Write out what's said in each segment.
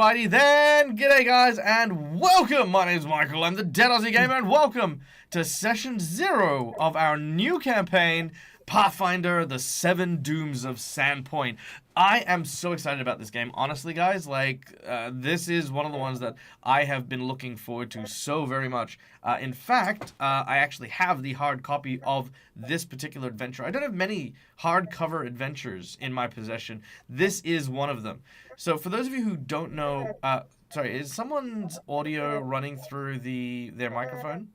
Alrighty then, g'day guys, and welcome! My name's Michael, I'm the Dead Aussie Gamer, and welcome to Session 0 of our new campaign, Pathfinder, The Seven Dooms of Sandpoint. I am so excited about this game, honestly guys, this is one of the ones that I have been looking forward to so very much. In fact, I actually have the hard copy of this particular adventure. I don't have many hardcover adventures in my possession. This is one of them. So for those of you who don't know, sorry, is someone's audio running through their microphone?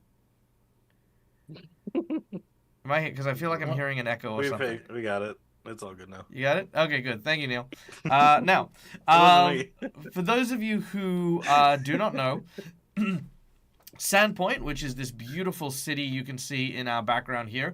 Am I? Because I feel like I'm hearing an echo or something. We got it. It's all good now. You got it? Okay, good. Thank you, Neil. Now, for those of you who do not know, Sandpoint, which is this beautiful city you can see in our background here,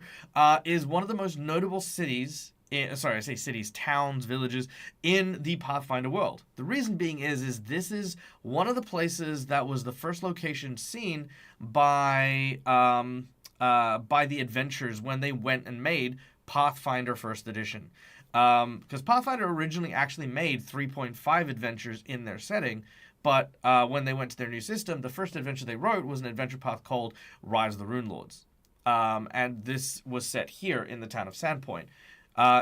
is one of the most notable cities. Sorry, I say cities, towns, villages in the Pathfinder world. The reason being is this is one of the places that was the first location seen by the adventurers when they went and made Pathfinder First Edition. Because Pathfinder originally actually made 3.5 adventures in their setting, but when they went to their new system, the first adventure they wrote was an adventure path called Rise of the Runelords. And this was set here in the town of Sandpoint.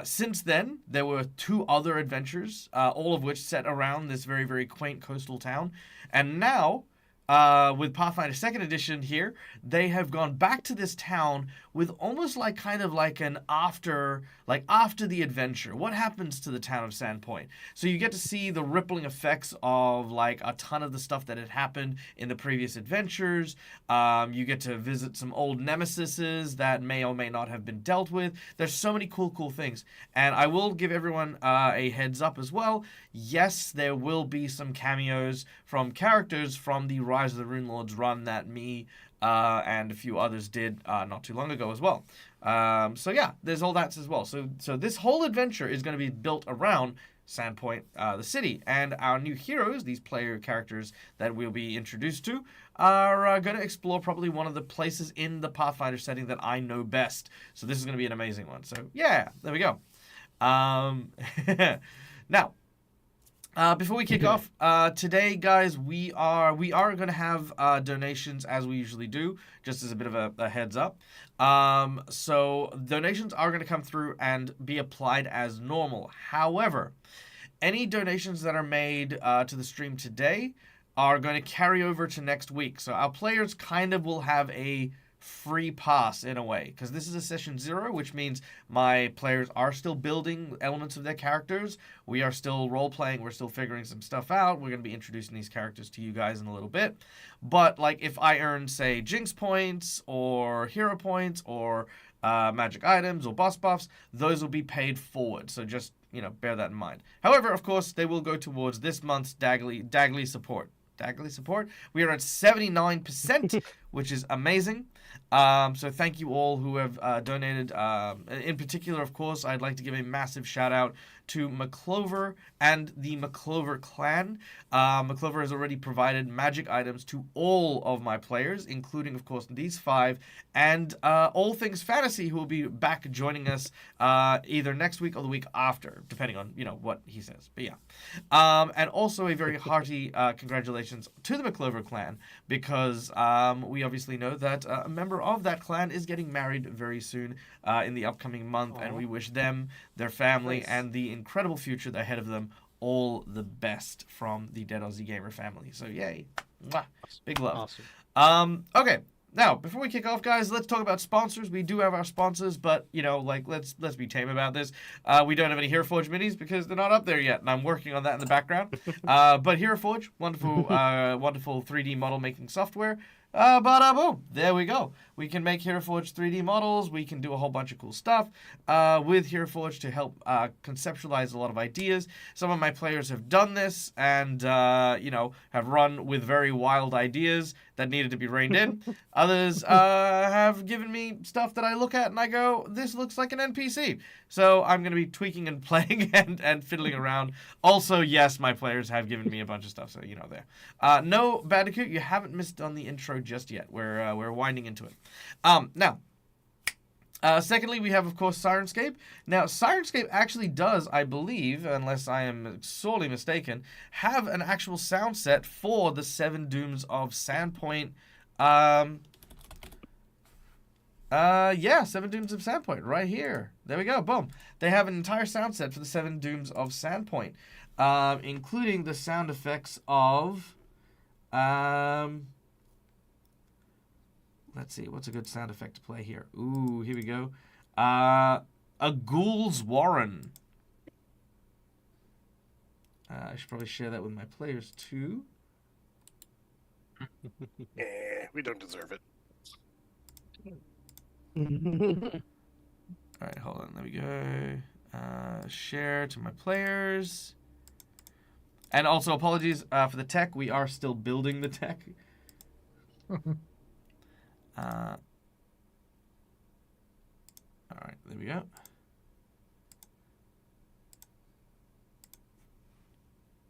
Since then, there were 2 other adventures, all of which set around this very, very quaint coastal town. And now, with Pathfinder 2nd Edition here, they have gone back to this town with almost like kind of like an after the adventure. What happens to the town of Sandpoint? So you get to see the rippling effects of like a ton of the stuff that had happened in the previous adventures. You get to visit some old nemesises that may or may not have been dealt with. There's so many cool things. And I will give everyone a heads up as well. Yes, there will be some cameos from characters from the Rise of the Runelords run that me and a few others did not too long ago as well. So yeah, there's all that as well. So this whole adventure is going to be built around Sandpoint, the city, and our new heroes, these player characters that we'll be introduced to, are going to explore probably one of the places in the Pathfinder setting that I know best. So this is going to be an amazing one. So yeah, there we go. Now, before we kick off, today, guys, we are going to have donations as we usually do, just as a bit of a heads up. So donations are going to come through and be applied as normal. However, any donations that are made to the stream today are going to carry over to next week. So our players kind of will have a free pass in a way, because this is a session 0, which means my players are still building elements of their characters. We are still role-playing. We're still figuring some stuff out. We're going to be introducing these characters to you guys in a little bit. But like if I earn, say, Jinx points or hero points or magic items or boss buffs, those will be paid forward. So just, bear that in mind. However, of course, they will go towards this month's Dagley support. Dagley support. We are at 79%, which is amazing. So thank you all who have donated. In particular, of course, I'd like to give a massive shout out to McClover and the McClover clan. McClover has already provided magic items to all of my players, including, of course, these 5, and All Things Fantasy, who will be back joining us either next week or the week after, depending on, what he says. But yeah. And also a very hearty congratulations to the McClover clan, because we obviously know that a member of that clan is getting married very soon in the upcoming month, and we wish them, their family, and the incredible future ahead of them all the best from the Dead Aussie Gamer family. So yay. Mwah. Big love. Awesome. Okay. Now, before we kick off, guys, let's talk about sponsors. We do have our sponsors, but, let's be tame about this. We don't have any Hero Forge minis because they're not up there yet, and I'm working on that in the background. But Hero Forge, wonderful 3D model making software. Boom, there we go. We can make Hero Forge 3D models. We can do a whole bunch of cool stuff with Hero Forge to help conceptualize a lot of ideas. Some of my players have done this and, have run with very wild ideas that needed to be reined in. Others have given me stuff that I look at and I go, this looks like an NPC. So I'm going to be tweaking and playing and fiddling around. Also, yes, my players have given me a bunch of stuff, so there. No, Bandicoot, you haven't missed on the intro just yet. We're winding into it. Now, Secondly, we have, of course, Sirenscape. Now, Sirenscape actually does, I believe, unless I am sorely mistaken, have an actual sound set for the Seven Dooms of Sandpoint. Yeah, Seven Dooms of Sandpoint, right here. There we go, boom. They have an entire sound set for the Seven Dooms of Sandpoint, including the sound effects of, let's see, what's a good sound effect to play here? Ooh, here we go. A Ghoul's Warren. I should probably share that with my players too. We don't deserve it. All right, hold on. There we go. Share to my players. And also, apologies for the tech. We are still building the tech. All right, there we go.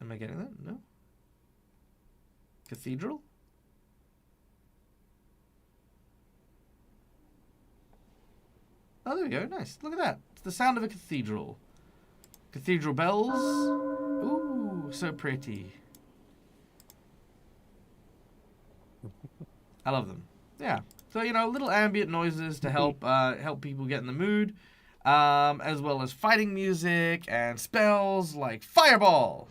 Am I getting that? No. Cathedral? Oh, there we go. Nice. Look at that. It's the sound of a cathedral. Cathedral bells. Ooh, so pretty. I love them. Yeah. So, you know, little ambient noises to help help people get in the mood, as well as fighting music and spells like Fireball.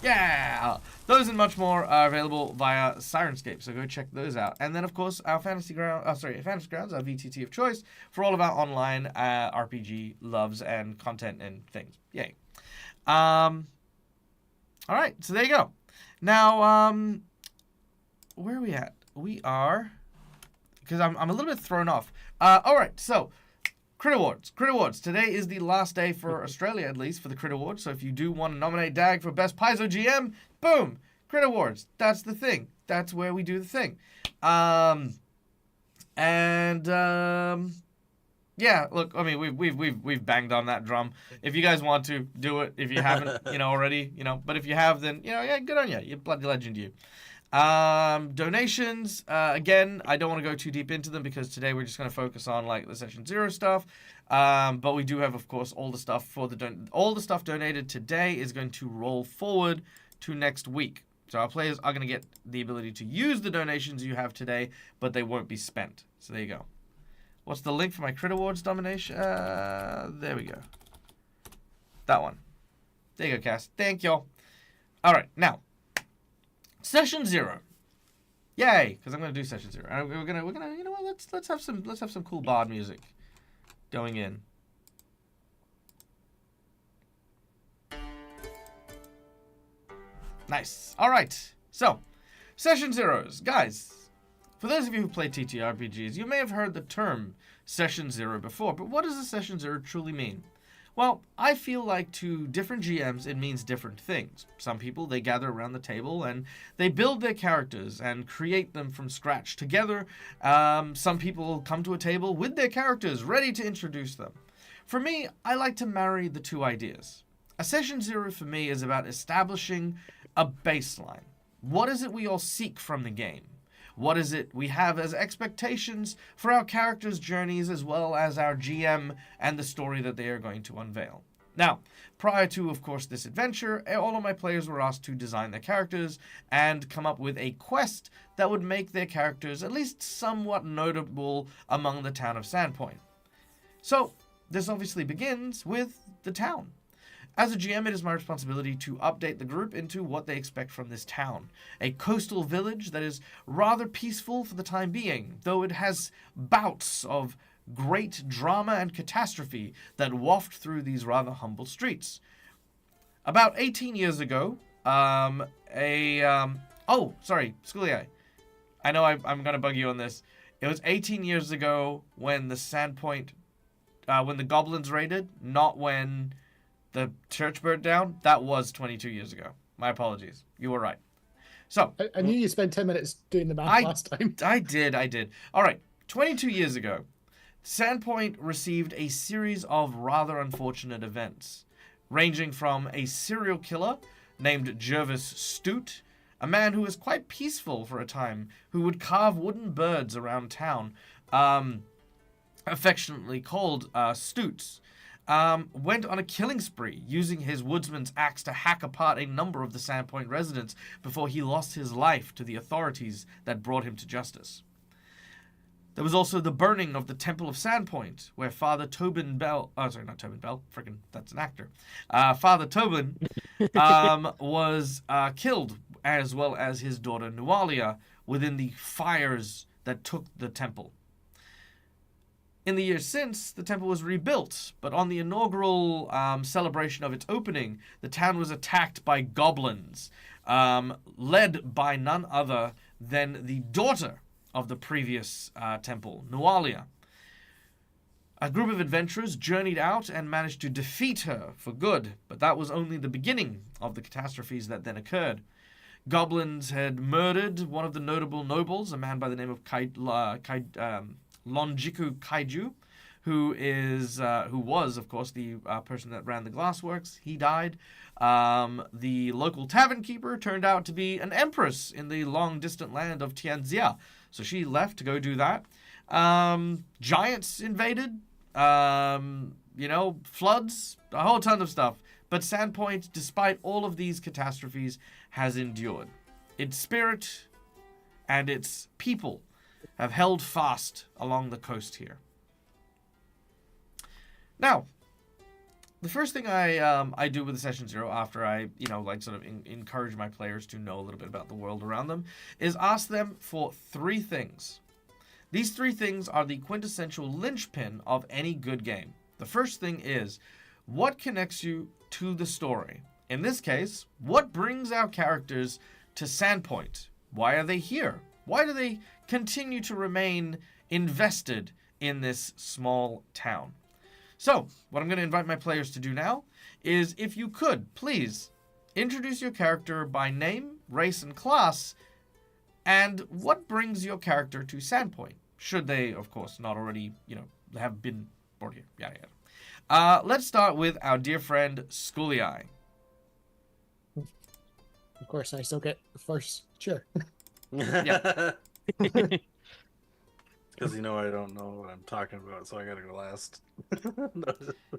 Yeah! Those and much more are available via Sirenscape, so go check those out. And then, of course, our Fantasy Grounds, our VTT of choice for all of our online RPG loves and content and things. Yay. All right, so there you go. Now, where are we at? We are, because I'm a little bit thrown off. All right, so Crit Awards. Crit Awards. Today is the last day for Australia, at least, for the Crit Awards. So if you do want to nominate Dag for Best Paizo GM, boom, Crit Awards. That's the thing. That's where we do the thing. Yeah, look, I mean, we've banged on that drum. If you guys want to, do it. If you haven't, already, but if you have, then, yeah, good on you. You're bloody legend, you. Donations, again, I don't want to go too deep into them because today we're just going to focus on like the Session 0 stuff. But we do have, of course, all the stuff for all the stuff donated today is going to roll forward to next week. So our players are going to get the ability to use the donations you have today, but they won't be spent. So there you go. What's the link for my Crit Awards domination? There we go. That one. There you go, Cass. Thank you. All right, now. Session 0. Yay, because I'm gonna do Session 0. And we're gonna you know what, let's have some cool bard music going in. Nice. Alright. So, Session 0s. Guys, for those of you who play TTRPGs, you may have heard the term Session 0 before, but what does a Session 0 truly mean? Well, I feel like to different GMs, it means different things. Some people, they gather around the table and they build their characters and create them from scratch together. Some people come to a table with their characters ready to introduce them. For me, I like to marry the two ideas. A Session 0 for me is about establishing a baseline. What is it we all seek from the game? What is it we have as expectations for our characters' journeys as well as our GM and the story that they are going to unveil? Now, prior to, of course, this adventure, all of my players were asked to design their characters and come up with a quest that would make their characters at least somewhat notable among the town of Sandpoint. So, this obviously begins with the town. As a GM, it is my responsibility to update the group into what they expect from this town. A coastal village that is rather peaceful for the time being, though it has bouts of great drama and catastrophe that waft through these rather humble streets. About 18 years ago, oh, sorry, Schoolie. I know I'm going to bug you on this. It was 18 years ago when the Sandpoint, when the goblins raided, not when the church burnt down. That was 22 years ago. My apologies. You were right. So I knew you spent 10 minutes doing the math last time. I did. All right. 22 years ago, Sandpoint received a series of rather unfortunate events, ranging from a serial killer named Jervis Stute, a man who was quite peaceful for a time, who would carve wooden birds around town, affectionately called Stoots, went on a killing spree, using his woodsman's axe to hack apart a number of the Sandpoint residents before he lost his life to the authorities that brought him to justice. There was also the burning of the Temple of Sandpoint, where Father Tobin Bell... Oh, sorry, not Tobin Bell. Freaking, that's an actor. Father Tobin was killed, as well as his daughter Nualia, within the fires that took the temple. In the years since, the temple was rebuilt, but on the inaugural celebration of its opening, the town was attacked by goblins, led by none other than the daughter of the previous temple, Nualia. A group of adventurers journeyed out and managed to defeat her for good, but that was only the beginning of the catastrophes that then occurred. Goblins had murdered one of the notable nobles, a man by the name of Longiku Kaiju, who was, of course, the person that ran the glassworks. He died. The local tavern keeper turned out to be an empress in the long-distant land of Tianxia, so she left to go do that. Giants invaded, floods, a whole ton of stuff. But Sandpoint, despite all of these catastrophes, has endured. Its spirit and its people have held fast along the coast here. Now, the first thing I do with the Session Zero after I, encourage my players to know a little bit about the world around them is ask them for 3 things. These 3 things are the quintessential linchpin of any good game. The first thing is, what connects you to the story? In this case, what brings our characters to Sandpoint? Why are they here? Why do they continue to remain invested in this small town? So, what I'm going to invite my players to do now is, if you could, please, introduce your character by name, race, and class, and what brings your character to Sandpoint, should they, of course, not already, have been born here. Yada, yada. Let's start with our dear friend, Schooly Eye. Of course, I still get the first chair. Yeah. Because I don't know what I'm talking about, so I gotta go last.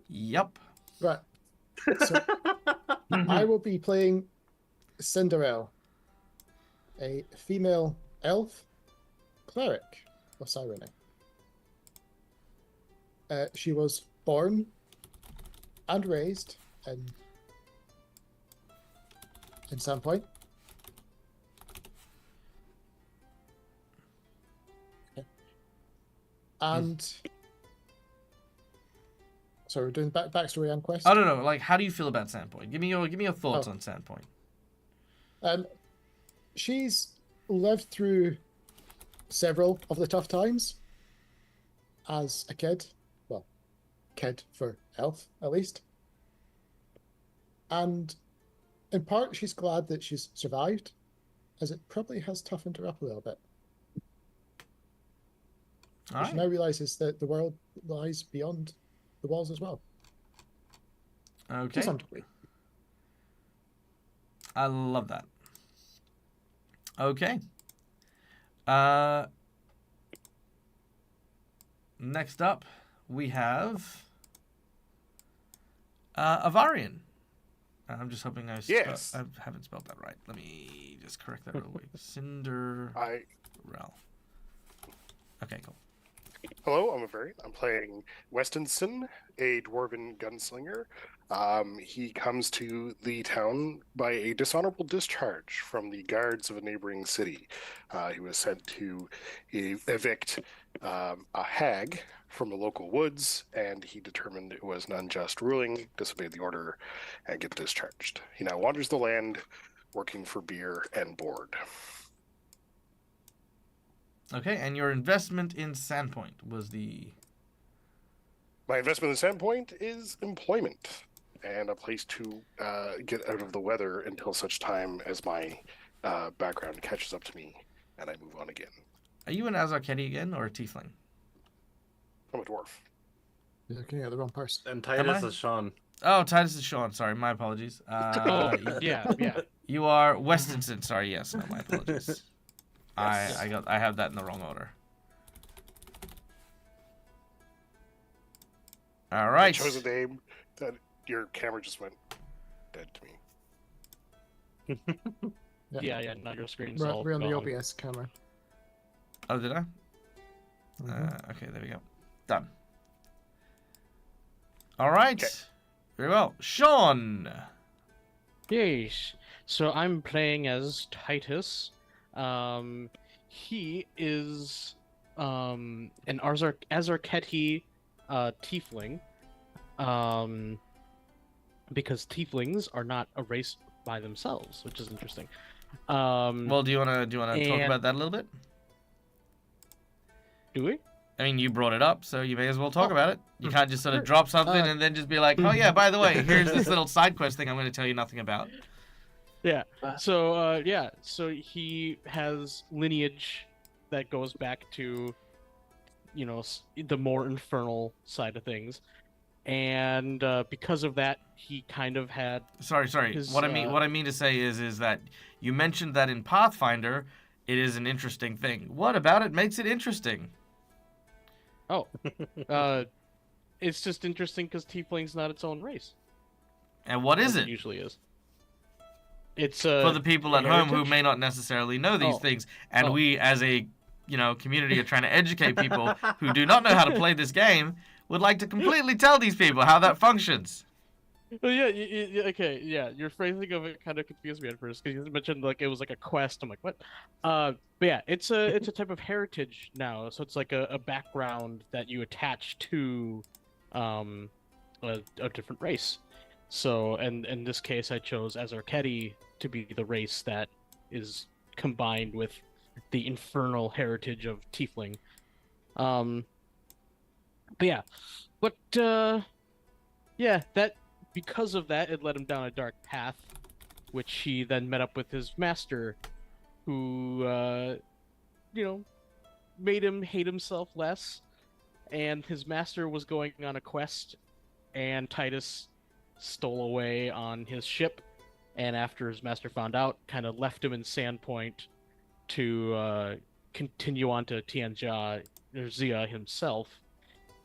Yep. Right. So I will be playing Cinderella, a female elf cleric of Cyrene. She was born and raised in Sandpoint. And so we're doing backstory and quest. I don't know. Like, how do you feel about Sandpoint? Give me your thoughts on Sandpoint. She's lived through several of the tough times as a kid. Well, kid for elf, at least. And in part, she's glad that she's survived, as it probably has toughened her up a little bit. She now realizes that the world lies beyond the walls as well. Okay. To some degree. I love that. Okay. Next up, we have Avarian. I'm just hoping I haven't spelled that right. Let me just correct that real quick. Cinderella. Okay, cool. Hello, I'm Avarian. I'm playing Westonson, a dwarven gunslinger. He comes to the town by a dishonorable discharge from the guards of a neighboring city. He was sent to evict a hag from the local woods, and he determined it was an unjust ruling, disobeyed the order, and get discharged. He now wanders the land, working for beer and board. Okay, and your investment in Sandpoint was the... My investment in Sandpoint is employment and a place to get out of the weather until such time as my background catches up to me and I move on again. Are you an Azarketi again, or a Tiefling? I'm a dwarf. You're looking at the wrong person. And Titus is Sean. Oh, Titus is Sean. Sorry, my apologies. Yeah. You are Westonson. Sorry, yes. No, my apologies. Yes. I have that in the wrong order. All I right. chose a name that your camera just went dead to me. Yeah, now your screen's We're, all we're on the gone. OBS camera. Oh, did I? Mhm. Okay, there we go. Done. All right. Okay. Very well. Sean. Yes. So I'm playing as Titus. He is an Azarketi tiefling. Because tieflings are not a race by themselves, which is interesting. Well, do you wanna talk and- about that a little bit? Do we? I mean, you brought it up, so you may as well talk Oh. about it. You can't just sort of Sure. drop something and then just be like, oh yeah, by the way, here's this little side quest thing I'm going to tell you nothing about. Yeah. So he has lineage that goes back to, the more infernal side of things, and because of that, he kind of had. Sorry. His, What I mean to say is that you mentioned that in Pathfinder, it is an interesting thing. What about it makes it interesting? Oh, it's just interesting because tiefling's not its own race. And what is as it? usually is. It's For the people at home who heritage. may not necessarily know these Oh. things, and Oh. we as a community are trying to educate people who do not know how to play this game, would like to completely tell these people how that functions. Well, yeah, okay, yeah. Your phrasing of it kind of confused me at first because you mentioned like it was like a quest. I'm like, what? But yeah, it's a type of heritage now. So it's like a background that you attach to, a different race. So, and in this case, I chose Azarketi to be the race that is combined with the infernal heritage of Tiefling. But yeah, that. Because of that, it led him down a dark path, which he then met up with his master, who, made him hate himself less. And his master was going on a quest, and Titus stole away on his ship. And after his master found out, kind of left him in Sandpoint to continue on to Zia himself.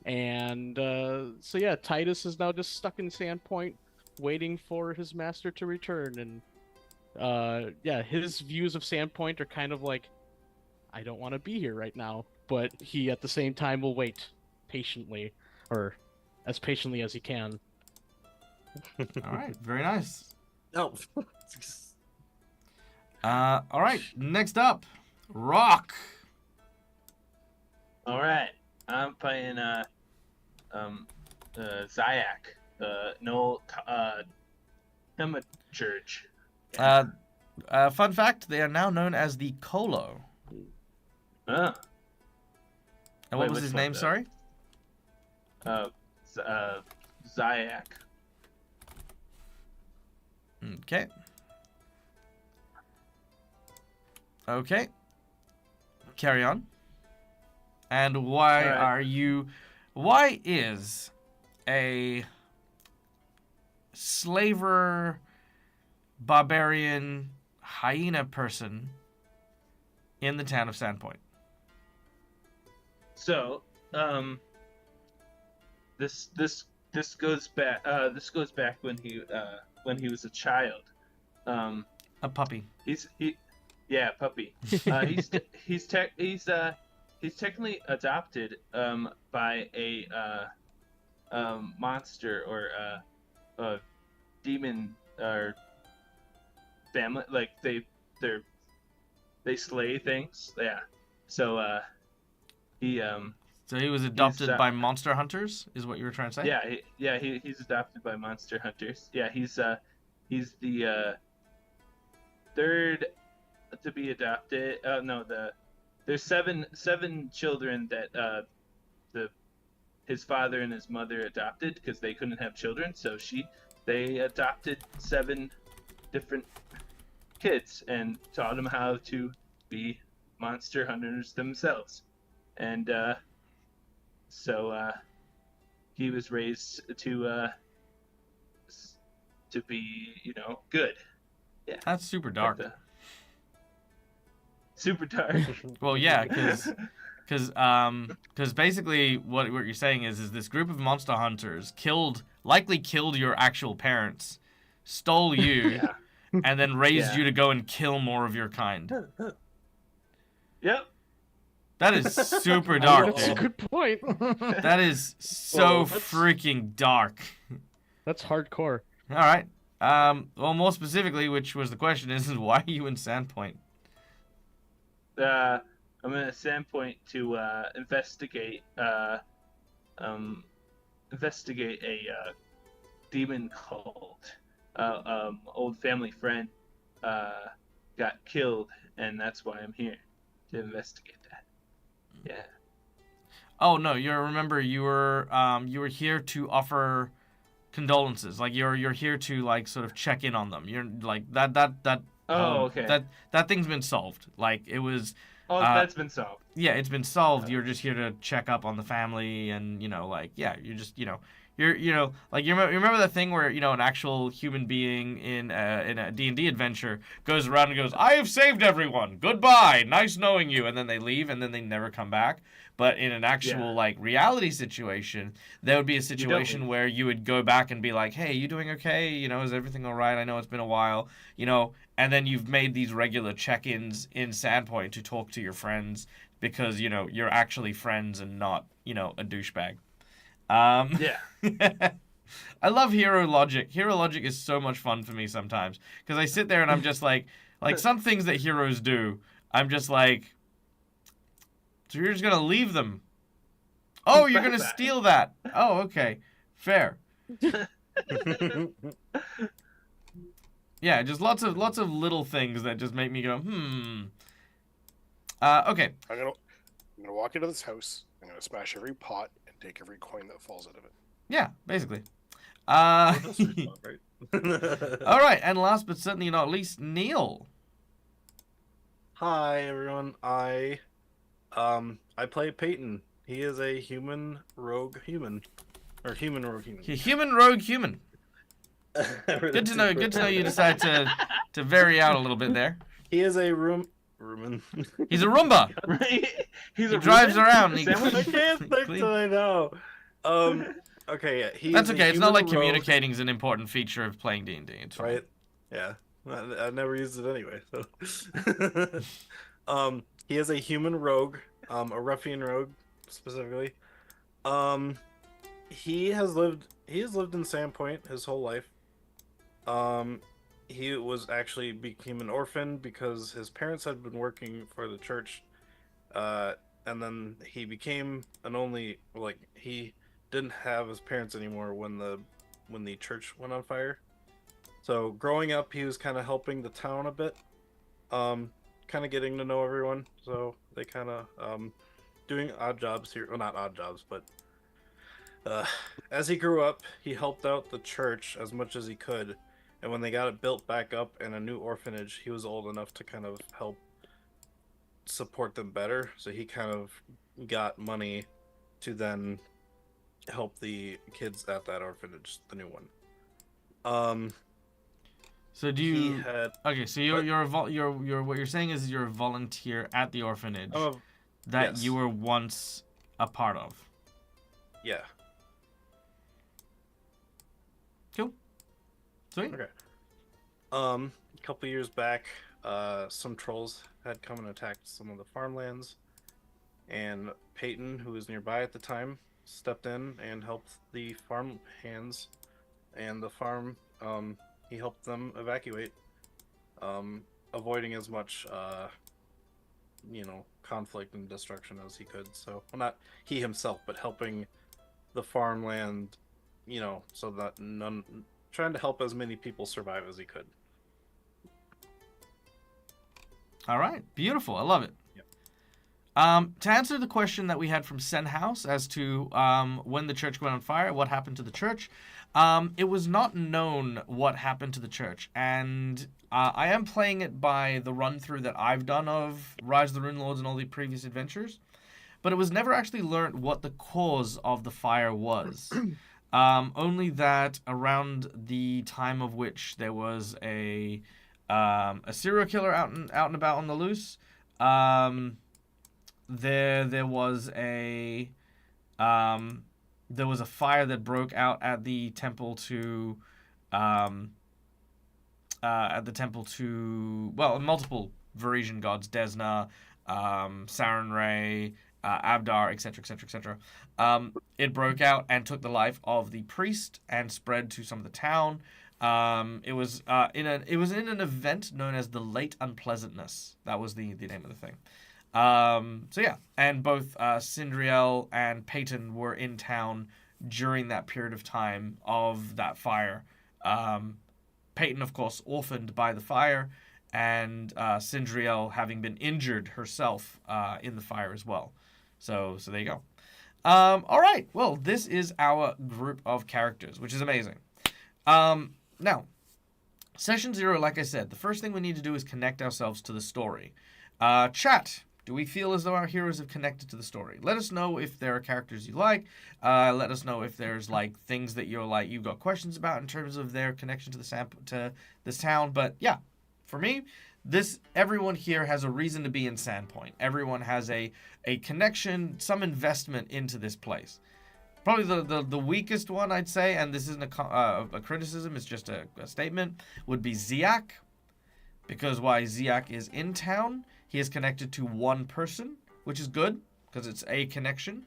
And so yeah, Titus is now just stuck in Sandpoint, waiting for his master to return. And yeah, his views of Sandpoint are kind of like, I don't want to be here right now, but he at the same time will wait patiently, or as patiently as he can. All right, very nice. Oh. All right, next up, Rock. All right, I'm playing Zyak, no thaumaturge. Fun fact: they are now known as the Colo. Oh, And what Wait, was which his one, name? though? Sorry. Zyak. Okay. Okay. Carry on. And why All right. are you? Why is a slaver, barbarian, hyena person in the town of Sandpoint? So, this goes back. This goes back when he was a child. A puppy. Yeah, puppy. He's technically adopted by a monster or a demon or family. Like they slay things. Yeah. So he So he was adopted He's, by monster hunters, is what you were trying to say? he's adopted by monster hunters. Yeah, he's the third to be adopted. There's seven children that his father and his mother adopted because they couldn't have children. So they adopted 7 different kids and taught them how to be monster hunters themselves. And so he was raised to be, good. Yeah. That's super dark. Super dark. Well, yeah, because Because basically what you're saying is this group of monster hunters likely killed your actual parents, stole you, Yeah. and then raised Yeah. you to go and kill more of your kind. Yep. That is super dark, That's a dude. good point. That is so Well, freaking dark. That's hardcore. All right. Well, more specifically, which was the question, is why are you in Sandpoint? I'm in a Sandpoint to investigate investigate a demon cult. Old family friend got killed, and that's why I'm here to investigate that. Yeah. Oh no, remember you were here to offer condolences. Like you're here to like sort of check in on them. You're like that. Oh, okay. That thing's been solved. Like it was. Oh, that's been solved. Yeah, it's been solved. You're just here to check up on the family, and like you're just you're like you remember that thing where an actual human being in a D&D adventure goes around and goes, I have saved everyone, goodbye, nice knowing you, and then they leave and then they never come back. But in an actual like reality situation, there would be a situation where you would go back and be like, hey, you doing okay? Is everything all right? I know it's been a while, and then you've made these regular check-ins in Sandpoint to talk to your friends because you're actually friends and not a douchebag. Yeah. I love hero logic. Hero logic is so much fun for me sometimes because I sit there and I'm just like some things that heroes do. I'm just like, so you're just gonna leave them? Oh, you're gonna steal that? Oh, okay, fair. Yeah, just lots of little things that just make me go, okay. I'm gonna walk into this house. I'm gonna smash every pot and take every coin that falls out of it. Yeah, basically. That's pretty fun, right? All right, and last but certainly not least, Neil. Hi everyone. I play Peyton. He is a human rogue human, or human rogue human. Human rogue human. Good to know. Good to know you decided to vary out a little bit there. He is a Rumen. He's a Roomba. Right? He drives around. I can't think till I know. Okay, yeah. That's okay. It's not like communicating is an important feature of playing D&D. It's fine. Right? Yeah. I never used it anyway. So, he is a human rogue, a ruffian rogue specifically. He has lived in Sandpoint his whole life. He became an orphan because his parents had been working for the church, and then he became an only, he didn't have his parents anymore when the church went on fire. So growing up, he was kind of helping the town a bit, kind of getting to know everyone. So they kind of doing odd jobs here, well, not odd jobs, but as he grew up, he helped out the church as much as he could. And when they got it built back up in a new orphanage, he was old enough to kind of help support them better. So he kind of got money to then help the kids at that orphanage, the new one. So do you? Okay, so you're what you're saying is you're a volunteer at the orphanage that yes. you were once a part of. Yeah. Cool. Sweet. Okay. A couple years back, some trolls had come and attacked some of the farmlands, and Peyton, who was nearby at the time, stepped in and helped the farm hands and the farm. He helped them evacuate, avoiding as much, conflict and destruction as he could. So, well, not he himself, but helping the farmland, so that trying to help as many people survive as he could. All right, beautiful. I love it. Yep. To answer the question that we had from Sen House as to when the church went on fire, what happened to the church, it was not known what happened to the church, and I am playing it by the run-through that I've done of Rise of the Rune Lords and all the previous adventures, but it was never actually learnt what the cause of the fire was. Only that around the time of which there was a serial killer out and about on the loose, there was a fire that broke out at the temple to um, multiple Varisian gods, Desna, Sarenrae, Abdar, etc., etc., etc. It broke out and took the life of the priest and spread to some of the town. It was in an event known as the Late Unpleasantness. That was the name of the thing. So yeah, and both Sindriel and Peyton were in town during that period of time of that fire. Peyton, of course, orphaned by the fire, and Sindriel having been injured herself in the fire as well. So there you go. All right, well, this is our group of characters, which is amazing. Now, session 0, like I said, the first thing we need to do is connect ourselves to the story. Chat, do we feel as though our heroes have connected to the story? Let us know if there are characters you like. Let us know if there's like things that you've got questions about in terms of their connection to this town. But yeah, for me, everyone here has a reason to be in Sandpoint. Everyone has a connection, some investment into this place. Probably the weakest one, I'd say, and this isn't a criticism, it's just a statement, would be Ziak. Because why Ziak is in town, he is connected to one person, which is good, because it's a connection.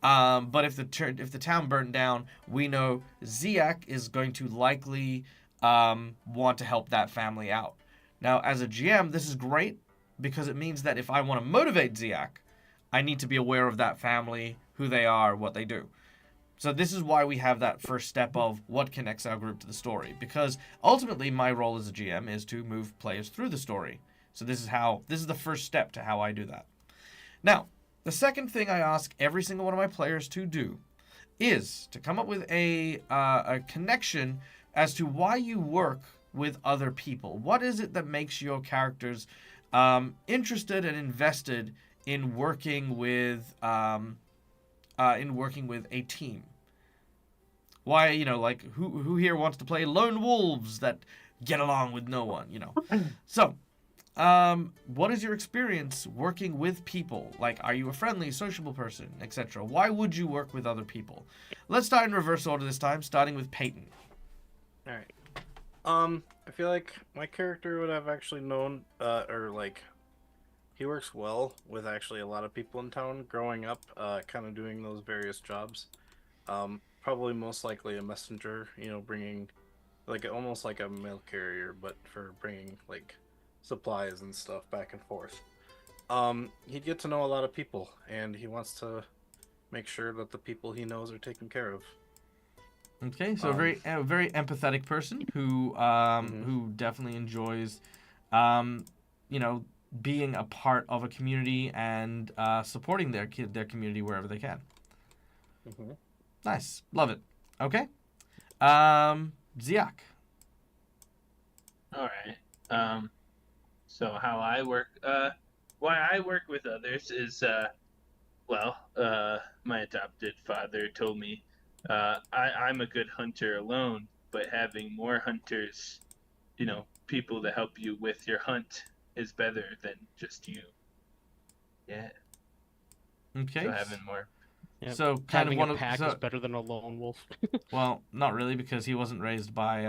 But if the town burned down, we know Ziak is going to likely want to help that family out. Now, as a GM, this is great, because it means that if I want to motivate Ziak, I need to be aware of that family, who they are, what they do. So this is why we have that first step of what connects our group to the story. Because ultimately my role as a GM is to move players through the story. So this is the first step to how I do that. Now, the second thing I ask every single one of my players to do is to come up with a connection as to why you work with other people. What is it that makes your characters interested and invested in working with a team? Why, like who here wants to play lone wolves that get along with no one, So, what is your experience working with people? Like, are you a friendly, sociable person, etc.? Why would you work with other people? Let's start in reverse order this time, starting with Peyton. All right. I feel like my character would have actually known, he works well with actually a lot of people in town growing up, kind of doing those various jobs. Probably most likely a messenger, bringing, almost like a mail carrier, but for bringing, supplies and stuff back and forth. He'd get to know a lot of people, and he wants to make sure that the people he knows are taken care of. Okay, so a very empathetic person who definitely enjoys, being a part of a community and supporting their community wherever they can. Mm-hmm. Nice, love it. Okay, Ziak. All right. So how I work, why I work with others is, my adopted father told me, I'm a good hunter alone, but having more hunters, people to help you with your hunt is better than just you. Yeah. Okay. So having more. Yep. So kind Having of one a pack of is better than a lone wolf. well, not really, because he wasn't raised by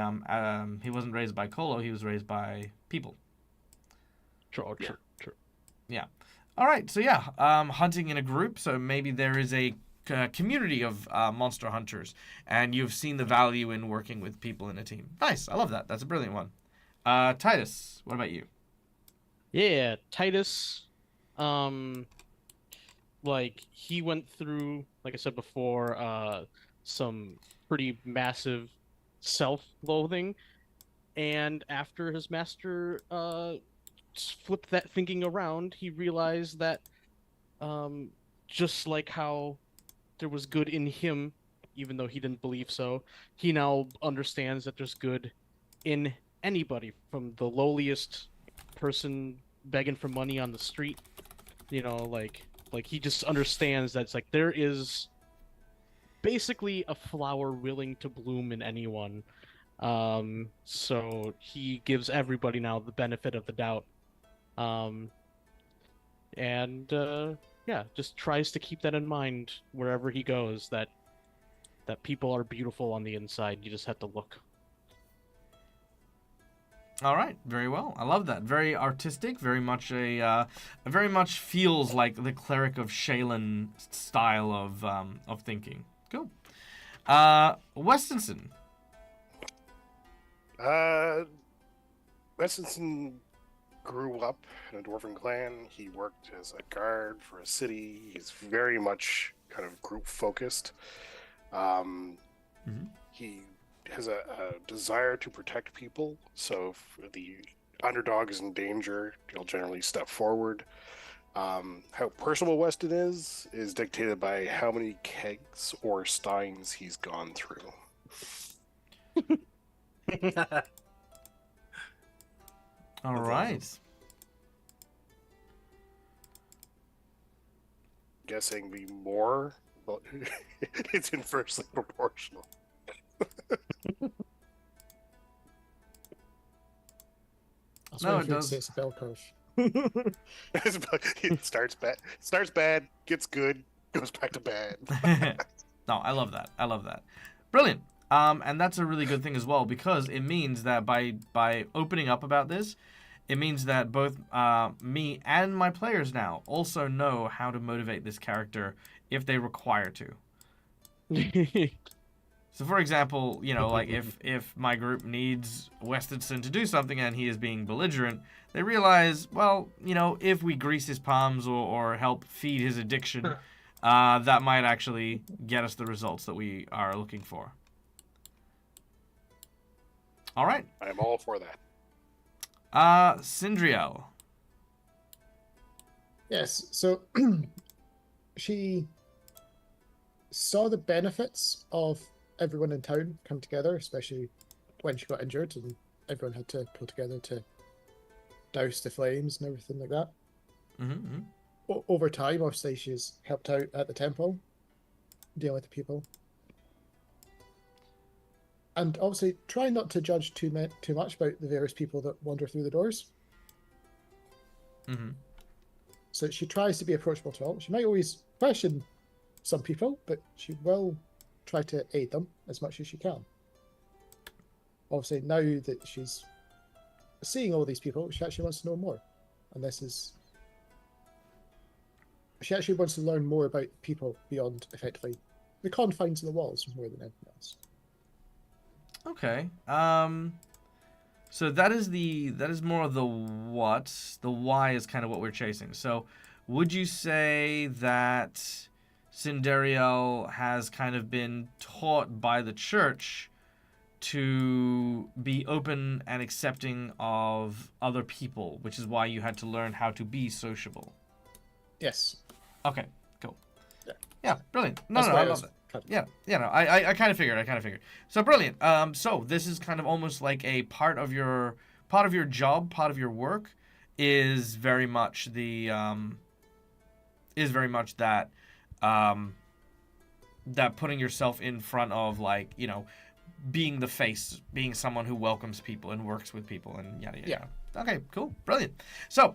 Kolo. He was raised by people. True. Yeah. All right. So yeah, hunting in a group. So maybe there is a community of monster hunters, and you've seen the value in working with people in a team. Nice. I love that. That's a brilliant one. Titus, what about you? Yeah, Titus, he went through, like I said before, some pretty massive self-loathing, and after his master flipped that thinking around, he realized that just like how there was good in him, even though he didn't believe so, he now understands that there's good in anybody, from the lowliest person begging for money on the street. He just understands that it's like there is basically a flower willing to bloom in anyone. So he gives everybody now the benefit of the doubt. yeah, just tries to keep that in mind wherever he goes. That people are beautiful on the inside. You just have to look. All right, very well. I love that. Very artistic. Very much very much feels like the cleric of Shaylin style of thinking. Cool. Westonson. Westinson grew up in a dwarven clan. He worked as a guard for a city. He's very much kind of group focused. He has a desire to protect people. So if the underdog is in danger, he'll generally step forward. How personable Weston is dictated by how many kegs or steins he's gone through. All That's right. awesome. Guessing the more, well, it's inversely proportional. That's No, why it does. It's a bell curve. It starts bad, gets good, goes back to bad. No, I love that. I love that. Brilliant. And that's a really good thing as well, because it means that by opening up about this, it means that both me and my players now also know how to motivate this character if they require to. So, for example, you know, like if my group needs Westonson to do something and he is being belligerent, they realize, well, you know, if we grease his palms or help feed his addiction, that might actually get us the results that we are looking for. All right. I'm all for that. Sindriel. Yes, so she saw the benefits of everyone in town come together, especially when she got injured and everyone had to pull together to douse the flames and everything like that. Mm-hmm. Over time, obviously, she's helped out at the temple, dealing with the people. And obviously, try not to judge too much about the various people that wander through the doors. Mm-hmm. So she tries to be approachable to all. She might always question some people, but she will try to aid them as much as she can. Obviously, now that she's seeing all these people, she actually wants to know more. And she actually wants to learn more about people beyond, effectively, the confines of the walls more than anything else. Okay. So that is more of the what. The why is kind of what we're chasing. So, would you say that Sindariel has kind of been taught by the church to be open and accepting of other people, which is why you had to learn how to be sociable? Yes. Okay, cool. Yeah. Yeah, brilliant. No, That's no, why I I love was it. Yeah, no, I kind of figured. So brilliant. So this is kind of almost like a part of your job, part of your work is very much that that putting yourself in front of, like, you know, being the face, being someone who welcomes people and works with people and yada yada. Yeah. Okay, cool, brilliant. So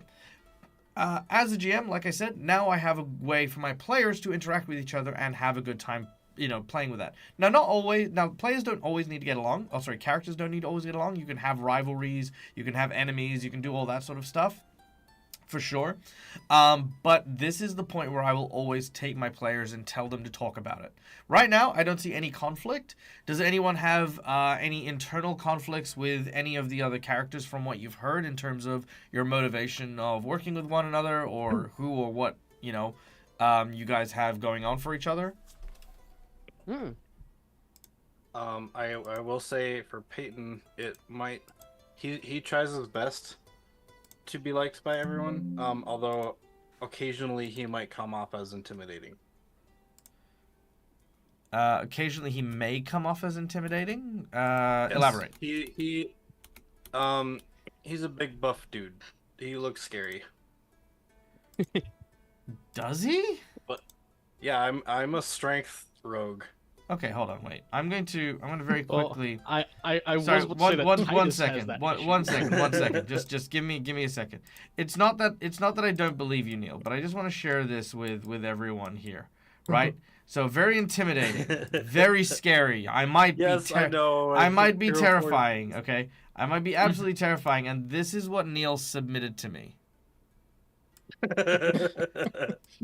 as a GM, like I said, now I have a way for my players to interact with each other and have a good time, you know, playing with that. Now, not always. Now, players don't always need to get along. Oh, sorry, characters don't need to always get along. You can have rivalries. You can have enemies. You can do all that sort of stuff, for sure. But this is the point where I will always take my players and tell them to talk about it. Right now, I don't see any conflict. Does anyone have any internal conflicts with any of the other characters from what you've heard in terms of your motivation of working with one another, or who or what, you know, you guys have going on for each other? I will say for Peyton, it might he tries his best to be liked by everyone. Although occasionally he might come off as intimidating. Occasionally he may come off as intimidating. Yes, Elaborate. He's a big buff dude. He looks scary. Does he? Yeah, I'm a strength rogue, Okay, hold on, wait. I'm going to very Well, quickly. I Sorry, was about to say that one Titus has second. that One issue. one second. Just give me a second. It's not that I don't believe you, Neil, but I just want to share this with everyone here, right? So very intimidating, very scary. I might Yes, be I know. I might be Hero Force- terrifying, okay? I might be absolutely terrifying, and this is what Neil submitted to me.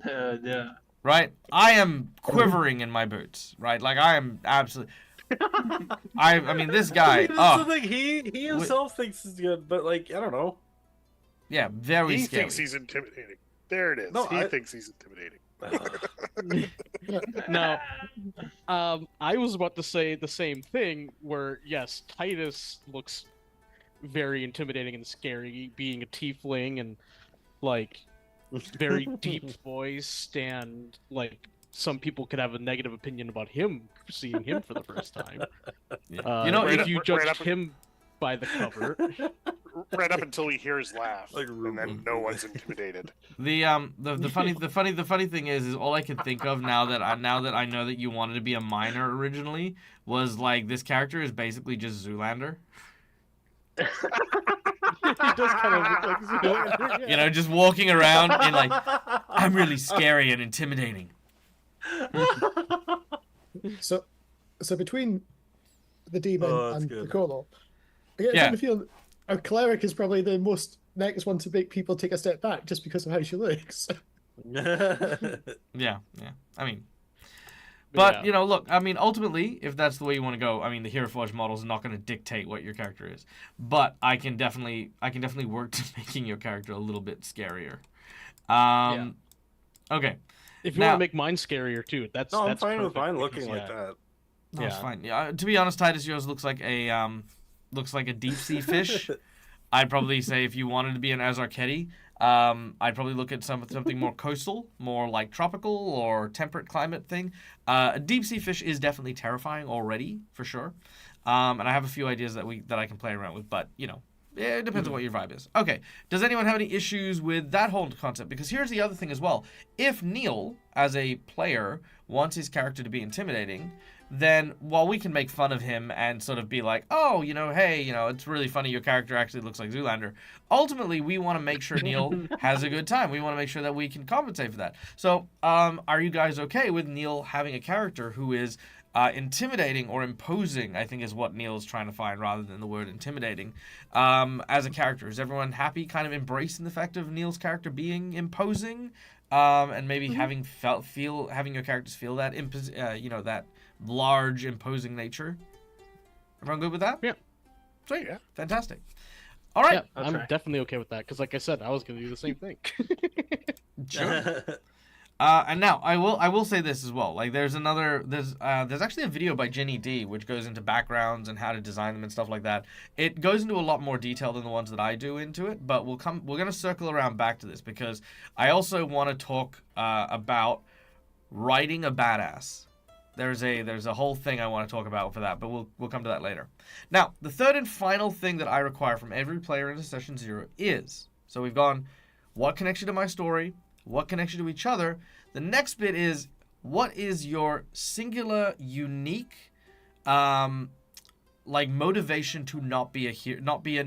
Yeah. Right? I am quivering in my boots, right? Like I am absolutely I mean this guy, That's the thing. He himself thinks is good, but like I don't know. yeah, very He scary. thinks he's intimidating. There it is. No, he thinks he's intimidating. Now, I was about to say the same thing. Where yes, Titus looks very intimidating and scary, being a tiefling and like very deep voice, and like some people could have a negative opinion about him seeing him for the first time. Yeah. You know, if right you up- judged right up- him by the cover, Right up until he hears laugh, Like and then no one's intimidated. the funny thing is all I can think of now that I know that you wanted to be a miner originally was like this character is basically just Zoolander. he does kind of look like Zoolander. You know, just walking around and like I'm really scary and intimidating. So between the demon Oh, that's and good. the Colo, I get Yeah. the feeling our cleric is probably the most next one to make people take a step back just because of how she looks. Yeah. I mean, but Yeah. you know, look, I mean, ultimately, if that's the way you want to go, I mean, the Hero Forge model is not going to dictate what your character is, but I can definitely work to making your character a little bit scarier. Okay. If you Now- want to make mine scarier too, that's No, I'm that's fine with perfect mine because, looking like yeah. that. No, it's Yeah. fine. Yeah, to be honest, Titus, yours looks like a deep sea fish. I'd probably say if you wanted to be an Azarketti, I'd probably look at something more coastal, more like tropical or temperate climate thing. A deep sea fish is definitely terrifying already, for sure. And I have a few ideas that I can play around with, but you know, it depends on what your vibe is. Okay, does anyone have any issues with that whole concept? Because here's the other thing as well. If Neil, as a player, wants his character to be intimidating, then while we can make fun of him and sort of be like, oh, you know, hey, you know, it's really funny your character actually looks like Zoolander, ultimately we want to make sure Neil has a good time. We want to make sure that we can compensate for that. So are you guys okay with Neil having a character who is intimidating or imposing, I think is what Neil is trying to find rather than the word intimidating, as a character? Is everyone happy kind of embracing the fact of Neil's character being imposing and maybe having your characters feel that, that large imposing nature? Everyone good with that? Yeah. Sweet. Yeah. Fantastic. All right. Yeah, I'll I'm try. definitely okay with that because, like I said, I was going to do the same thing. Sure. And now I will say this as well. Like there's actually a video by Jenny D which goes into backgrounds and how to design them and stuff like that. It goes into a lot more detail than the ones that I do into it, but we're gonna circle around back to this because I also want to talk about writing a badass. There's a whole thing I want to talk about for that, but we'll come to that later. Now, the third and final thing that I require from every player into Session 0 is, so we've gone, what connection to my story? What connection to each other? The next bit is, what is your singular, unique, motivation to not be an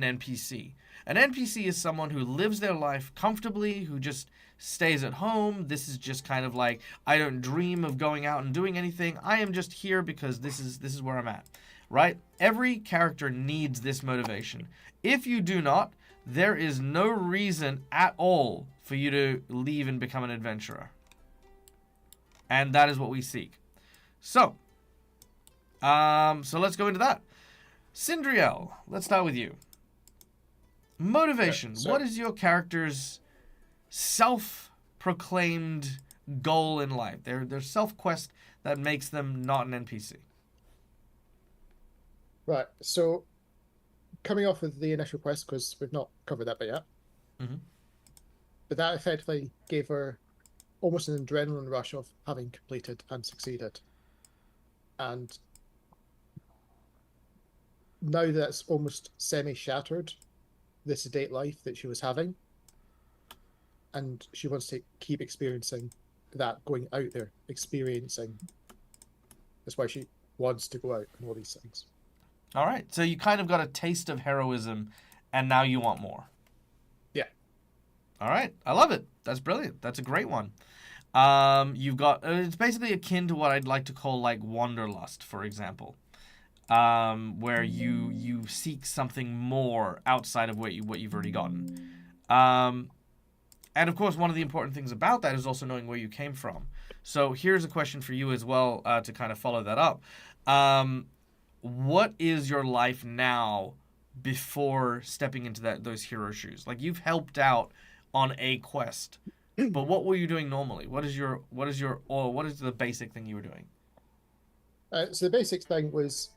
NPC? An NPC is someone who lives their life comfortably, who just stays at home. This is just kind of like, I don't dream of going out and doing anything. I am just here because this is where I'm at, right? Every character needs this motivation. If you do not, there is no reason at all for you to leave and become an adventurer. And that is what we seek. So let's go into that. Sindriel, let's start with you. Motivation. Okay, so- What is your character's self-proclaimed goal in life? Their self-quest that makes them not an NPC. Right, so coming off of the initial quest, because we've not covered that bit yet, Mhm. but that effectively gave her almost an adrenaline rush of having completed and succeeded. And now that's almost semi-shattered the sedate life that she was having, and she wants to keep experiencing that, going out there, experiencing That's why she wants to go out and all these things. All right. So you kind of got a taste of heroism, and now you want more. Yeah. All right. I love it. That's brilliant. That's a great one. You've got it's basically akin to what I'd like to call like wanderlust, for example, where you seek something more outside of what you've already gotten. And of course, one of the important things about that is also knowing where you came from. So here's a question for you as well to kind of follow that up. What is your life now before stepping into those hero shoes? Like you've helped out on a quest, but what were you doing normally? What is the basic thing you were doing? So the basic thing was,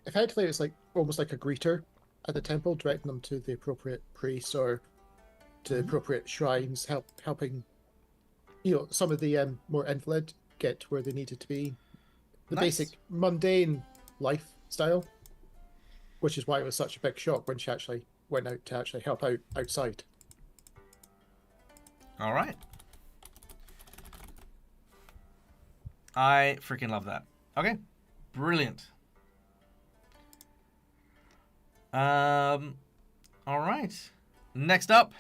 effectively, it's like almost like a greeter at the temple, directing them to the appropriate priest or to the appropriate shrines, helping, some of the more invalid get where they needed to be. The Nice. basic mundane lifestyle, which is why it was such a big shock when she actually went out to actually help out outside. All right. I freaking love that. Okay, brilliant. All right. Next up,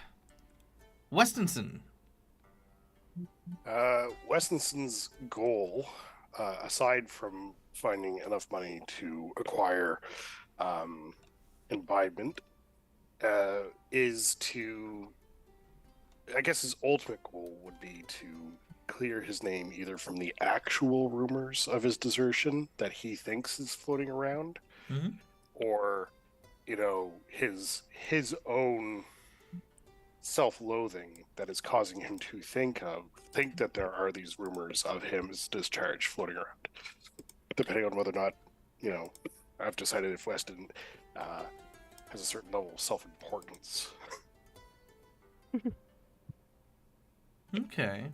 Westinson. Westinson's goal, aside from finding enough money to acquire imbibement, is to, I guess his ultimate goal would be to clear his name either from the actual rumors of his desertion that he thinks is floating around, Mhm. or, his own self-loathing that is causing him to think that there are these rumors of him as discharged floating around, depending on whether or not, I've decided if Weston has a certain level of self-importance. Okay.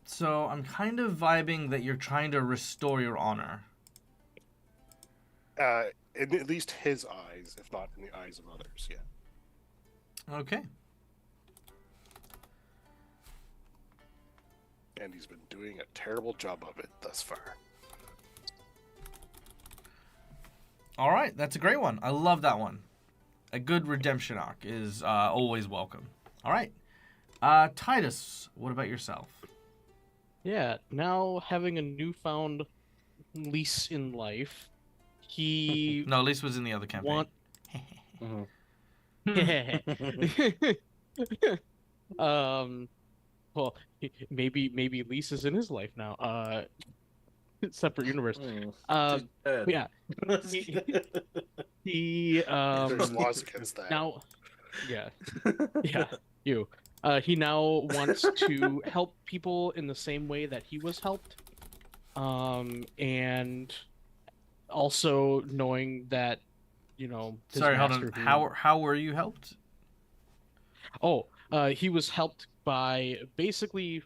So I'm kind of vibing that you're trying to restore your honor. In at least his eyes, if not in the eyes of others, yeah. Okay. And he's been doing a terrible job of it thus far. All right, that's a great one. I love that one. A good redemption arc is always welcome. All right. Titus, what about yourself? Yeah, now having a newfound lease in life, he No, Lisa was in the other campaign. Well, maybe Lisa's in his life now. Separate universe. She's dead. Yeah. He There's laws against that. now, yeah, you. He now wants to help people in the same way that he was helped, and also knowing that, his Sorry, hold on. master who- How were you helped? Oh, he was helped by basically.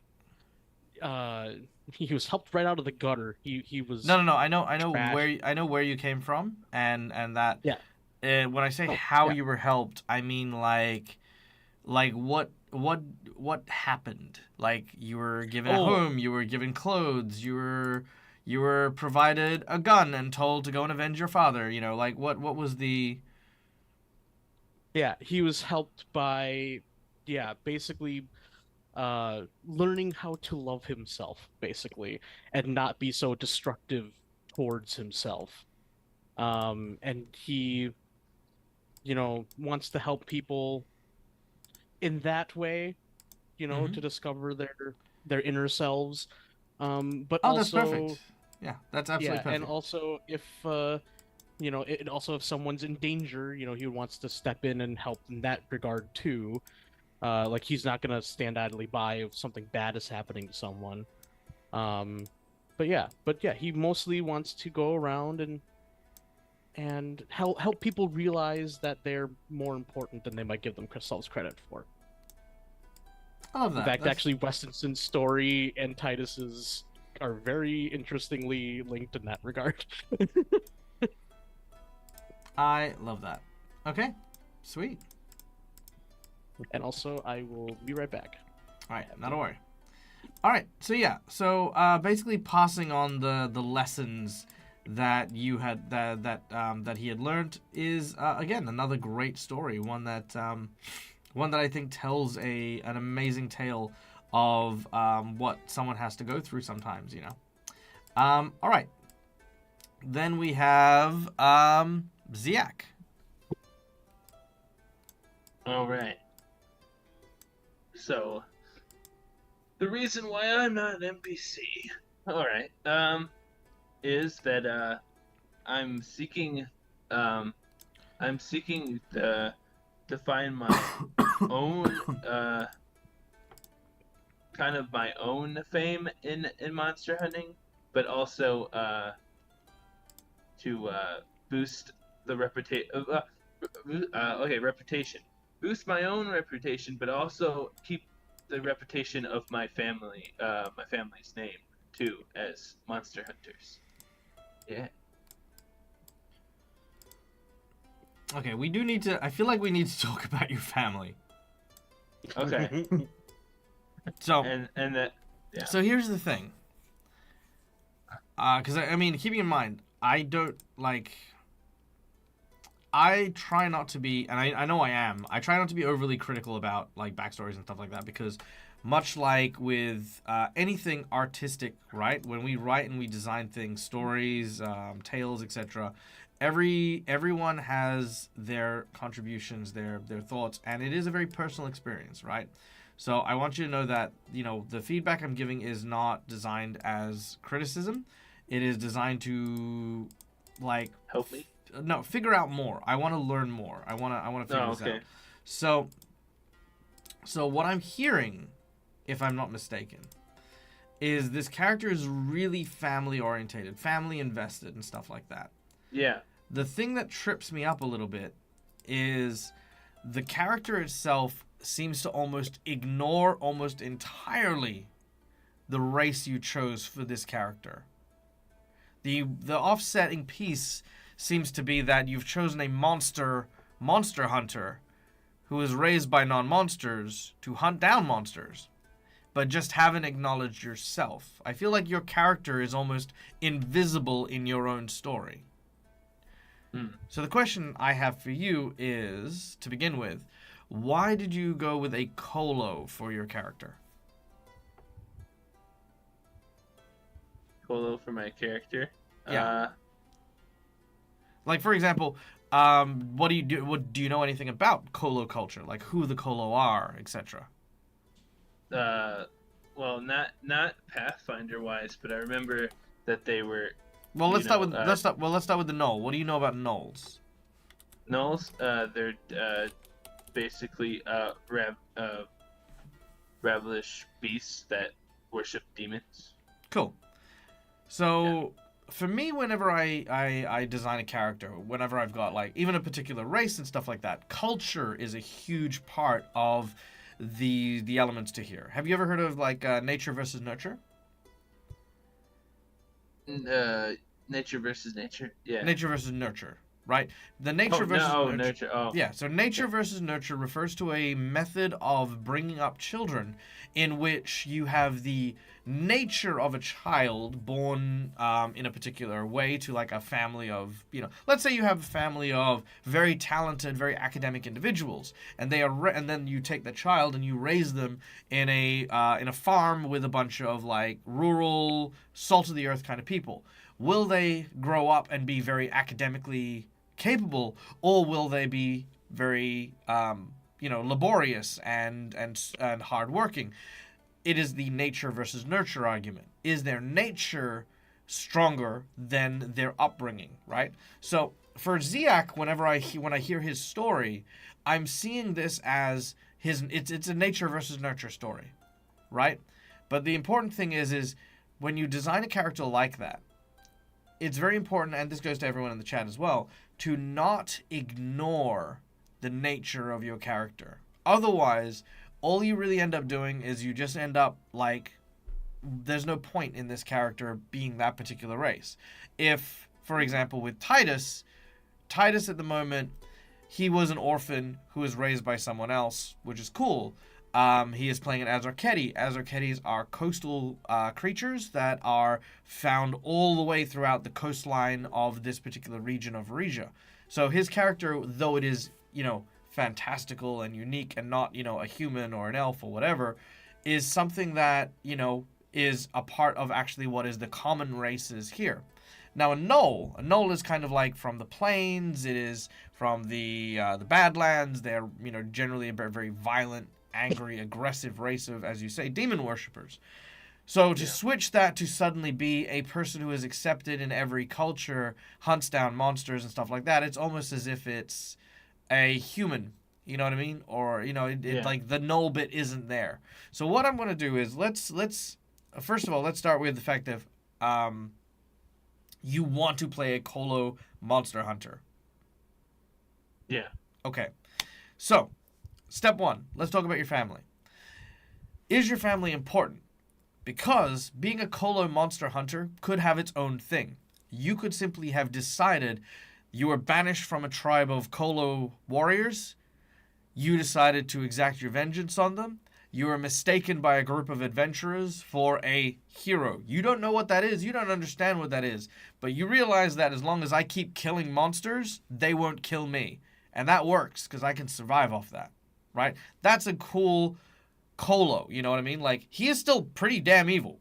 He was helped right out of the gutter. He was. No. I know trash. where you came from, and that. Yeah. When I say how you were helped, I mean like what happened? Like you were given a home, you were given clothes, you were provided a gun and told to go and avenge your father. Like what was the? Yeah, he was helped by, basically, learning how to love himself, basically, and not be so destructive towards himself. And he, wants to help people in that way, to discover their inner selves. But Oh, also, that's perfect. Yeah, that's absolutely perfect. and also if if someone's in danger, he wants to step in and help in that regard too. Like he's not gonna stand idly by if something bad is happening to someone. But yeah, he mostly wants to go around and help people realize that they're more important than they might give themselves credit for. I love that. In fact, actually, Westinson's story and Titus's are very interestingly linked in that regard. I love that. Okay, sweet. And also, I will be right back. All right, not a worry. All right. So yeah. So basically passing on the lessons that you had that he had learned is again another great story. One that I think tells an amazing tale of what someone has to go through sometimes. You know. All right. Then we have Ziak. All right. So, the reason why I'm not an NPC, all right, is that I'm seeking, um, I'm seeking to find my own, kind of my own fame in monster hunting, but also to boost the reputation. Okay, reputation. Boost my own reputation, but also keep the reputation of my family's name too, as monster hunters. Yeah. Okay, we do need to. I feel like we need to talk about your family. Okay. So and that. Yeah. So here's the thing. Because I mean, keeping in mind, I don't like. I try not to be, and I know I am. I try not to be overly critical about like backstories and stuff like that because, much like with anything artistic, right? When we write and we design things, stories, tales, etc., everyone has their contributions, their thoughts, and it is a very personal experience, right? So I want you to know that the feedback I'm giving is not designed as criticism. It is designed to like help me. No, figure out more. I want to learn more. I want to figure this out. So what I'm hearing, if I'm not mistaken, is this character is really family orientated, family invested, and stuff like that. Yeah. The thing that trips me up a little bit is the character itself seems to almost ignore almost entirely the race you chose for this character. The offsetting piece seems to be that you've chosen a monster hunter who is raised by non-monsters to hunt down monsters, but just haven't acknowledged yourself. I feel like your character is almost invisible in your own story. So the question I have for you is, to begin with, why did you go with a Colo for your character? Colo for my character? Yeah. Like, for example, what do you do? Do you know anything about Colo culture? Like who the Colo are, etc.? Well, not Pathfinder wise, but I remember that they were. Well, let's start with the Gnoll. What do you know about Gnolls? Gnolls, they're basically ravelish beasts that worship demons. Cool. So for me, whenever I design a character, whenever I've got like even a particular race and stuff like that, culture is a huge part of the elements to here. Have you ever heard of like nature versus nurture? Nature versus nature. Yeah. Nature versus nurture, right? The nature versus nurture. Oh. Yeah, so nature versus nurture refers to a method of bringing up children in which you have the nature of a child born in a particular way to like a family of, let's say you have a family of very talented, very academic individuals, and they are and then you take the child and you raise them in a farm with a bunch of like rural, salt of the earth kind of people. Will they grow up and be very academically capable, or will they be very laborious and hardworking? It is the nature versus nurture argument. Is their nature stronger than their upbringing, right? So for Ziak, when I hear his story, I'm seeing this as it's a nature versus nurture story, right? But the important thing is when you design a character like that, it's very important, and this goes to everyone in the chat as well, to not ignore the nature of your character. Otherwise, all you really end up doing is you just end up like, there's no point in this character being that particular race. If, for example, with Titus at the moment, he was an orphan who was raised by someone else, which is cool. He is playing an Azarketi. Azarketis are coastal creatures that are found all the way throughout the coastline of this particular region of Varisia. So his character, though it is, fantastical and unique and not, a human or an elf or whatever, is something that, is a part of actually what is the common races here. Now, a Gnoll is kind of like from the plains. It is from the Badlands. They're, generally a very, very violent, angry, aggressive race of, as you say, demon worshippers. So to switch that to suddenly be a person who is accepted in every culture, hunts down monsters and stuff like that, it's almost as if it's a human. You know what I mean? Or, like the Gnoll bit isn't there. So what I'm going to do is let's first of all, let's start with the fact that you want to play a Colo monster hunter. Yeah. Okay. So, step one, let's talk about your family. Is your family important? Because being a Colo monster hunter could have its own thing. You could simply have decided you were banished from a tribe of Colo warriors. You decided to exact your vengeance on them. You were mistaken by a group of adventurers for a hero. You don't know what that is. You don't understand what that is. But you realize that as long as I keep killing monsters, they won't kill me. And that works because I can survive off that. Right? That's a cool Colo. You know what I mean? Like, he is still pretty damn evil.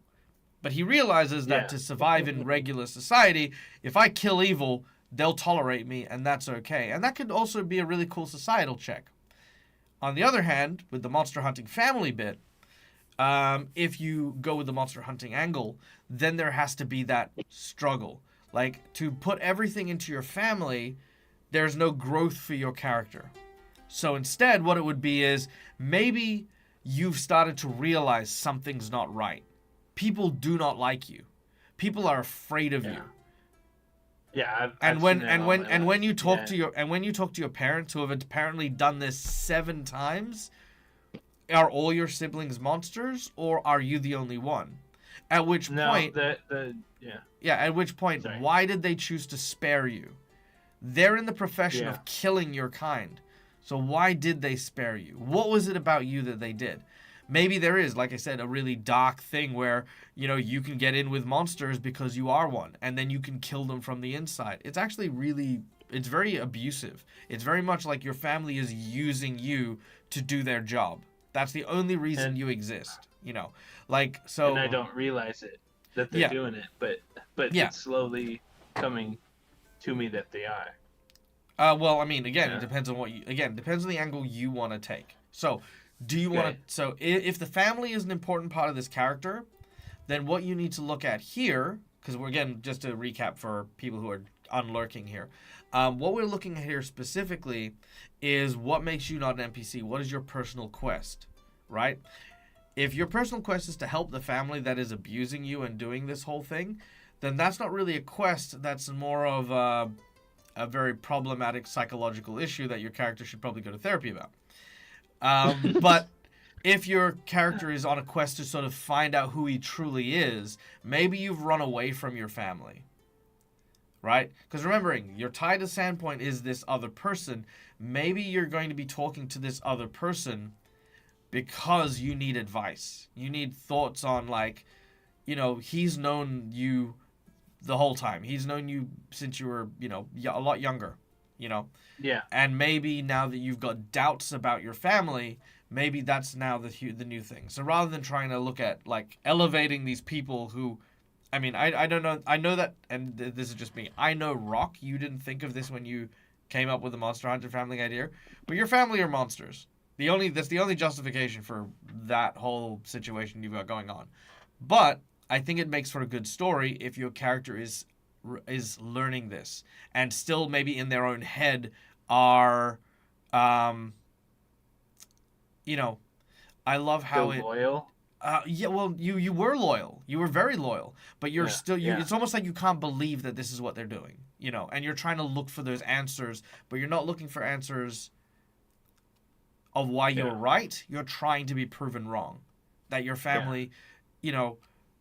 But he realizes that to survive in regular society, if I kill evil, they'll tolerate me, and that's okay. And that could also be a really cool societal check. On the other hand, with the monster hunting family bit, if you go with the monster hunting angle, then there has to be that struggle. Like, to put everything into your family, there's no growth for your character. So instead, what it would be is, maybe you've started to realize something's not right. People do not like you. People are afraid of you. Yeah, when you talk to your parents who have apparently done this 7 times, are all your siblings monsters, or are you the only one? At which point, at which point, Sorry. Why did they choose to spare you? They're in the profession of killing your kind, so why did they spare you? What was it about you that they did? Maybe there is, like I said, a really dark thing where, you can get in with monsters because you are one, and then you can kill them from the inside. It's actually it's very abusive. It's very much like your family is using you to do their job. That's the only reason you exist, Like, so... And I don't realize it, that they're doing it, but it's slowly coming to me that they are. Well, I mean, again, it depends on depends on the angle you want to take. So... Do you want to... So, if the family is an important part of this character, then what you need to look at here, because we're, again, just to recap for people who are unlurking here, what we're looking at here specifically is what makes you not an NPC. What is your personal quest, right? If your personal quest is to help the family that is abusing you and doing this whole thing, then that's not really a quest. That's more of a very problematic psychological issue that your character should probably go to therapy about. But if your character is on a quest to sort of find out who he truly is, maybe you've run away from your family, right? Because remembering, your tie to Sandpoint is this other person. Maybe you're going to be talking to this other person because you need advice. You need thoughts on, like, he's known you the whole time. He's known you since you were, a lot younger. Yeah. And maybe now that you've got doubts about your family, maybe that's now the new thing. So rather than trying to look at, like, elevating these people who, I mean, I don't know. I know that, and this is just me. I know, Rock, you didn't think of this when you came up with the Monster Hunter family idea, but your family are monsters. That's the only justification for that whole situation you've got going on. But I think it makes for a good story if your character is learning this and still maybe in their own head are I love how Still loyal. You were loyal. You were very loyal, but you're still Yeah. It's almost like you can't believe that this is what they're doing, and you're trying to look for those answers, but you're not looking for answers of why you're right. You're trying to be proven wrong, that your family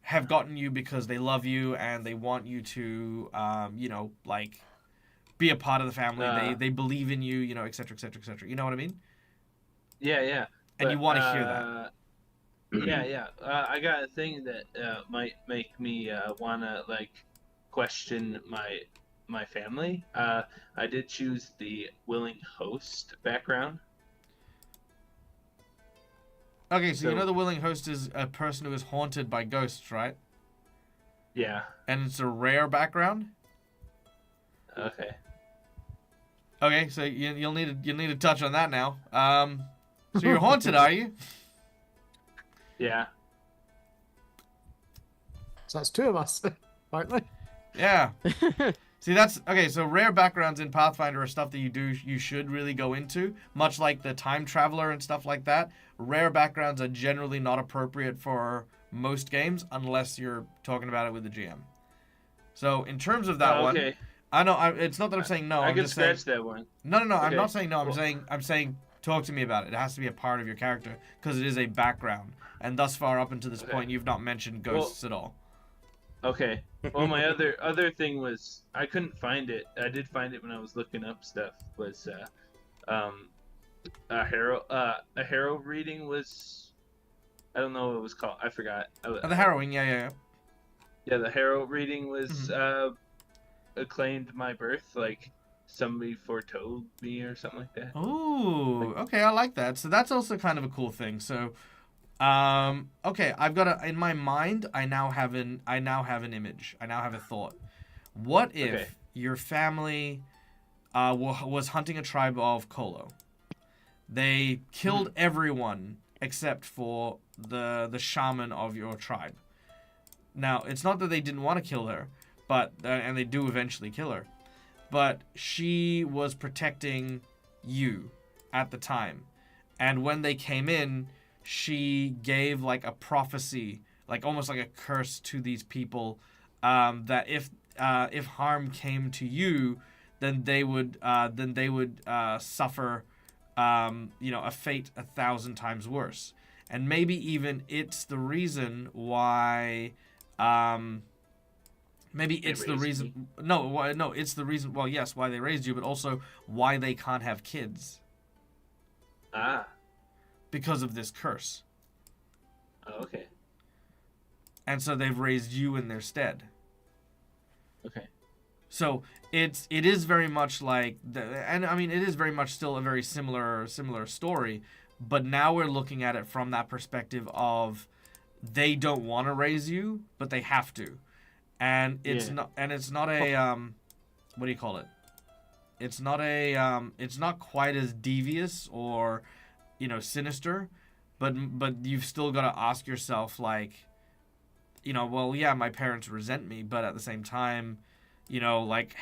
have gotten you because they love you and they want you to, like, be a part of the family. They believe in you, et cetera, et cetera, et cetera. You know what I mean? Yeah. and you But, want to hear that. Yeah. I got a thing that might make me wanna like question my family. I did choose the willing host background. Okay, so you know So the willing host is a person who is haunted by ghosts, right? yeah, And it's a rare background. okay. Okay, so you'll need to touch on that now. So you're haunted, are you? Yeah. So that's two of us, apparently. Yeah. See, that's okay. So rare backgrounds in Pathfinder are stuff that you should really go into, much like the time traveler and stuff like that. Rare backgrounds are generally not appropriate for most games unless you're talking about it with the GM. So in terms of that one, Okay. I know it's not that I'm saying no. I I'm could just saying scratch that one. no. I'm Okay. not saying no. I'm Well- saying talk to me about it. It has to be a part of your character because it is a background. And thus far up until this Okay. point, you've not mentioned ghosts at all. Okay. Well, my other thing was I couldn't find it. I did find it when I was looking up stuff. Was a hero reading was, I don't know what it was called. I forgot. The harrowing, yeah. Yeah, the hero reading was acclaimed my birth. Like somebody foretold me or something like that. Ooh, okay, I like that. So that's also kind of a cool thing. So, okay, I've got in my mind. I now have an image. I now have a thought. What if Okay. your family was hunting a tribe of Kolo? They killed everyone except for the shaman of your tribe. Now, it's not that they didn't want to kill her, but and they do eventually kill her, but she was protecting you at the time. And when they came in, she gave like a prophecy, like almost like a curse to these people, that if harm came to you, then they would suffer, a fate 1,000 times worse. And maybe even it's the reason why. Maybe it's the reason. No, it's the reason. Well, yes, why they raised you, but also why they can't have kids Ah. because of this curse. Oh, okay. And so they've raised you in their stead. Okay. So it is very much like and I mean it is very much still a very similar story, but now we're looking at it from that perspective of they don't want to raise you, but they have to. And it's not a what do you call it? It's not quite as devious or sinister, but you've still got to ask yourself like, well, yeah, my parents resent me, but at the same time, like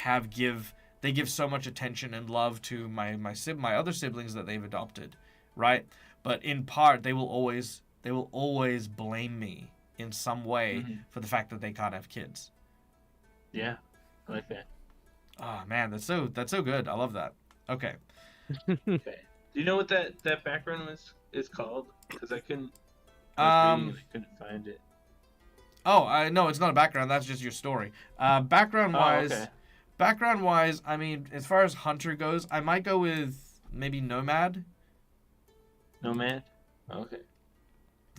they give so much attention and love to my other siblings that they've adopted, right? But in part, they will always blame me in some way for the fact that they can't have kids. Yeah, I like that. Oh man, that's so good. I love that. Okay. Okay. Do you know what that background is called? Because I couldn't. I was reading and I couldn't find it. Oh, no, it's not a background. That's just your story. Background wise, okay. I mean, as far as hunter goes, I might go with maybe nomad. Nomad. Okay.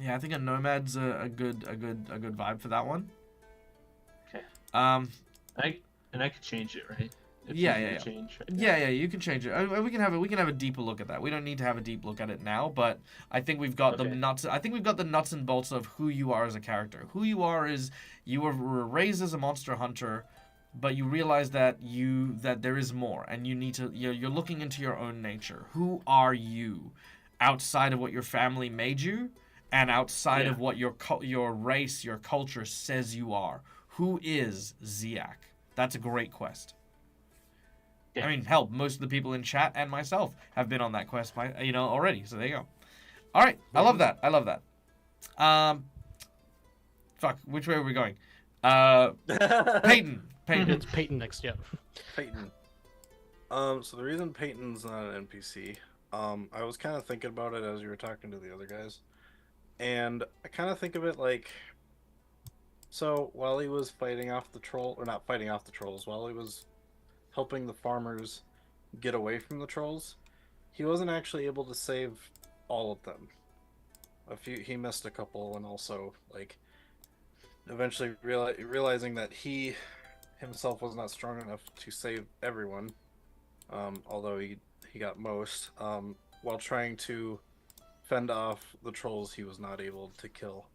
Yeah, I think a nomad's a good vibe for that one. Okay. Um, I could change it, right? It's Yeah, easy to yeah. Change right yeah, you can change it. We can have a deeper look at that. We don't need to have a deep look at it now, but I think we've got the Okay. nuts. I think we've got the nuts and bolts of who you are as a character. Who you are is you were raised as a monster hunter, but you realize that there is more, and you need to. You're looking into your own nature. Who are you, outside of what your family made you, and outside Yeah. of what your race, your culture says you are? Who is Ziak? That's a great quest. Yeah. I mean, hell, most of the people in chat and myself have been on that quest, already. So there you go. All right, I love that. Fuck, which way are we going? Peyton. It's Peyton next, yeah. Peyton. So the reason Peyton's not an NPC, I was kind of thinking about it as you were talking to the other guys, and I kind of think of it like, so while he was fighting off the troll, or not fighting off the trolls, while he was helping the farmers get away from the trolls, he wasn't actually able to save all of them. he missed a couple, and also like eventually realizing that he himself was not strong enough to save everyone. Although he got most, while trying to fend off the trolls he was not able to kill.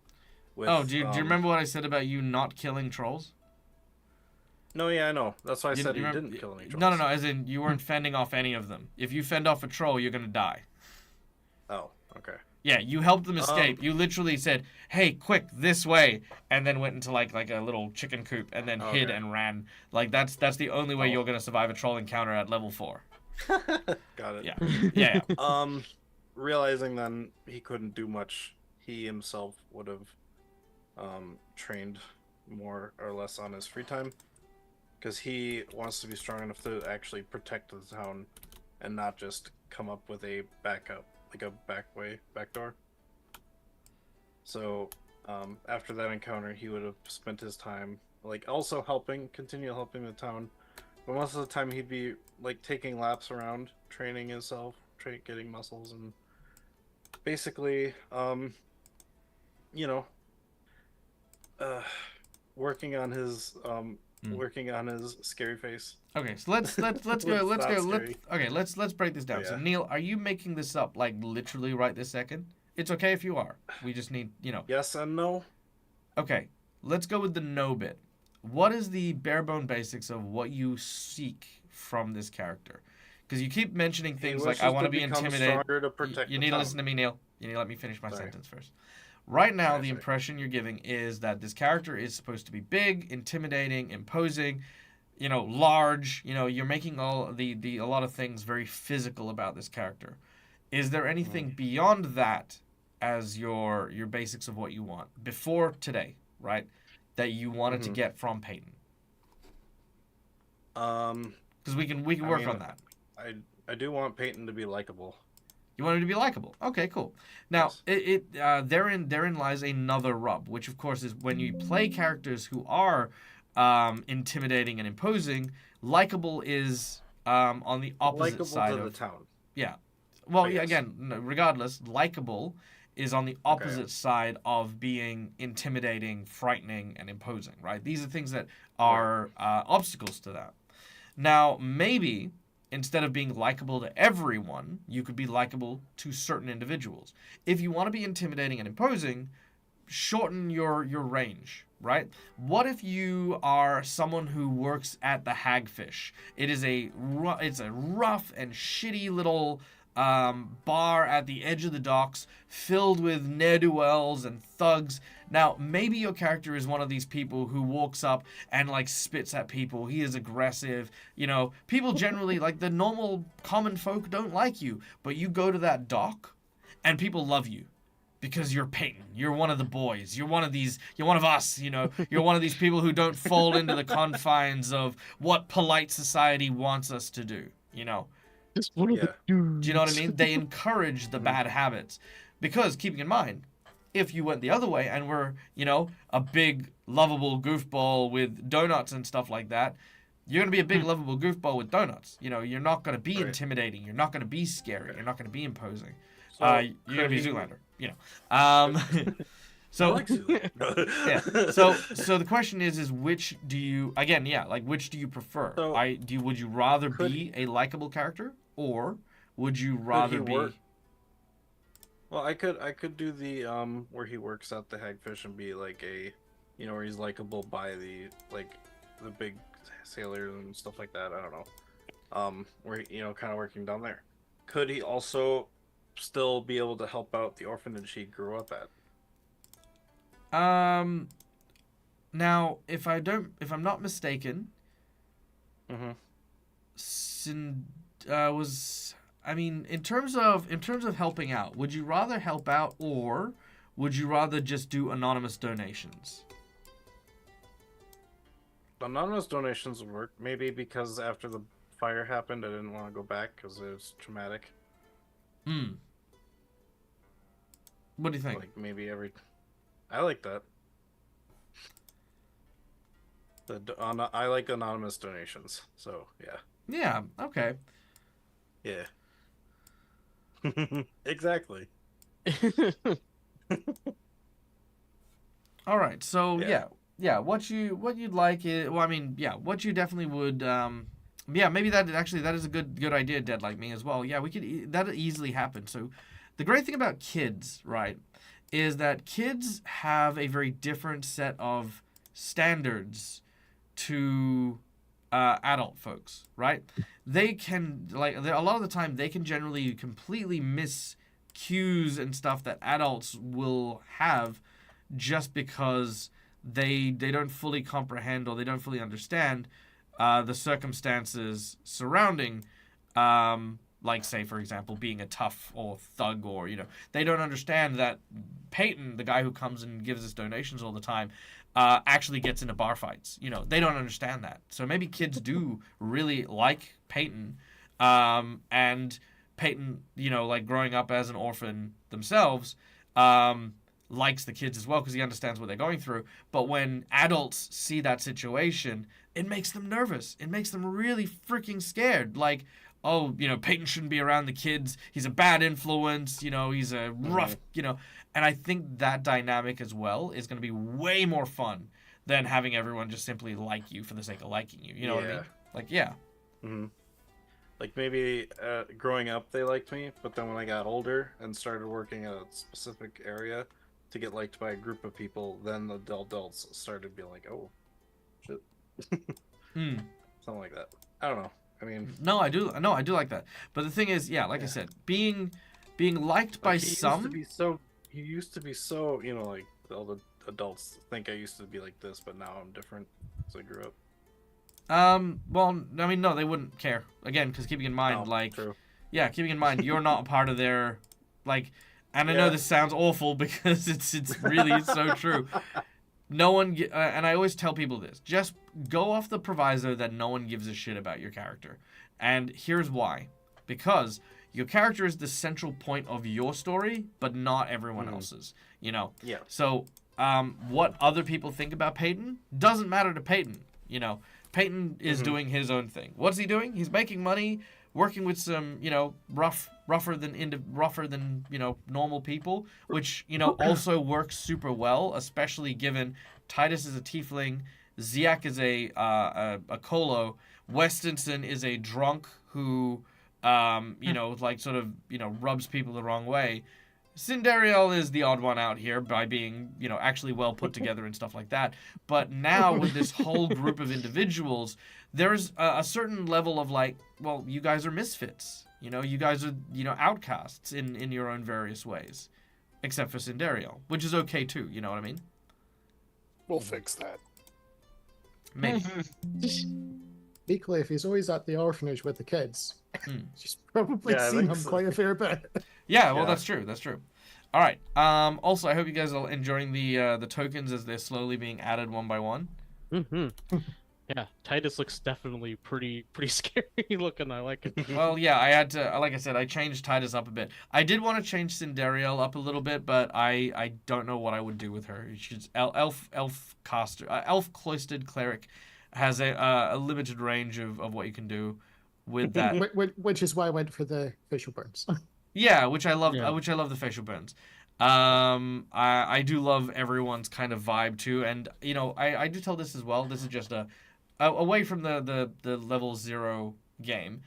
With, Oh, do you remember what I said about you not killing trolls? No, yeah, I know. That's why I said You he remember- didn't kill any trolls. No, as in you weren't fending off any of them. If you fend off a troll, you're gonna die. Oh, okay. Yeah, you helped them escape. You literally said, "Hey, quick, this way," and then went into like a little chicken coop and then hid Okay. and ran. Like that's the only way Oh. you're gonna survive a troll encounter at level 4. Got it. Yeah. Realizing then he couldn't do much, he himself would have trained more or less on his free time, because he wants to be strong enough to actually protect the town and not just come up with a backup, like a back door. So after that encounter, he would have spent his time like also continue helping the town, but most of the time he'd be like taking laps around, training himself, getting muscles, and basically you know working on his scary face. Okay, so let's go. It's Let's not go. scary. Let's break this down. Oh, So yeah. Neil, are you making this up like literally right this second? It's okay if you are. We just need, Yes and no. Okay, let's go with the no bit. What is the bare bone basics of what you seek from this character? Because you keep mentioning things like, I want to be intimidated. To protect You the need to town. listen to me, Neil. You need to let me finish my Sorry. sentence first. Right now, Sorry, the sorry. impression you're giving is that this character is supposed to be big, intimidating, imposing, large. You're making a lot of things very physical about this character. Is there anything beyond that as your basics of what you want before today, right? That you wanted to get from Peyton? Because we can work on that. I do want Peyton to be likable. You want him to be likable. Okay, cool. Now, Yes. therein lies another rub, which of course is when you play characters who are intimidating and imposing, likable is on the opposite Likable side to of the town. yeah. Well, I yeah, guess. again, regardless, likable is on the opposite side of being intimidating, frightening, and imposing, right? These are things that are obstacles to that. Now, maybe instead of being likable to everyone, you could be likable to certain individuals. If you want to be intimidating and imposing, shorten your range, right? What if you are someone who works at the Hagfish? It's a rough and shitty little bar at the edge of the docks filled with ne'er-do-wells and thugs. Now, maybe your character is one of these people who walks up and like spits at people. He is aggressive. People generally, like the normal common folk, don't like you. But you go to that dock and people love you because you're Peyton. You're one of the boys. You're one of us. You're one of these people who don't fall into the confines of what polite society wants us to do. Just one of the dudes. Do you know what I mean? They encourage the bad habits. Because, keeping in mind, if you went the other way and were, a big, lovable goofball with donuts and stuff like that, you're going to be a big, lovable goofball with donuts. You're not going to be intimidating. You're not going to be scary. You're not going to be imposing. You're going to be Zoolander. So, I like Zoolander. yeah. So the question is which do you, again, which do you prefer? So, would you rather be a likable character, or would you rather be? Well, I could do the where he works at the Hagfish and be like a, where he's likable by the big sailors and stuff like that. I don't know. Where kind of working down there. Could he also still be able to help out the orphanage he grew up at? Now, if I'm not mistaken, Mm-hmm. in terms of helping out, would you rather help out, or would you rather just do anonymous donations? Anonymous donations would work. Maybe because after the fire happened, I didn't want to go back because it was traumatic. What do you think? Like I like that. I like anonymous donations. So yeah. Yeah. Okay. Yeah. Exactly. All right. So Yeah. yeah. What you'd like is, well, I mean, yeah. What you definitely would, yeah. Maybe that is a good idea. Dead like me as well. Yeah, we could that easily happen. So, the great thing about kids, right, is that kids have a very different set of standards to adult folks, right? They can a lot of the time they can generally completely miss cues and stuff that adults will have just because they don't fully comprehend or they don't fully understand the circumstances surrounding, like say for example being a tough or thug, or they don't understand that Peyton, the guy who comes and gives us donations all the time, actually gets into bar fights. They don't understand that. So maybe kids do really like Peyton, and Peyton, like growing up as an orphan themselves, likes the kids as well because he understands what they're going through. But when adults see that situation, it makes them nervous. It makes them really freaking scared. Like, oh, Peyton shouldn't be around the kids. He's a bad influence. He's a rough, And I think that dynamic as well is going to be way more fun than having everyone just simply like you for the sake of liking you. You know what I mean? Like, yeah. Mm-hmm. Like maybe growing up they liked me, but then when I got older and started working at a specific area to get liked by a group of people, then the adults started being like, oh, shit. Something like that. I don't know. I mean, no, I do like that. But the thing is, yeah, like I said, being liked by some. He used to be so, like all the adults think I used to be like this, but now I'm different as I grew up. Well, I mean, no, they wouldn't care. Again, because keeping in mind, true. Yeah, keeping in mind, you're not a part of their, like, and I know this sounds awful because it's really so true. No one, and I always tell people this, just go off the proviso that no one gives a shit about your character. And here's why. Because your character is the central point of your story, but not everyone else's, Yeah. So, what other people think about Peyton doesn't matter to Peyton, Peyton is doing his own thing. What's he doing? He's making money, working with some, rougher than normal people, which also works super well, especially given Titus is a tiefling, Ziak is a colo, Westinson is a drunk who like sort of rubs people the wrong way. Cinderiel is the odd one out here by being, actually well put together and stuff like that. But now with this whole group of individuals, there's a certain level of like, well, you guys are misfits. You guys are, outcasts in your own various ways. Except for Cinderiel, which is okay too, you know what I mean? We'll fix that. Maybe. Equally, if he's always at the orphanage with the kids, she's probably seen him quite a fair bit. Yeah, well, that's true. That's true. All right. Also, I hope you guys are enjoying the tokens as they're slowly being added one by one. Yeah, Titus looks definitely pretty scary looking. I like it. Well, yeah, I had to, like I said, I changed Titus up a bit. I did want to change Cinderiel up a little bit, but I don't know what I would do with her. She's elf caster, elf cloistered cleric, has a limited range of what you can do with that. Which is why I went for the facial burns. Yeah, which I love. Which I love the facial burns. I do love everyone's kind of vibe too, and I do tell this as well. This is just away from the level 0 game.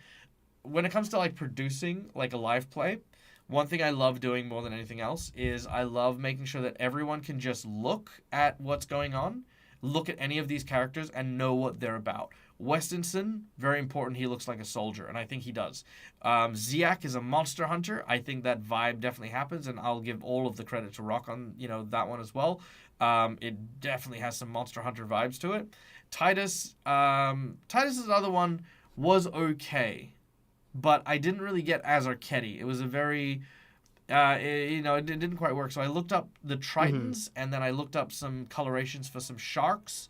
When it comes to like producing like a live play, one thing I love doing more than anything else is I love making sure that everyone can just look at what's going on, look at any of these characters and know what they're about. Westinson, very important. He looks like a soldier, and I think he does. Ziak is a monster hunter. I think that vibe definitely happens, and I'll give all of the credit to Rock on that one as well. It definitely has some monster hunter vibes to it. Titus's other one was okay, but I didn't really get as arcade-y. It was a very it didn't quite work. So I looked up the Tritons, and then I looked up some colorations for some sharks,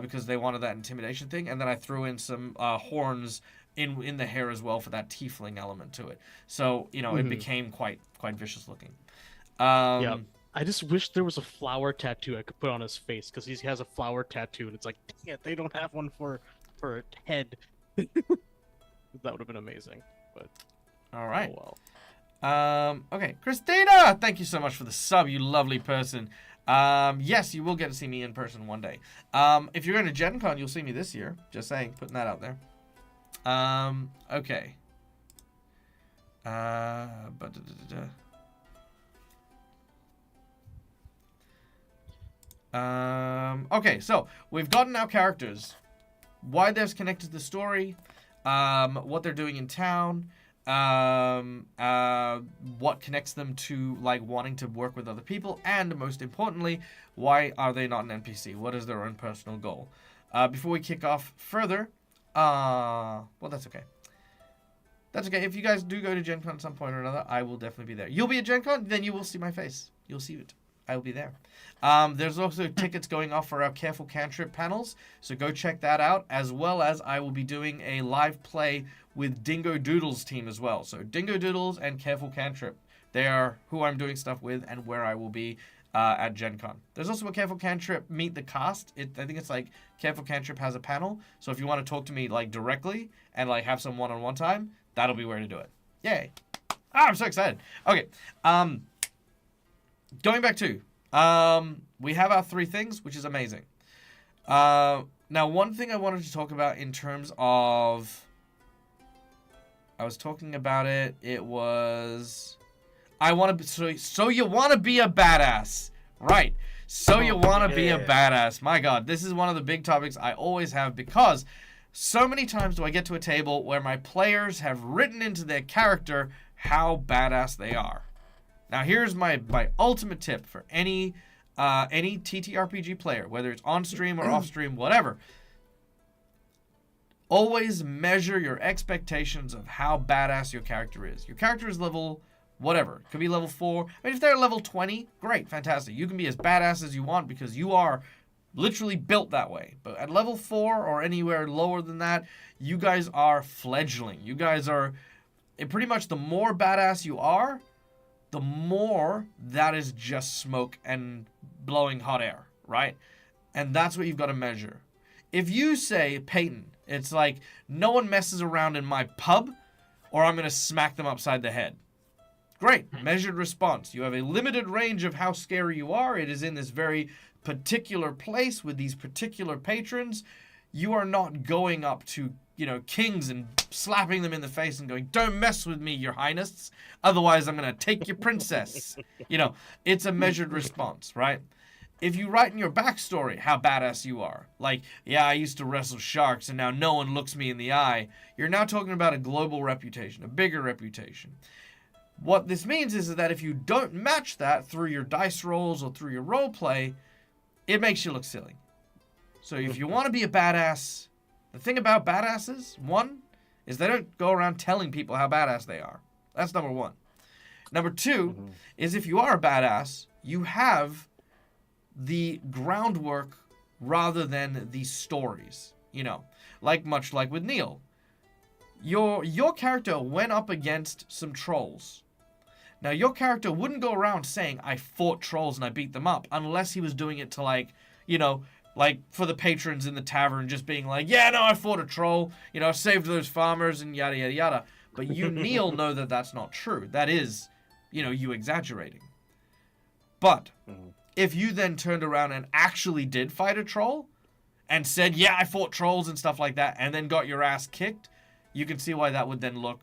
because they wanted that intimidation thing, and then I threw in some horns in the hair as well for that tiefling element to it. So it became quite vicious looking. Yeah. I just wish there was a flower tattoo I could put on his face, because he has a flower tattoo, and it's like, dang it, they don't have one for a head. That would have been amazing. But all right. Oh well. Okay, Christina, thank you so much for the sub, you lovely person. Yes, you will get to see me in person one day. If you're going to Gen Con, you'll see me this year. Just saying, putting that out there. Okay. Okay, so we've gotten our characters, why they're connected to the story, what they're doing in town, what connects them to like wanting to work with other people, and most importantly, why are they not an NPC? What is their own personal goal? Before we kick off further, well, that's okay. That's okay. If you guys do go to Gen Con at some point or another, I will definitely be there. You'll be at Gen Con, then you will see my face. You'll see it. I will be there. There's also tickets going off for our Careful Cantrip panels, so go check that out, as well as I will be doing a live play with Dingo Doodle's team as well. So Dingo Doodles and Careful Cantrip, they are who I'm doing stuff with and where I will be at Gen Con. There's also a Careful Cantrip Meet the Cast. I think it's like Careful Cantrip has a panel, so if you want to talk to me like directly and like have some one-on-one time, that'll be where to do it. Yay. I'm so excited. Okay. Going back to, we have our 3 things, which is amazing. Now, one thing I wanted to talk about in terms of, I was talking about it. It was, I want to. So you want to be a badass, right? So you want to be a badass. My God, this is one of the big topics I always have, because so many times do I get to a table where my players have written into their character how badass they are. Now, here's my ultimate tip for any TTRPG player, whether it's on stream or off stream, whatever. Always measure your expectations of how badass your character is. Your character is level whatever. Could be level 4. I mean, if they're level 20, great, fantastic. You can be as badass as you want because you are literally built that way. But at level 4 or anywhere lower than that, you guys are fledgling. You guys are, pretty much the more badass you are, the more that is just smoke and blowing hot air, right? And that's what you've got to measure. If you say, Peyton, it's like, no one messes around in my pub or I'm going to smack them upside the head. Great. Measured response. You have a limited range of how scary you are. It is in this very particular place with these particular patrons. You are not going up to, kings and slapping them in the face and going, don't mess with me, your highness. Otherwise, I'm going to take your princess. It's a measured response, right? If you write in your backstory how badass you are, like, yeah, I used to wrestle sharks and now no one looks me in the eye, you're now talking about a global reputation, a bigger reputation. What this means is that if you don't match that through your dice rolls or through your role play, it makes you look silly. So if you want to be a badass, the thing about badasses, one, is they don't go around telling people how badass they are. That's number 1. Number 2 is if you are a badass, you have the groundwork rather than the stories. Much like with Neil. Your character went up against some trolls. Now, your character wouldn't go around saying, I fought trolls and I beat them up, unless he was doing it to, like for the patrons in the tavern, just being like, yeah, no, I fought a troll, saved those farmers and yada, yada, yada. But you, Neil, know that that's not true. That is, you exaggerating. But if you then turned around and actually did fight a troll and said, yeah, I fought trolls and stuff like that, and then got your ass kicked, you can see why that would then look,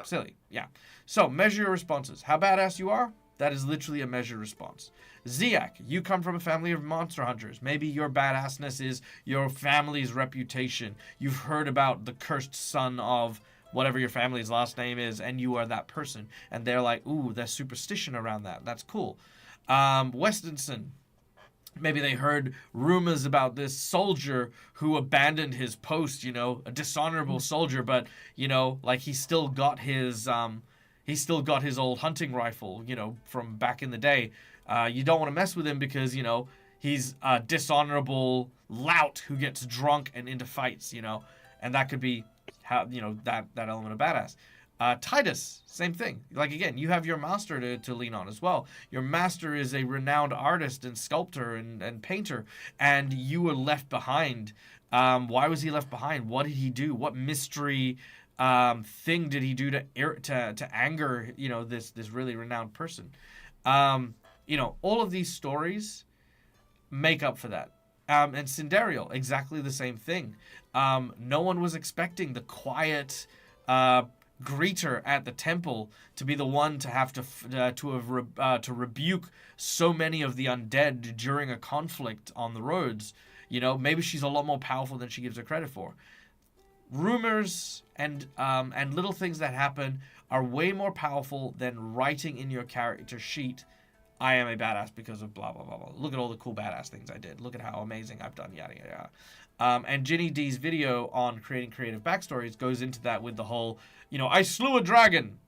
silly. Yeah. So measure your responses. How badass you are, that is literally a measured response. Ziak, you come from a family of monster hunters. Maybe your badassness is your family's reputation. You've heard about the cursed son of whatever your family's last name is, and you are that person. And they're like, ooh, there's superstition around that. That's cool. Westonson, maybe they heard rumors about this soldier who abandoned his post, a dishonorable soldier, but, he still got his old hunting rifle, from back in the day. You don't want to mess with him because, he's a dishonorable lout who gets drunk and into fights, and that could be how, that element of badass. Titus, same thing. Like, again, you have your master to lean on as well. Your master is a renowned artist and sculptor and painter, and you were left behind. Why was he left behind? What did he do? What mystery thing did he do to anger, this really renowned person? All of these stories make up for that. And Cinderial, exactly the same thing. No one was expecting the quiet greeter at the temple to be the one to have to rebuke so many of the undead during a conflict on the roads. Maybe she's a lot more powerful than she gives her credit for. Rumors and little things that happen are way more powerful than writing in your character sheet, I am a badass because of blah, blah, blah, blah. Look at all the cool badass things I did. Look at how amazing I've done, yada, yada, yada. And Ginny D's video on creating creative backstories goes into that with the whole, I slew a dragon.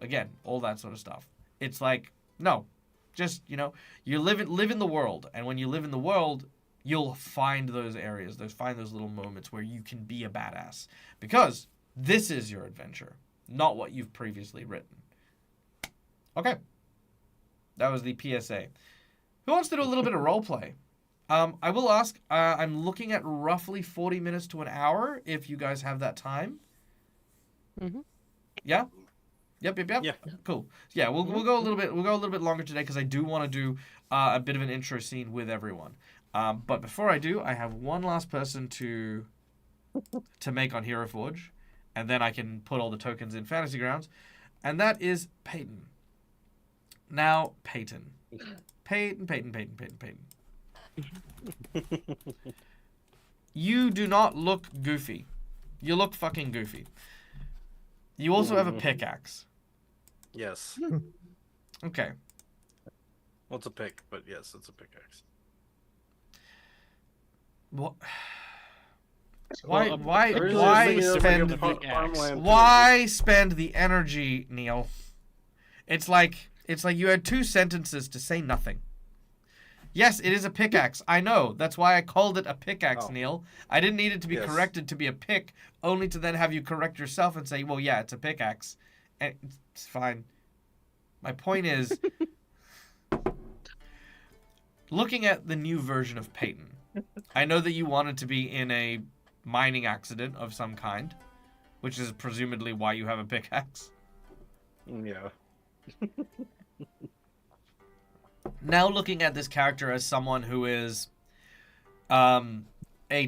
Again, all that sort of stuff. It's like, no, just, you live in the world. And when you live in the world, you'll find those areas, find those little moments where you can be a badass. Because this is your adventure, not what you've previously written. Okay. That was the PSA. Who wants to do a little bit of roleplay? I will ask, I'm looking at roughly 40 minutes to an hour, if you guys have that time. Mm-hmm. Yeah? Yep. Yeah. Cool. Yeah, we'll go a little bit longer today because I do want to do a bit of an intro scene with everyone. But before I do, I have one last person to make on Hero Forge, and then I can put all the tokens in Fantasy Grounds, and that is Peyton. Now, Peyton. You do not look goofy. You look fucking goofy. You also have a pickaxe. Yes. Okay. Well, it's a pick, but yes, it's a pickaxe. What? Well, Why spend the energy, Neil? It's like you had 2 sentences to say nothing. Yes, it is a pickaxe. I know. That's why I called it a pickaxe, Neil. I didn't need it to be corrected to be a pick, only to then have you correct yourself and say, well, yeah, it's a pickaxe. And it's fine. My point is, looking at the new version of Peyton, I know that you wanted to be in a mining accident of some kind, which is presumably why you have a pickaxe. Yeah. Now looking at this character as someone who is a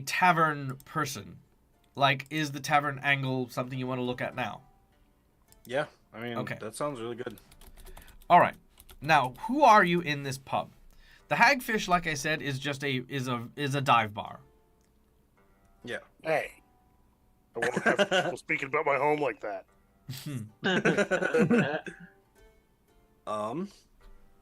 tavern person, like, is the tavern angle something you want to look at now? Yeah, I mean, okay. That sounds really good. All right. Now, who are you in this pub? The Hagfish, like I said, is just a dive bar. Yeah. Hey, I won't have people speaking about my home like that.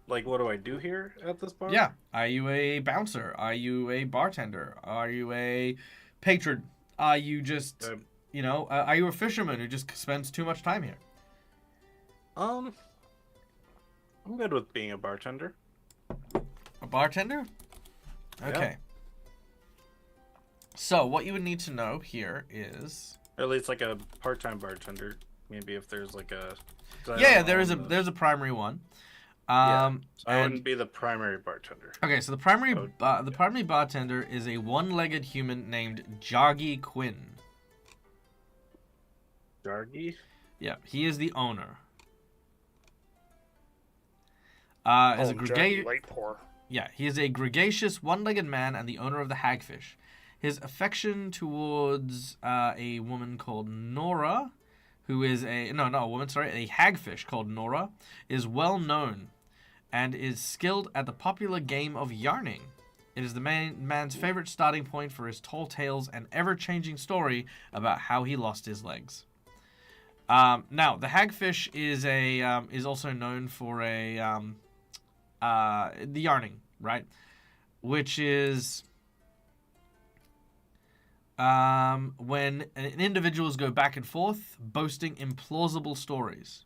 Like, what do I do here at this bar? Yeah. Are you a bouncer? Are you a bartender? Are you a patron? Are you just, are you a fisherman who just spends too much time here? I'm good with being a bartender. A bartender? Okay. Yeah. So, what you would need to know here is... Or at least, like, a part-time bartender. Maybe if there's, like, a... Yeah, there's a primary one. So I wouldn't be the primary bartender. Okay, so the primary bartender is a one-legged human named Jargy Quinn. Jargy? Yeah, he is the owner. Light pour. Yeah, he is a gregarious one-legged man and the owner of the Hagfish. His affection towards a woman called Nora, who is a hagfish called Nora, is well known and is skilled at the popular game of yarning. It is the man's favorite starting point for his tall tales and ever-changing story about how he lost his legs. Now, the hagfish is also known for the yarning, right? Which is when individuals go back and forth boasting implausible stories.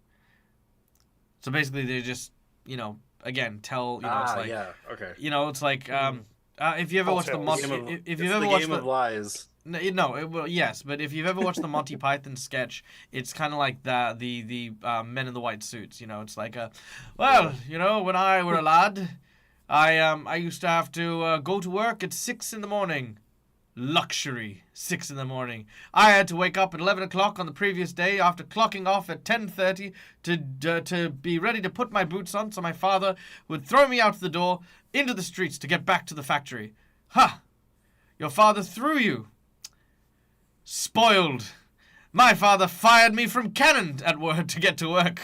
So basically, they just, again, tell, it's like, yeah, okay. It's like, if you ever watched the Monty, if you've ever watched the game of lies. Yes, but if you've ever watched the Monty Python sketch, it's kind of like the men in the white suits. It's like, when I were a lad, I used to have to go to work at 6 a.m. luxury 6 in the morning. I had to wake up at 11 o'clock on the previous day after clocking off at 10:30 to be ready to put my boots on so my father would throw me out the door into the streets to get back to the factory. Ha! Your father threw you. Spoiled. My father fired me from cannon at work to get to work.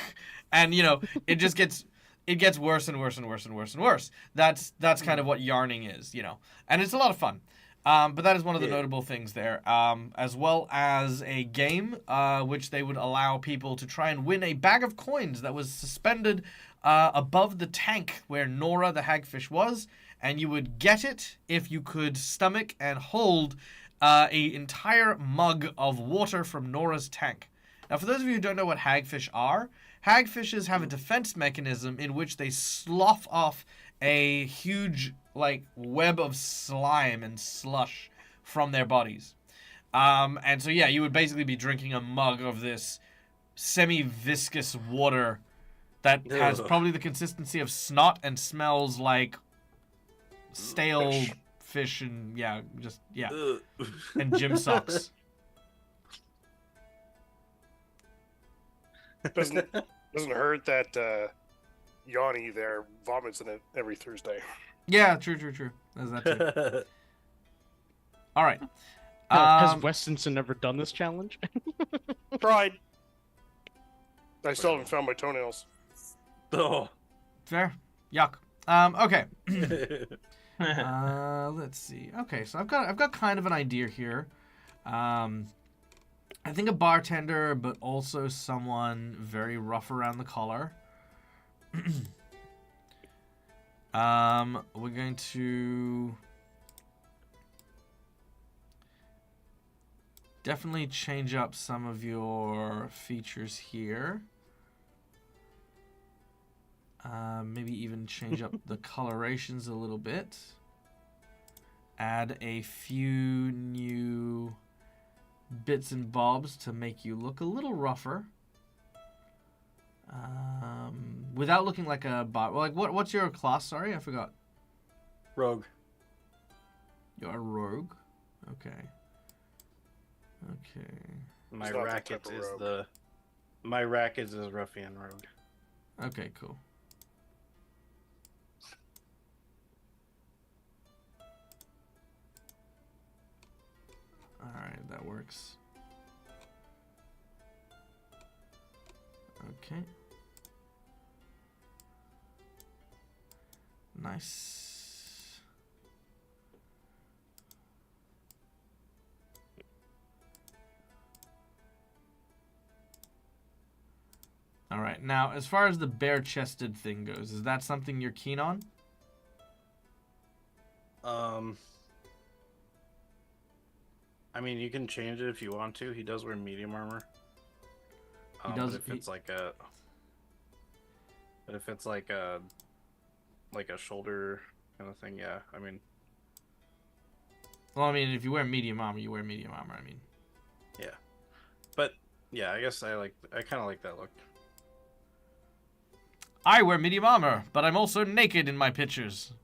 And, you know, it just gets worse and worse and worse and worse and worse. That's kind of what yarning is, you know. And it's a lot of fun. But that is one of the notable things there. As well as a game which they would allow people to try and win a bag of coins that was suspended above the tank where Nora the hagfish was. And you would get it if you could stomach and hold an entire mug of water from Nora's tank. Now, for those of you who don't know what hagfish are, hagfishes have a defense mechanism in which they slough off a huge, like, web of slime and slush from their bodies. And so, yeah, you would basically be drinking a mug of this semi-viscous water that has probably the consistency of snot and smells like stale fish and, and gym socks. Doesn't hurt that Yanni there vomits in it every Thursday. Yeah, true. There's that too. All right. Has Westonson ever done this challenge? Tried. I still haven't found my toenails. Oh. Fair. Yuck. Okay. Let's see. Okay, so I've got kind of an idea here. I think a bartender, but also someone very rough around the collar. We're going to definitely change up some of your features here. Maybe even change up the colorations a little bit. Add a few new bits and bobs to make you look a little rougher. Without looking like a bot. Well, like what's your class? Sorry, I forgot. Rogue. You're a rogue. Okay. My It's not that racket type of is rogue. my racket is ruffian rogue. Okay, cool. Alright, that works. Okay. Nice. Alright, now as far as the bare-chested thing goes, is that something you're keen on? I mean, you can change it if you want to. He does wear medium armor. He does. But if it's like a, shoulder kind of thing, yeah. I mean, Well, I mean, if you wear medium armor, you wear medium armor. I mean, yeah. But yeah, I guess I kind of like that look. I wear medium armor, but I'm also naked in my pictures.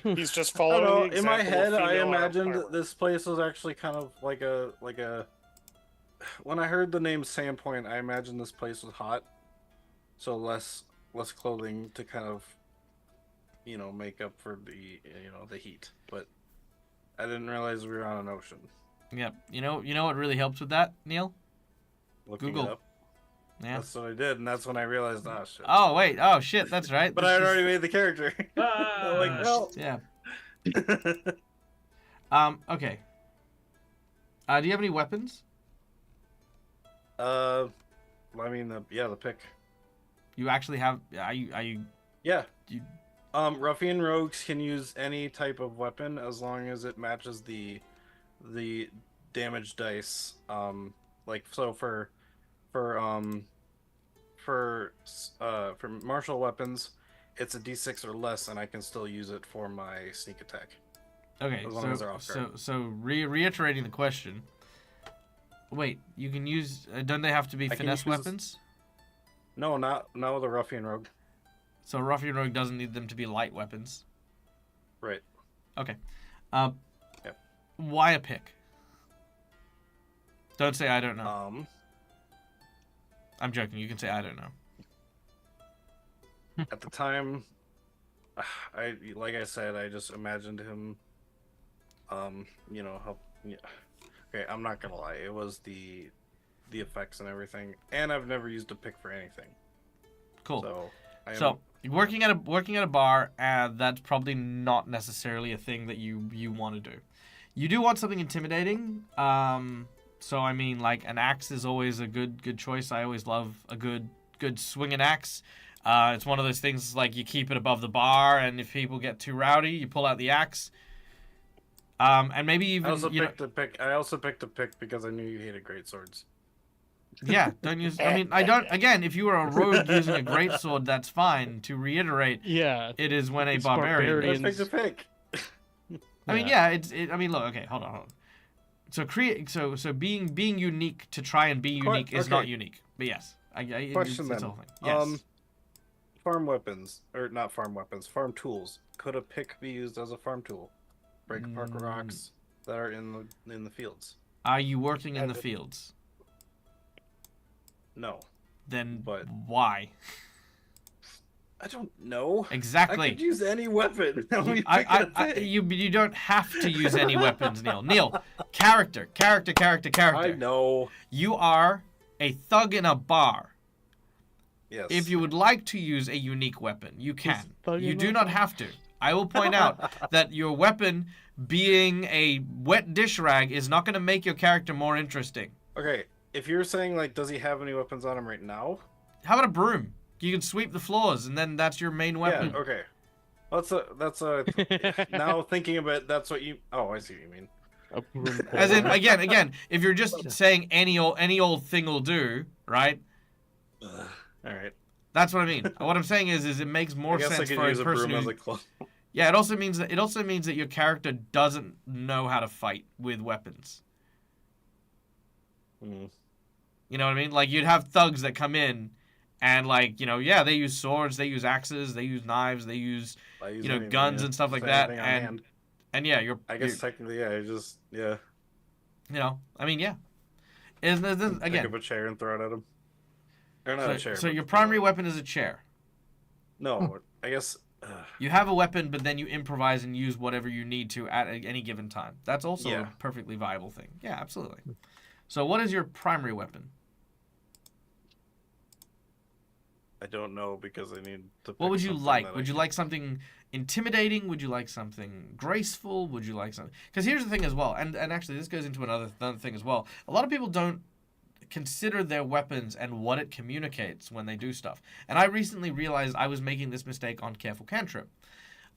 He's just I following don't know. the In my example of head, I female imagined armor. this place was actually kind of like a. When I heard the name Sandpoint, I imagined this place was hot, so less clothing to kind of, make up for the heat. But I didn't realize we were on an ocean. Yep. You know what really helps with that, Neil? Looking Google. it up. Yeah. That's what I did, and that's when I realized, oh shit. Oh wait. Oh shit. That's right. But I had already made the character. Ah, Like, well. Yeah. Okay. Do you have any weapons? I mean, the pick. You actually have? Are you? Yeah. You- Ruffian rogues can use any type of weapon as long as it matches the damage dice. For martial weapons, it's a D6 or less, and I can still use it for my sneak attack. Okay. As long as they're off guard. So reiterating the question. Wait, you can use. Don't they have to be I can finesse use- weapons? No, not with a ruffian rogue. So ruffian rogue doesn't need them to be light weapons. Right. Okay. Yep. Why a pick? Don't say I don't know. I'm joking. You can say I don't know. At the time, like I said, I just imagined him, help. Yeah. Okay, I'm not gonna lie. It was the effects and everything, and I've never used a pick for anything. Cool. So working at a bar, that's probably not necessarily a thing that you want to do. You do want something intimidating. So I mean, like an axe is always a good choice. I always love a good swinging axe. It's one of those things like you keep it above the bar, and if people get too rowdy, you pull out the axe. And maybe even I also picked a pick because I knew you hated great swords. Yeah, don't use. I mean, I don't. Again, if you were a rogue using a greatsword, that's fine. To reiterate, Yeah. it is when a It's barbarian. Let's pick the pick. I mean, yeah. I mean, look. Okay, hold on. So being unique to try and be unique is not unique. But yes, Question it's then. a whole thing. Yes. Farm weapons, or not farm weapons, farm tools. Could a pick be used as a farm tool? Break apart rocks that are in the fields. Are you working in the fields? No. Then But why? I don't know. Exactly. I could use any weapon. You don't have to use any weapons, Neil. Neil, character. I know. You are a thug in a bar. Yes. If you would like to use a unique weapon, you can. thug You in do a not bar. have to. I will point out that your weapon being a wet dish rag is not going to make your character more interesting. Okay, if you're saying like, does he have any weapons on him right now? How about a broom? You can sweep the floors, and then that's your main weapon. Yeah. Okay. That's a. Now thinking about it, that's what you. Oh, I see what you mean. A broom As in, pole. again, if you're just saying any old thing will do, right? All right. That's what I mean. What I'm saying is it makes more I guess I sense could for a use a person broom who. as a club. Yeah, it also means that your character doesn't know how to fight with weapons. Mm. You know what I mean? Like you'd have thugs that come in, and like yeah, they use swords, they use axes, they use knives, they use Anything, guns yeah. and stuff like Just that, anything on hand. and yeah, I guess technically, yeah. I mean, yeah. Is Pick again? up a chair and throw it at him. Or not a chair. So but, your primary weapon is a chair. No, I guess. You have a weapon, but then you improvise and use whatever you need to at any given time. That's also a perfectly viable thing. Yeah, absolutely. So what is your primary weapon? I don't know because I need to. What pick would you something like? that Would you like something intimidating? Would you like something graceful? Would you like something? Because here's the thing as well, and actually this goes into another thing as well. A lot of people don't consider their weapons and what it communicates when they do stuff. And I recently realized I was making this mistake on Careful Cantrip.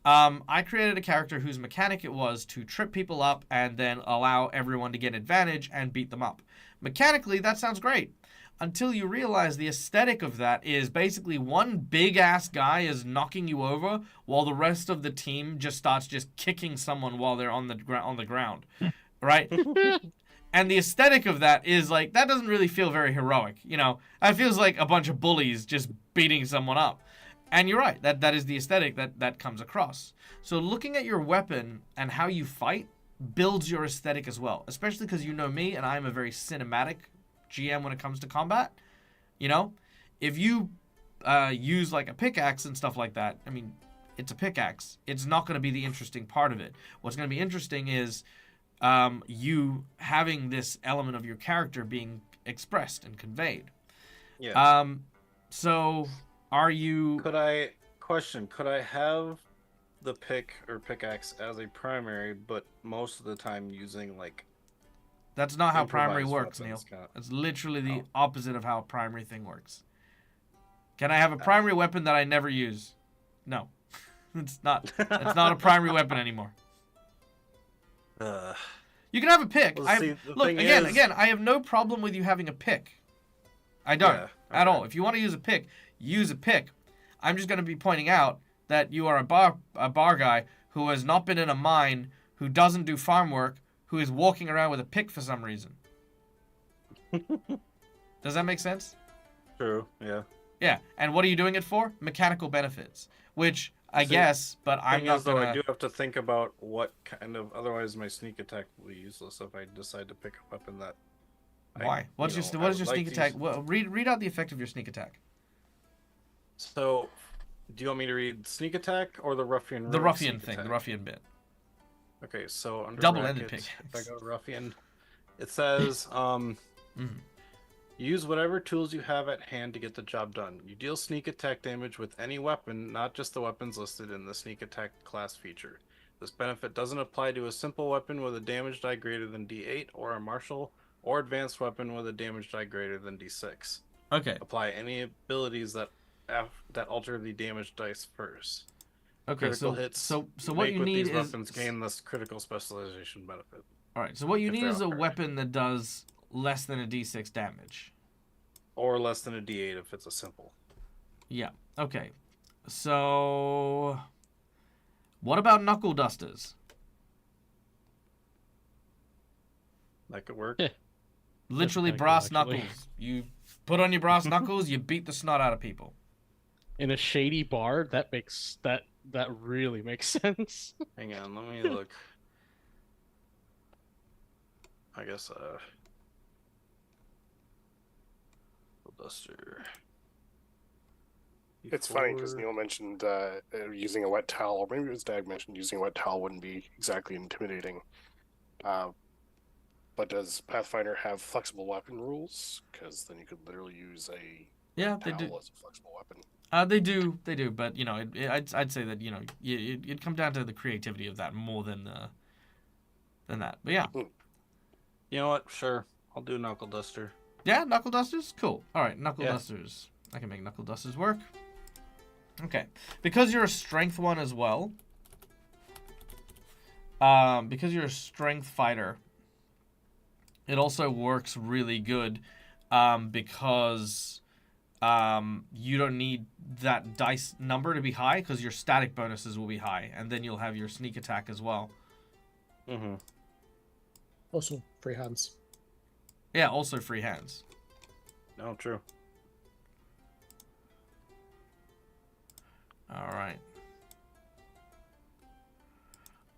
I created a character whose mechanic it was to trip people up and then allow everyone to get advantage and beat them up. Mechanically, that sounds great. Until you realize the aesthetic of that is basically one big-ass guy is knocking you over while the rest of the team just starts kicking someone while they're on the ground. Right? And the aesthetic of that is like, that doesn't really feel very heroic. It feels like a bunch of bullies just beating someone up. And you're right, that is the aesthetic that comes across. So looking at your weapon and how you fight builds your aesthetic as well. Especially because you know me, and I'm a very cinematic GM when it comes to combat. If you use like a pickaxe and stuff like that, I mean, it's a pickaxe. It's not going to be the interesting part of it. What's going to be interesting is you having this element of your character being expressed and conveyed. Yeah. So are you... Could I have the pick or pickaxe as a primary, but most of the time using like... That's not how primary improvised works, Neil. weapons, kind of- It's literally the opposite of how a primary thing works. Can I have a primary weapon that I never use? No. It's not a primary weapon anymore. You can have a pick. Well, Look, again, I have no problem with you having a pick. I don't at all. If you want to use a pick, use a pick. I'm just going to be pointing out that you are a bar guy who has not been in a mine, who doesn't do farm work, who is walking around with a pick for some reason. Does that make sense? True. Yeah. Yeah. And what are you doing it for? Mechanical benefits, which I See, guess, but I'm Thing not is, though, I gonna. do have to think about what kind of. Otherwise, my sneak attack will be useless if I decide to pick a weapon that. Why? What is I your would sneak like to attack? use. Well, read out the effect of your sneak attack. So, do you want me to read sneak attack or the ruffian The rogue ruffian sneak thing, attack? the ruffian bit. Okay, so under Double-ended brackets, if I pickaxe. go to ruffian, it says use whatever tools you have at hand to get the job done. You deal sneak attack damage with any weapon, not just the weapons listed in the sneak attack class feature. This benefit doesn't apply to a simple weapon with a damage die greater than D8 or a martial or advanced weapon with a damage die greater than D6. Okay. Apply any abilities that alter the damage dice first. Okay. Critical So hits so you what make you with need these is weapons gain this critical specialization benefit. all right. So what you if need they're is a upright. weapon that does less than a D6 damage. Or less than a D8 if it's a simple. Yeah. Okay. So what about knuckle dusters? That could work. Yeah. Literally kinda cool, brass actually. knuckles. You put on your brass knuckles, you beat the snot out of people. In a shady bar, that really makes sense. Hang on, let me look. I guess duster. It's funny because Neil mentioned using a wet towel, or maybe it was Dag mentioned using a wet towel wouldn't be exactly intimidating. But does Pathfinder have flexible weapon rules? Because then you could literally use a Yeah, wet they towel do. as a flexible weapon. They do. But you know, I'd say that it'd come down to the creativity of that more than that. But yeah, You know what? Sure. I'll do knuckle duster. yeah, knuckle dusters, cool. All right, knuckle Yeah. dusters. I can make knuckle dusters work. Okay, because you're a strength one as well. Because you're a strength fighter, it also works really good. Because you don't need that dice number to be high because your static bonuses will be high, and then you'll have your sneak attack as well. Mm-hmm. Also, free hands. Yeah, also free hands. No, true. All right.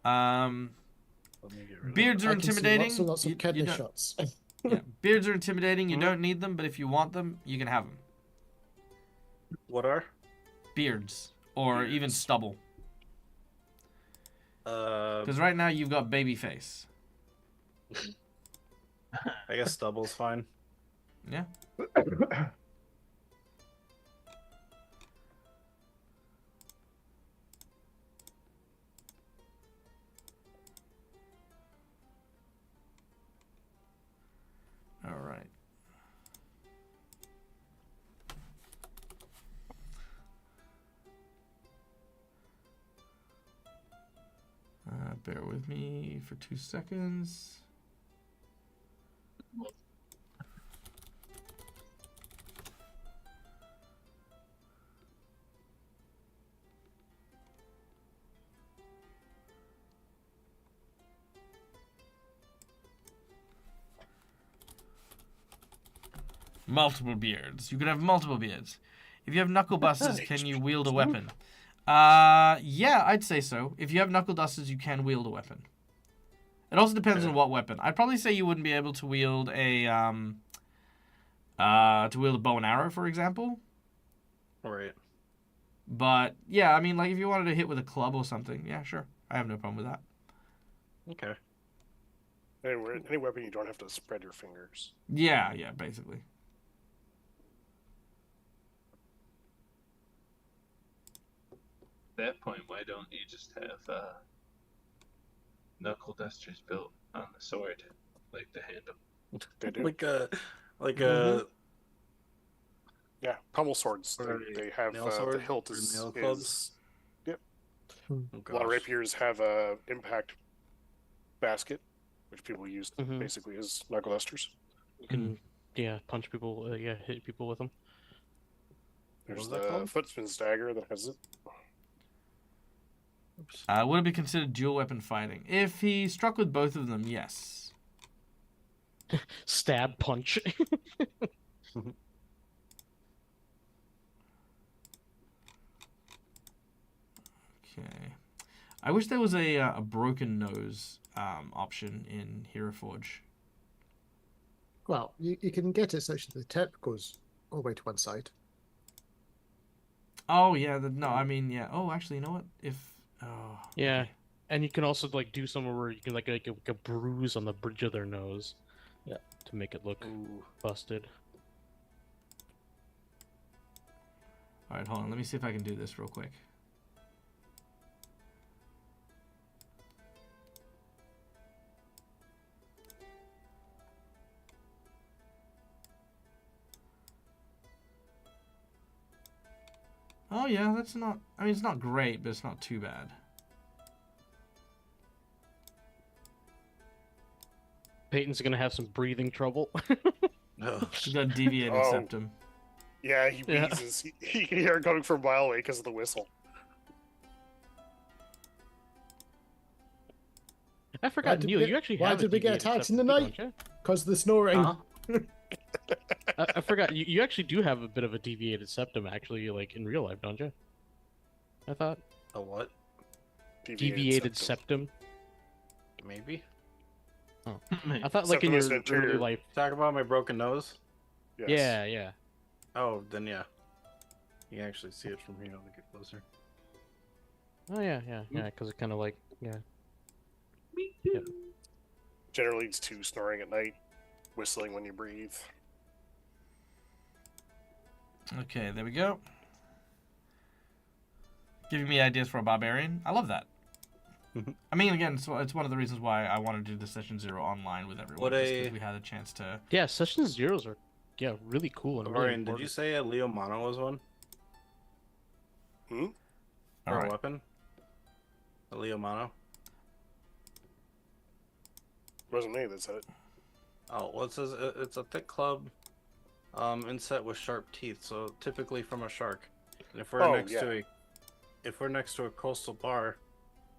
Let me get rid Beards of are I can see intimidating. lots and lots You- of kidney you don't- shots. Yeah, beards are intimidating. You Mhm. don't need them, but if you want them, you can have them. What are? Beards or even Beards. stubble. Because right now you've got baby face. I guess stubble's fine. Yeah. All right. Bear with me for 2 seconds. Multiple beards. You can have multiple beards. If you have knuckle busters, can you wield a weapon? Yeah, I'd say so. If you have knuckle dusters, you can wield a weapon. It also depends on what weapon. I'd probably say you wouldn't be able to wield a bow and arrow, for example. Right. But yeah, I mean, like if you wanted to hit with a club or something, yeah, sure. I have no problem with that. Okay. Any weapon you don't have to spread your fingers. Yeah, basically. At that point, why don't you just have knuckle dusters built on the sword, like the handle? They do. Like Yeah, pommel swords. Or They have nail the sword hilt or is, nail clubs? is oh a lot of gosh. rapiers have a impact basket, which people use Mhm. basically as knuckle dusters. You can, punch people. Hit people with them. There's was that the called? footman's dagger that has it. Oops. Would it be considered dual weapon fighting? If he struck with both of them, yes. Stab punch. Okay. I wish there was a broken nose option in Hero Forge. Well, you can get it such that the tip goes all the way to one side. Oh yeah, no, I mean yeah. Oh, actually, you know what? If oh Yeah. okay. And you can also like do somewhere where you can like a bruise on the bridge of their nose. Yeah. To make it look Ooh. busted. All right, hold on. Let me see if I can do this real quick. Oh yeah, that's not. I mean, it's not great, but it's not too bad. Peyton's gonna have some breathing trouble. Oh, He's got a deviated Oh. septum. Yeah, he Yeah. wheezes. You can hear it coming from a mile away because of the whistle. I forgot, did Neil, we- you actually why have a did we get deviated attacks in septum the too, night? don't you? Because the snoring. Uh-huh. I forgot, you actually do have a bit of a deviated septum, actually, like in real life, don't you? I thought. a what? Deviated septum. Maybe. I thought like in Septum your is an early anterior- life. Talk about my broken nose. Yes. Yeah, yeah. Oh, then yeah. You can actually see it from here. Let me get closer. Oh yeah, yeah, because it kind of like yeah. Me too. Generally leads to snoring at night, whistling when you breathe. Okay, there we go. Giving me ideas for a barbarian. I love that. I mean, again, so it's one of the reasons why I wanted to do the Session Zero online with everyone, What just a- because we had a chance to. Yeah, session zeros are really cool and really Orion, did you important. say a Leo Mono was one? Hmm? For All a right. weapon? A Leo Mono? Wasn't me that said it. Oh, well, it says it's a thick club, inset with sharp teeth. So typically from a shark. And if we're Oh, next yeah. to a coastal bar,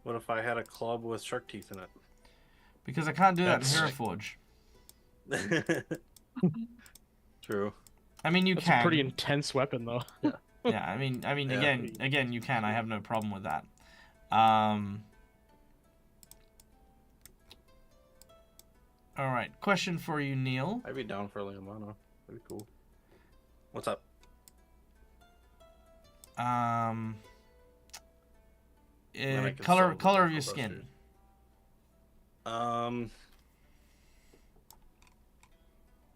what if I had a club with shark teeth in Because I can't do that in That's- Hero Forge. it? True. I mean, you That's can. a pretty intense weapon, though. Yeah, I mean, Yeah. again, you can. I have no problem with that. All right, question for you, Neil. I'd be down for a Leo Mono. That'd be cool. What's up? Then I can Color sell the of your different skin. busters.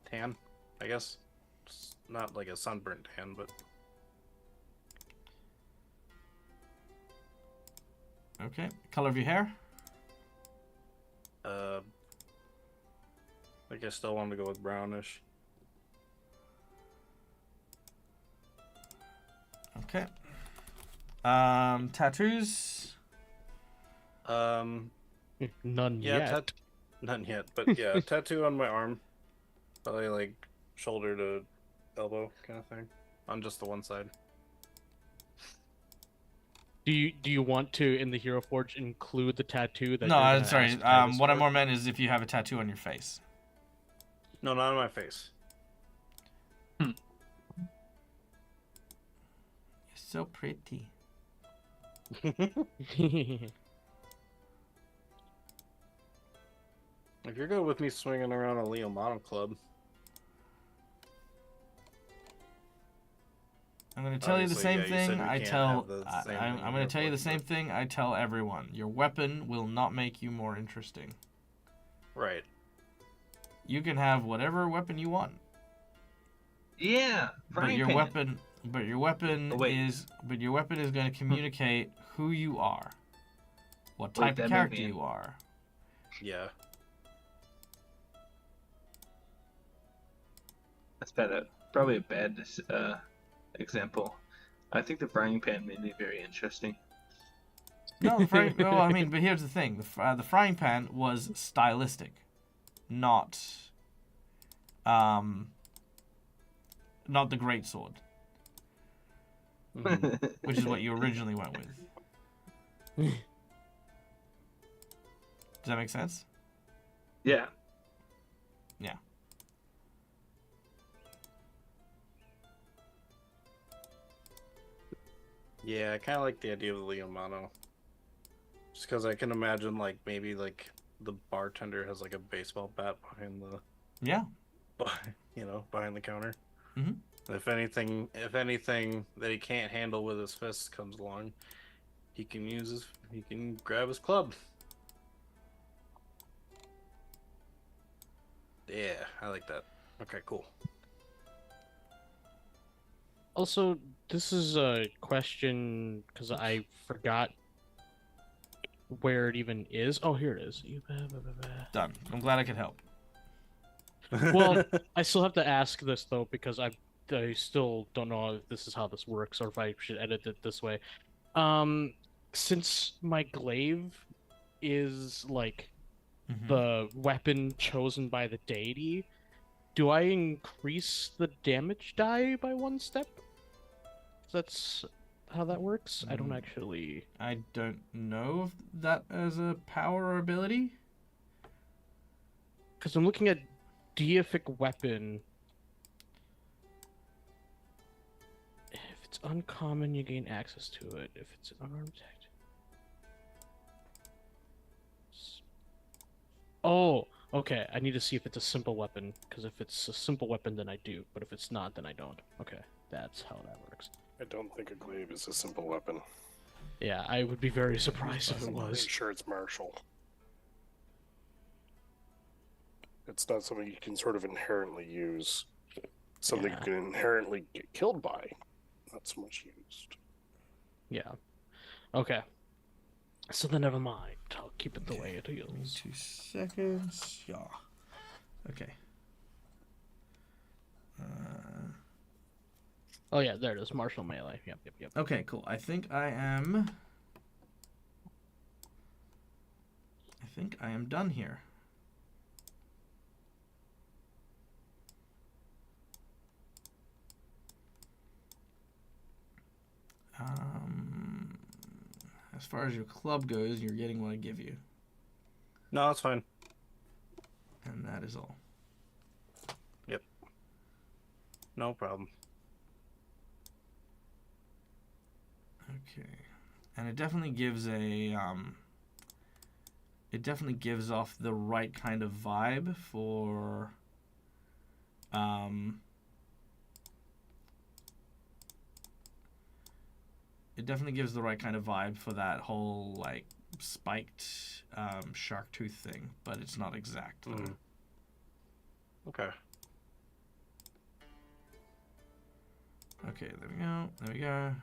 Tan, I guess. It's not like a sunburnt tan, but Okay, color of your hair. I think I still want to go with brownish. Okay. Tattoos. None Yeah, yet. none yet, but yeah, tattoo on my arm, probably like shoulder to elbow kind of thing, on just the one side. Do you want to in the Hero Forge include the tattoo that? No, you're I'm gonna sorry. ask Titus What I for? more meant is if you have a tattoo on your face. No, not on my face. You're so pretty. If you're good with me swinging around a Leo Mono club, I'm going to tell you the Obviously, same yeah, you thing said we I can't tell. have the same thing I'm in going to tell you the Hero same Forge, thing I tell everyone. Your weapon will not make you more interesting. right? You can have whatever weapon you want, Yeah, but frying your pan. weapon Oh, wait. is going to communicate who you are, what Wait, type that of may character be you are. Yeah. That's probably a bad example. I think the frying pan may be very interesting. No, well, I mean, but here's the thing: the frying pan was stylistic, not not the great sword, which is what you originally went with. Does that make sense? Yeah. Yeah. Yeah, I kind of like the idea of the Leo Mono. Just because I can imagine, like, maybe, like, the bartender has, like, a baseball bat behind the, Yeah. behind the counter. Mhm. If anything that he can't handle with his fists comes along, he can grab his club. Yeah, I like that. Okay, cool. Also, this is a question because I forgot where it even is. Oh, here it is. Done. I'm glad I could help. Well, I still have to ask this though because I still don't know if this is how this works or if I should edit it this way. Since my glaive is like Mhm. the weapon chosen by the deity, do I increase the damage die by 1 step? That's how that works? I don't actually... I don't know if that as a power or ability. Because I'm looking at deific weapon. If it's uncommon, you gain access to it. If it's an unarmed attack... Oh, okay. I need to see if it's a simple weapon, because if it's a simple weapon, then I do. But if it's not, then I don't. Okay, that's how that works. I don't think a glaive is a simple weapon. Yeah, I would be very surprised if it I'm was. pretty sure it's martial. It's not something you can sort of inherently use. Something Yeah. you can inherently get killed by. Not so much used. Yeah. Okay. So then never mind. I'll keep it the way it Give me is. 2 seconds. Yeah. Okay. Oh yeah, there it is. Martial melee. Yep. Okay, cool. I think I am done here. As far as your club goes, you're getting what I give you, No, that's fine. and that is all. Yep. No problem. Okay, and it definitely gives a it definitely gives off the right kind of vibe for it definitely gives the right kind of vibe for that whole like spiked shark tooth thing, but it's not exact though. Mm. Okay. Okay, there we go. There we go.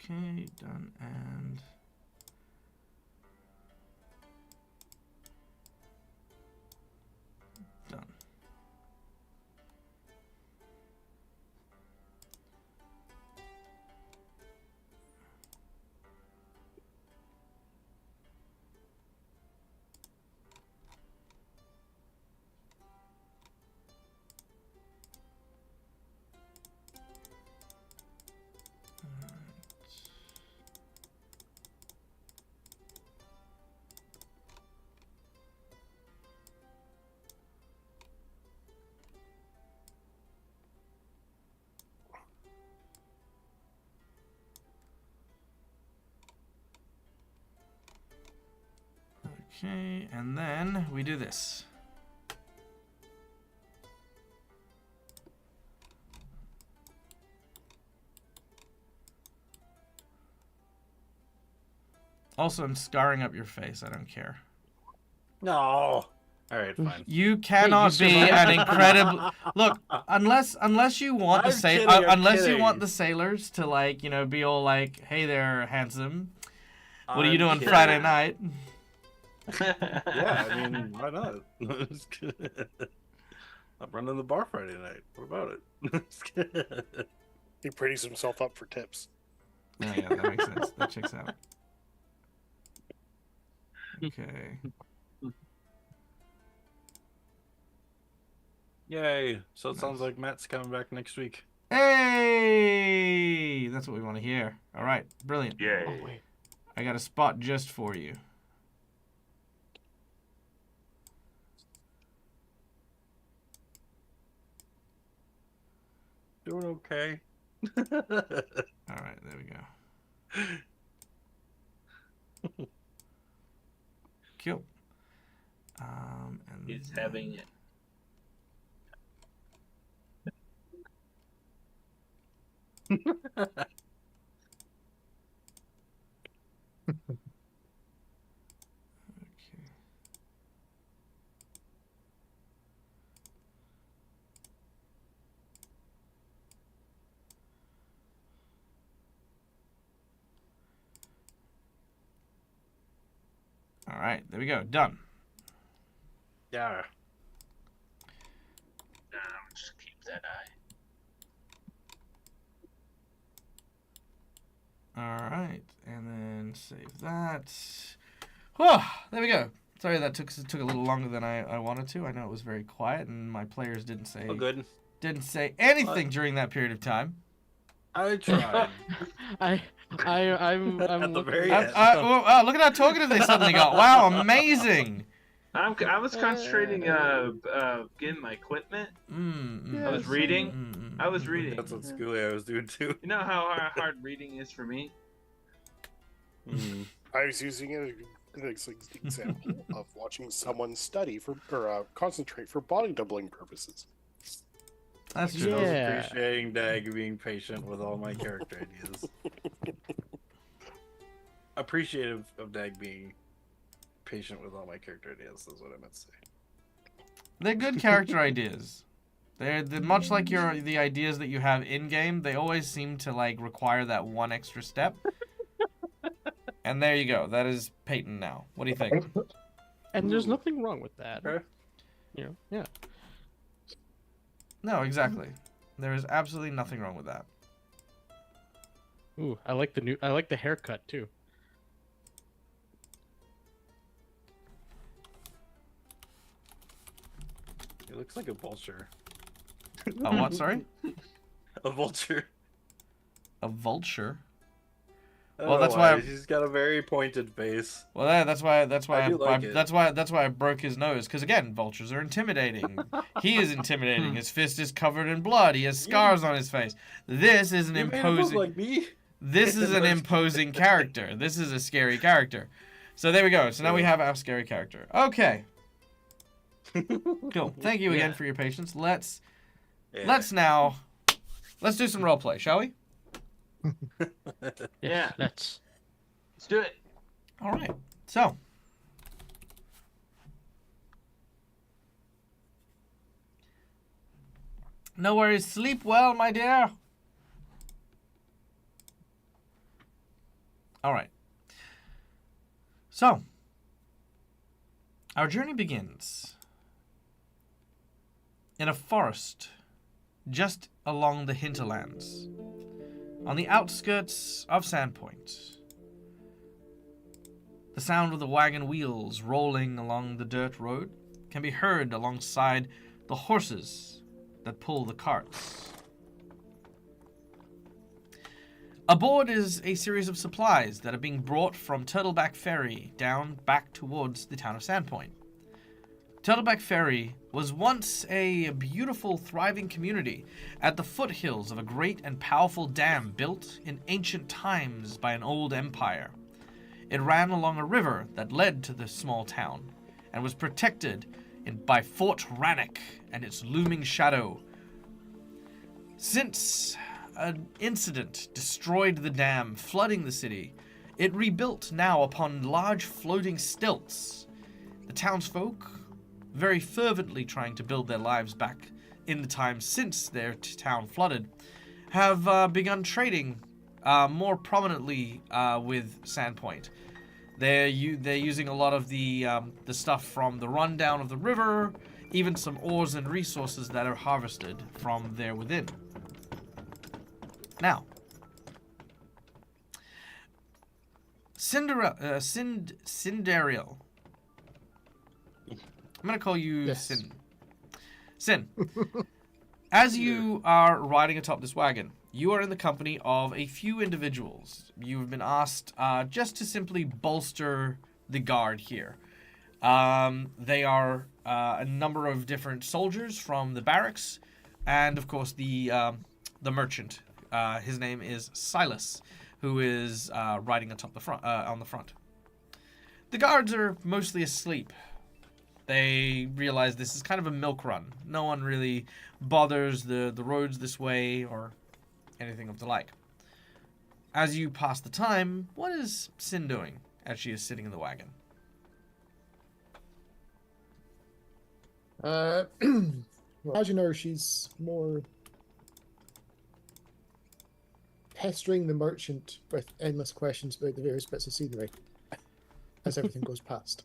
Okay, done and done. Okay, and then we do this. Also, I'm scarring up your face. I don't care. No. All right, fine. You cannot be survived. an incredible look. Unless you want I'm kidding, I'm unless you kidding. want the sailors to like be all like, hey there, handsome. What are you I'm doing kidding. Friday night? Yeah, I mean, why not? I'm running the bar Friday night. What about it? He pretties himself up for tips. Oh yeah, that makes sense. That checks out. Okay. Yay! So it sounds like Matt's coming back next week. Hey, that's what we want to hear. All right, brilliant. Yay. Oh wait. I got a spot just for you. Doing okay. All right, there we go. Cool. And He's having it. Okay. All right, there we go. Done. Yeah. Just keep that eye. All right, and then save that. Whew, there we go. Sorry that took a little longer than I wanted to. I know it was very quiet, and my players didn't say Oh, good. anything during that period of time. I tried. I'm At the looking- very I, end. look at how talkative they suddenly got. Wow, amazing. I was concentrating getting my equipment. I was reading. I was reading. That's what Schoolie I was doing too. You know how hard reading is for me? I was using it as an example of watching someone study or concentrate for body doubling purposes. That's I true. was Yeah. appreciating Dag being patient with all my character ideas. Appreciative of Dag being patient with all my character ideas is what I meant to say. They're good character ideas. They're much like the ideas that you have in game. They always seem to like require that one extra step. And there you go. That is Peyton now. What do you think? And there's nothing wrong with that. Okay. You know, yeah. No, exactly. There is absolutely nothing wrong with that. Ooh, I like the haircut too. He looks like a vulture. A what? Sorry? A vulture. A vulture. I Well, don't that's know why- he's got a very pointed face. Well, that's why I do like it. that's why I broke his nose. Because again, vultures are intimidating. He is intimidating. His fist is covered in blood. He has scars on his face. This is an You made him look imposing. like me. This is an imposing character. This is a scary character. So there we go. So now we have our scary character. Okay. Cool. Thank you again Yeah. for your patience. Let's Yeah. let's do some role play, shall we? Yeah. Let's Let's do it. All right. So. No worries. Sleep well, my dear. All right. So, our journey begins in a forest just along the hinterlands, on the outskirts of Sandpoint. The sound of the wagon wheels rolling along the dirt road can be heard alongside the horses that pull the carts. Aboard is a series of supplies that are being brought from Turtleback Ferry down back towards the town of Sandpoint. Turtleback Ferry was once a beautiful, thriving community at the foothills of a great and powerful dam built in ancient times by an old empire. It ran along a river that led to the small town and was protected by Fort Rannoch and its looming shadow. Since an incident destroyed the dam, flooding the city, it rebuilt now upon large floating stilts. The townsfolk, very fervently trying to build their lives back in the time since their town flooded, have begun trading more prominently with Sandpoint. They're using a lot of the stuff from the rundown of the river, even some ores and resources that are harvested from there within. Now, Cinderiel. I'm gonna call you Yes. Sin. Sin, as you are riding atop this wagon, you are in the company of a few individuals. You've been asked just to simply bolster the guard here. They are a number of different soldiers from the barracks, and of course the merchant. His name is Silas, who is riding atop the front on the front. The guards are mostly asleep. They realize this is kind of a milk run. No one really bothers the roads this way or anything of the like. As you pass the time, what is Sin doing as she is sitting in the wagon? Well, as you know, she's more pestering the merchant with endless questions about the various bits of scenery as everything goes past.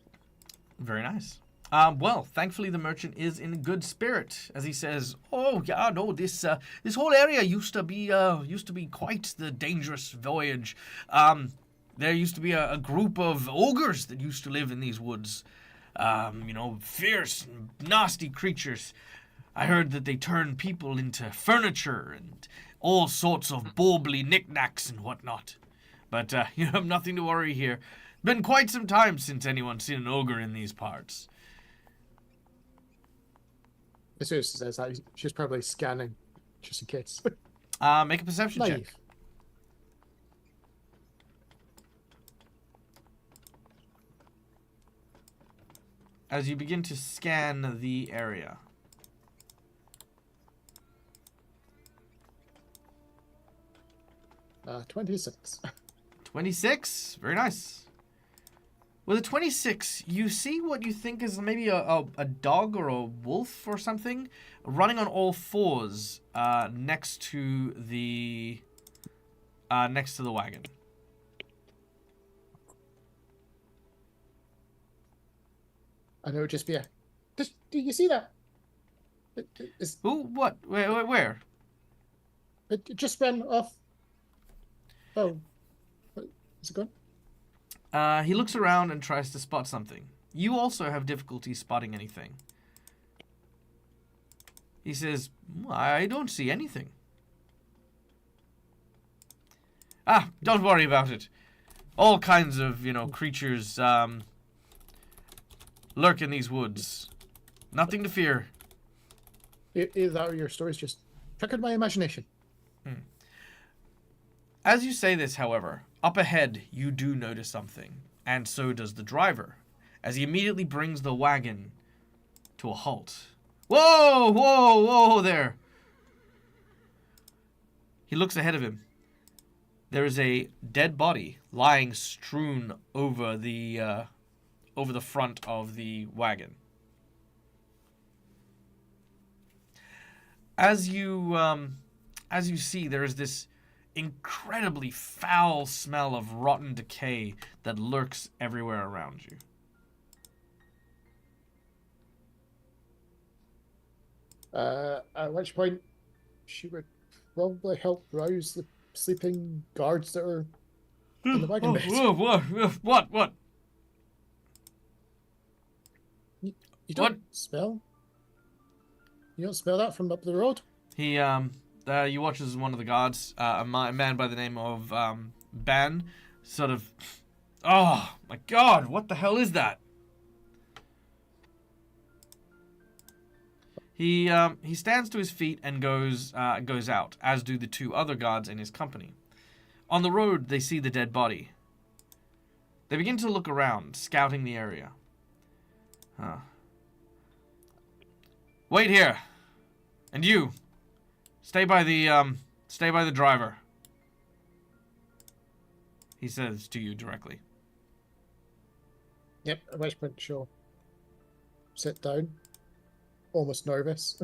Very nice. Well, thankfully the merchant is in good spirit as he says, "Oh yeah, no, this whole area used to be quite the dangerous voyage. There used to be a group of ogres that used to live in these woods. Fierce and nasty creatures. I heard that they turned people into furniture and all sorts of bauble knickknacks and whatnot. But you have nothing to worry here. Been quite some time since anyone's seen an ogre in these parts." As soon as she says that, she's probably scanning, just in case. Make a perception check. Naive. As you begin to scan the area. 26. 26. Very nice. With a 26, you see what you think is maybe a dog or a wolf or something running on all fours next to the wagon. And it would just be a... Do you see that? Who? What? Where? It just ran off. Oh. Is it gone? He looks around and tries to spot something. You also have difficulty spotting anything. He says, "I don't see anything." Don't worry about it. All kinds of, creatures lurk in these woods. Nothing to fear. Either that or your story's just triggered my imagination. As you say this, however, up ahead you do notice something, and so does the driver, as he immediately brings the wagon to a halt. Whoa, whoa, whoa there! He looks ahead of him. There is a dead body lying strewn over the front of the wagon. As you see, there is this incredibly foul smell of rotten decay that lurks everywhere around you. At which point, she would probably help rouse the sleeping guards that are in the wagon bed. What? You don't smell? You don't smell that from up the road? You watch as one of the guards, a man by the name of Ben, sort of, "Oh my God, what the hell is that?" He stands to his feet and goes out, as do the two other guards in his company. On the road, they see the dead body. They begin to look around, scouting the area. Wait here, and you. Stay by the driver. He says to you directly. Yep, at which point she'll sit down, almost nervous.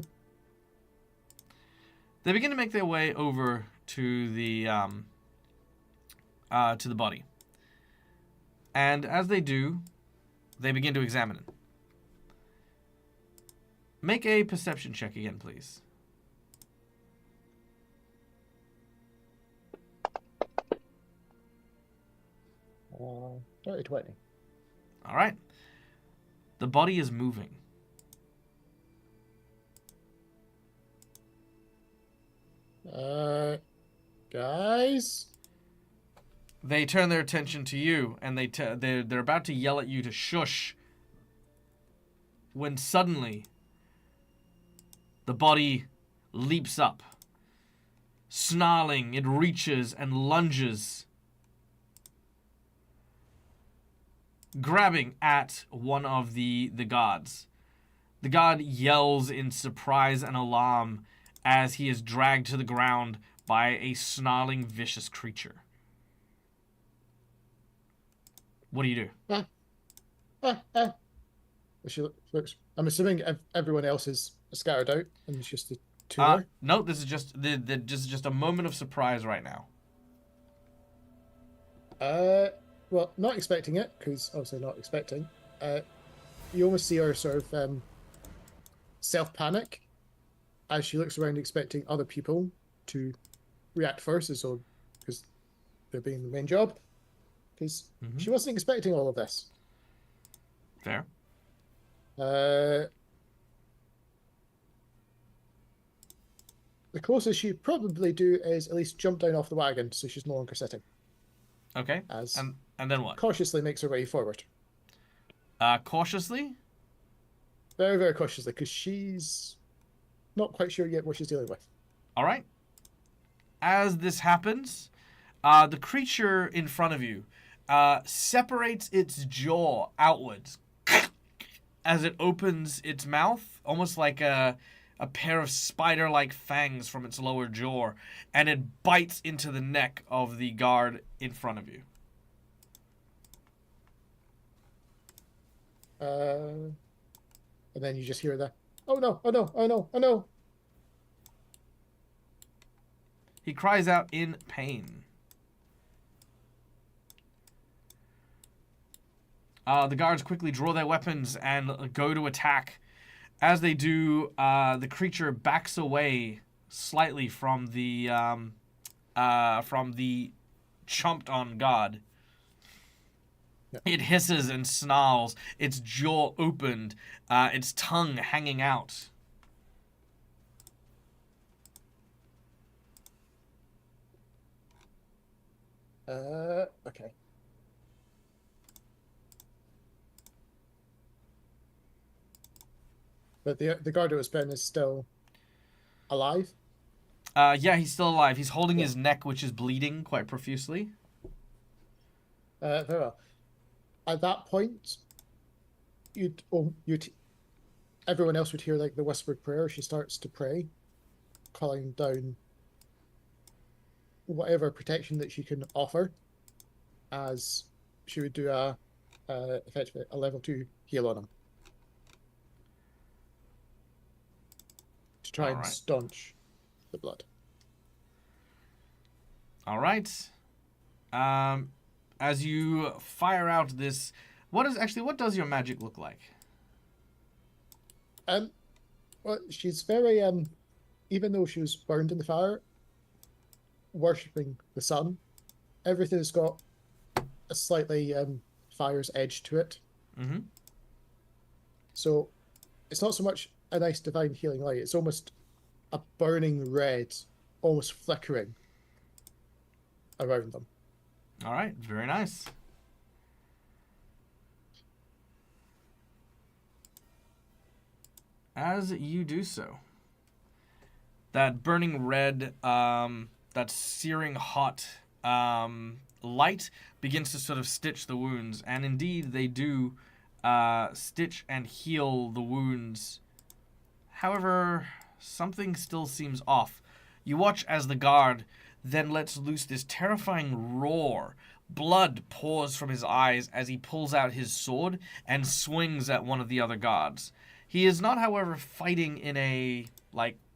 They begin to make their way over to the body. And as they do, they begin to examine it. Make a perception check again, please. 20. All right. The body is moving. Guys? They turn their attention to you, and they're about to yell at you to shush. When suddenly, the body leaps up. Snarling, it reaches and lunges, grabbing at one of the guards. The guard yells in surprise and alarm as he is dragged to the ground by a snarling, vicious creature. What do you do? She looks. I'm assuming everyone else is scattered out, and it's just the two there. No, this is just a moment of surprise right now. Well, not expecting it, because obviously not expecting. You almost see her sort of self-panic as she looks around expecting other people to react first, because they're being the main job. Because she wasn't expecting all of this. Fair. The closest she'd probably do is at least jump down off the wagon so she's no longer sitting. Okay. As and then what? cautiously makes her way forward. Cautiously? Very, very cautiously, because she's not quite sure yet what she's dealing with. All right. As this happens, the creature in front of you separates its jaw outwards as it opens its mouth, almost like a pair of spider-like fangs from its lower jaw, and it bites into the neck of the guard in front of you. And then you just hear the, oh no, oh no, oh no, oh no. He cries out in pain. The guards quickly draw their weapons and go to attack. As they do, the creature backs away slightly from the chomped on guard. Yeah. It hisses and snarls, its jaw opened, its tongue hanging out. Okay. But the guard that was bitten is still alive? Yeah, he's still alive. He's holding Yeah. his neck, which is bleeding quite profusely. Very well. At that point, everyone else would hear like the whispered prayer. She starts to pray, calling down whatever protection that she can offer, as she would do effectively a level 2 heal on him to try and Alright. staunch the blood. All right. As you fire out this, what does your magic look like? Well, she's very even though she was burned in the fire, worshipping the sun, everything's got a slightly fire's edge to it. Mm-hmm. So it's not so much a nice divine healing light, it's almost a burning red, almost flickering around them. All right. Very nice. As you do so, that burning red, that searing hot light begins to sort of stitch the wounds. And indeed, they do stitch and heal the wounds. However, something still seems off. You watch as the guard then lets loose this terrifying roar. Blood pours from his eyes as he pulls out his sword and swings at one of the other guards. He is not, however, fighting in a,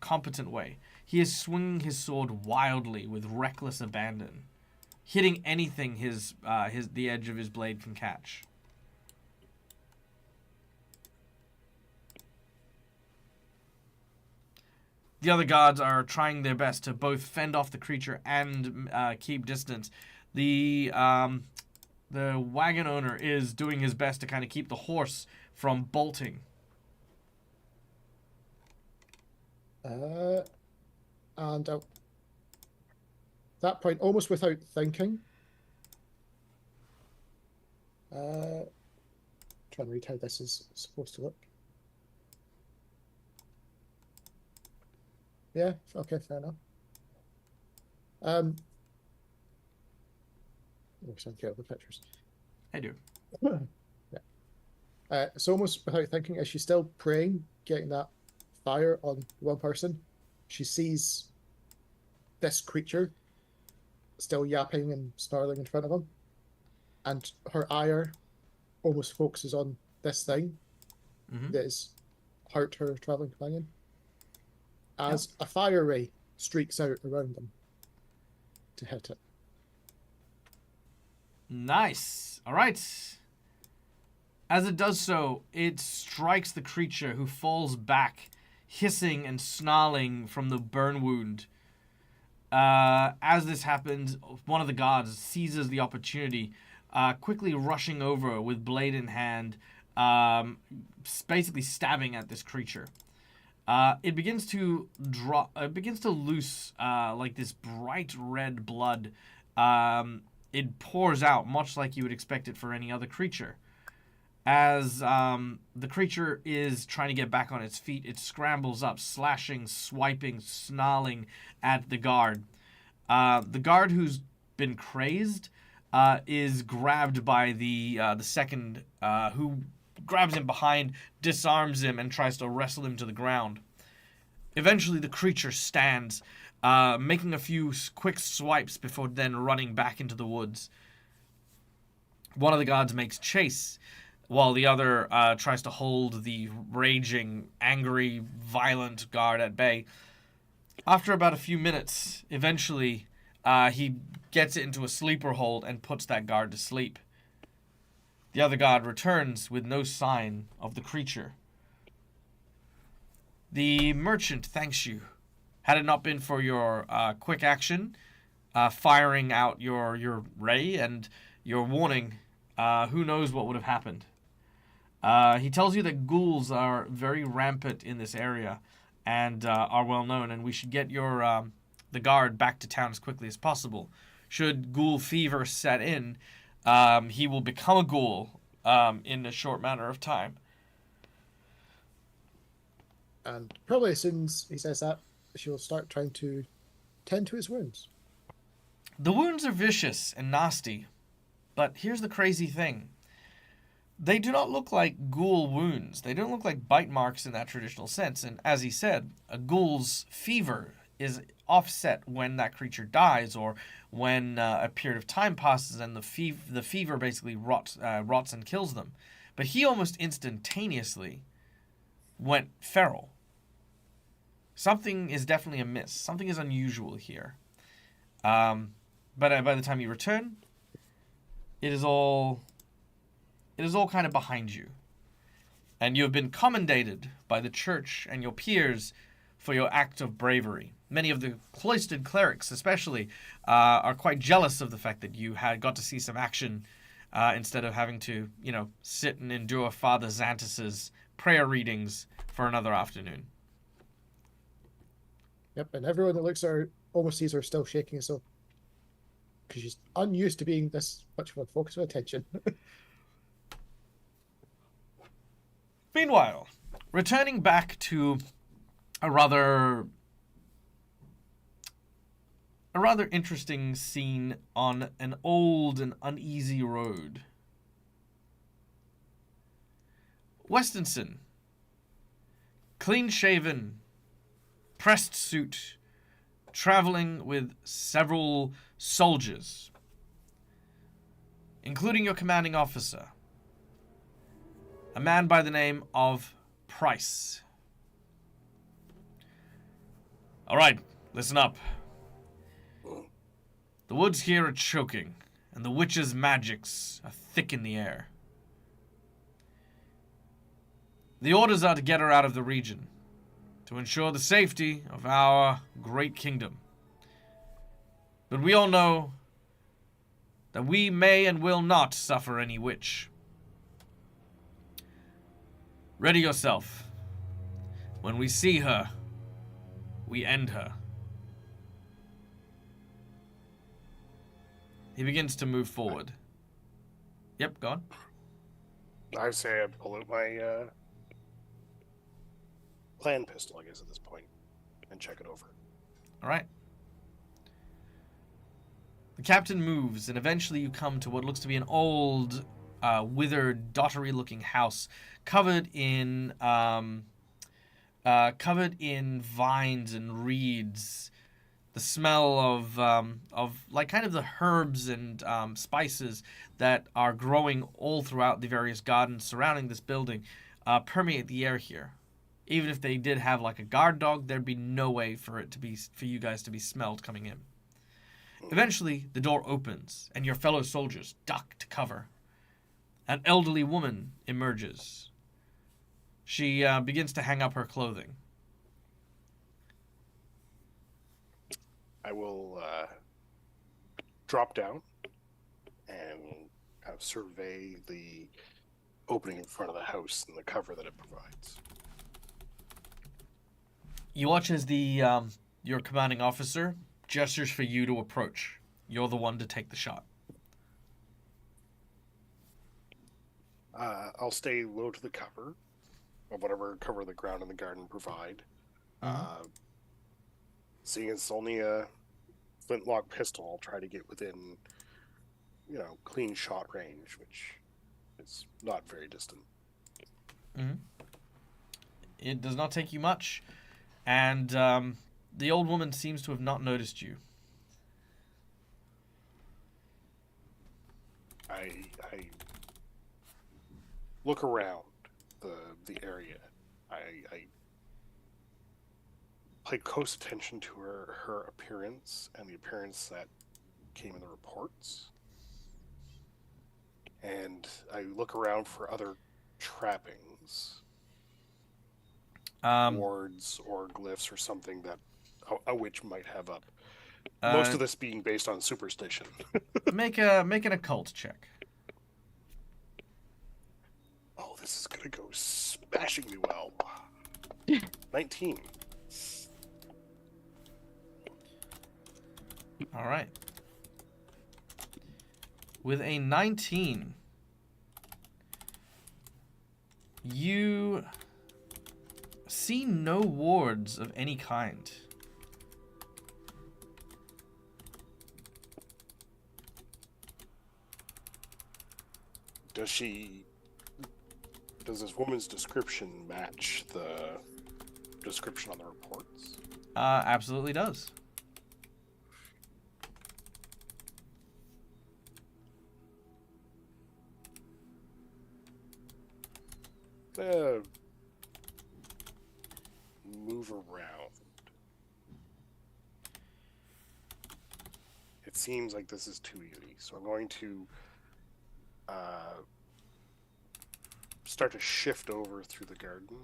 competent way. He is swinging his sword wildly with reckless abandon, hitting anything the edge of his blade can catch. The other guards are trying their best to both fend off the creature and keep distance. The wagon owner is doing his best to kind of keep the horse from bolting. And that point, almost without thinking, trying to read how this is supposed to look. Yeah, okay, fair enough. Oh, so I can't get the pictures. I do. Yeah. It's almost without thinking, as she's still praying, getting that fire on one person, she sees this creature still yapping and snarling in front of him, and her ire almost focuses on this thing that has hurt her traveling companion, as a fire ray streaks out around them to hit it. Nice. All right. As it does so, it strikes the creature, who falls back, hissing and snarling from the burn wound. As this happens, one of the guards seizes the opportunity, quickly rushing over with blade in hand, basically stabbing at this creature. It begins to loose like this bright red blood. It pours out, much like you would expect it for any other creature. As the creature is trying to get back on its feet, it scrambles up, slashing, swiping, snarling at the guard. The guard, who's been crazed, is grabbed by the second, who grabs him behind, disarms him, and tries to wrestle him to the ground. Eventually, the creature stands, making a few quick swipes before then running back into the woods. One of the guards makes chase, while the other tries to hold the raging, angry, violent guard at bay. After about a few minutes, eventually, he gets it into a sleeper hold and puts that guard to sleep. The other guard returns with no sign of the creature. The merchant thanks you. Had it not been for your quick action, firing out your ray and your warning, who knows what would have happened. He tells you that ghouls are very rampant in this area and are well known, and we should get the guard back to town as quickly as possible. Should ghoul fever set in, he will become a ghoul in a short matter of time. And probably as soon as he says that, she'll start trying to tend to his wounds. The wounds are vicious and nasty, but here's the crazy thing. They do not look like ghoul wounds. They don't look like bite marks in that traditional sense. And as he said, a ghoul's fever is offset when that creature dies, or when a period of time passes and the fever basically rots and kills them. But he almost instantaneously went feral. Something is definitely amiss. Something is unusual here. But by the time you return, it is all kind of behind you. And you have been commended by the church and your peers for your act of bravery. Many of the cloistered clerics, especially, are quite jealous of the fact that you had got to see some action instead of having to, sit and endure Father Xanthus's prayer readings for another afternoon. Yep, and everyone that looks at her almost sees her still shaking herself, because she's unused to being this much of a focus of attention. Meanwhile, returning back to a rather interesting scene on an old and uneasy road. Westonson, clean-shaven, pressed suit, traveling with several soldiers, including your commanding officer, a man by the name of Price. All right, listen up. The woods here are choking, and the witch's magics are thick in the air. The orders are to get her out of the region, to ensure the safety of our great kingdom. But we all know that we may and will not suffer any witch. Ready yourself. When we see her, we end her. He begins to move forward. Yep, go on. I say I pull out my clan pistol, I guess, at this point, and check it over. All right. The captain moves, and eventually you come to what looks to be an old, withered, dottery-looking house covered in vines and reeds. The smell of like kind of the herbs and spices that are growing all throughout the various gardens surrounding this building permeate the air here. Even if they did have like a guard dog, there'd be no way for you guys to be smelled coming in. Eventually, the door opens, and your fellow soldiers duck to cover. An elderly woman emerges. She begins to hang up her clothing. I will drop down and kind of survey the opening in front of the house and the cover that it provides. You watch as your commanding officer gestures for you to approach. You're the one to take the shot. I'll stay low to the cover of whatever cover the ground and the garden provide. Seeing it's only a flintlock pistol, I'll try to get within, clean shot range, which is not very distant. It does not take you much, and the old woman seems to have not noticed you. I look around the area. I pay close attention to her appearance and the appearance that came in the reports. And I look around for other trappings, wards or glyphs or something that a witch might have up. Most of this being based on superstition. Make an occult check. Oh, this is gonna go smashingly well. 19. All right. With a 19, you see no wards of any kind. Does this woman's description match the description on the reports? Absolutely does. Move around. It seems like this is too easy, so I'm going to start to shift over through the garden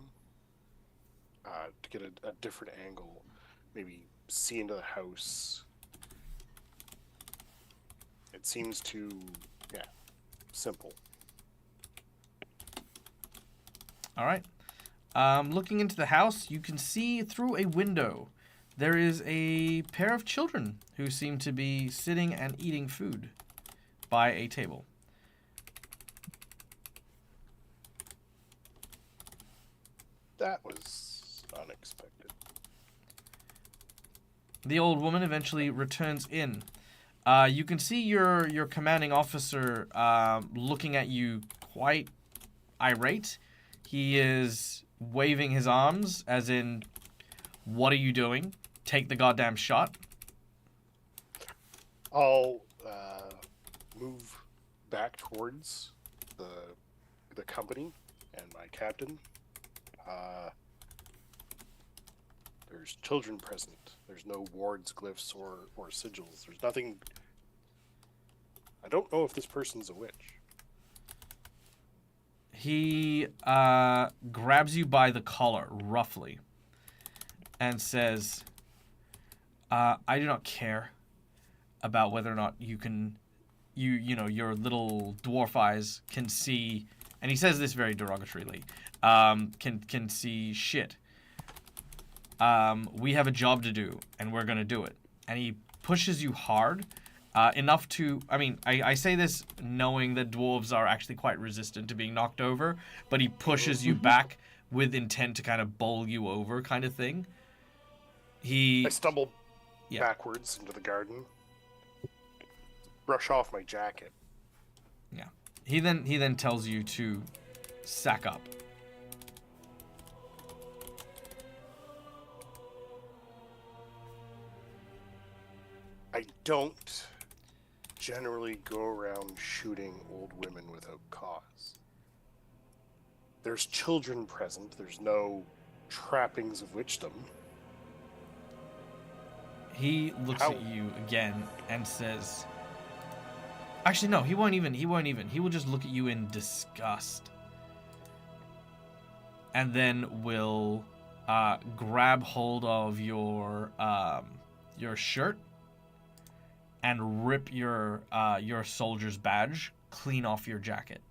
to get a different angle, maybe see into the house. It seems too, simple. All right. Looking into the house, you can see through a window there is a pair of children who seem to be sitting and eating food by a table. That was unexpected. The old woman eventually returns in. You can see your commanding officer looking at you quite irate. He is waving his arms as in, what are you doing? Take the goddamn shot. I'll move back towards the company and my captain. There's children present. There's no wards, glyphs, or sigils. There's nothing. I don't know if this person's a witch. He grabs you by the collar, roughly, and says, I do not care about whether or not you can, your little dwarf eyes can see, and he says this very derogatorily, can see shit. We have a job to do, and we're going to do it. And he pushes you hard, enough to, I mean, I say this knowing that dwarves are actually quite resistant to being knocked over, but he pushes you back with intent to kind of bowl you over kind of thing. I stumble Yeah. backwards into the garden, brush off my jacket. Yeah. He then tells you to sack up. I don't generally go around shooting old women without cause. There's children present. There's no trappings of witchdom. He looks How? at you again and says, actually, no, he won't even. He will just look at you in disgust. And then will grab hold of your shirt and rip your soldier's badge clean off your jacket.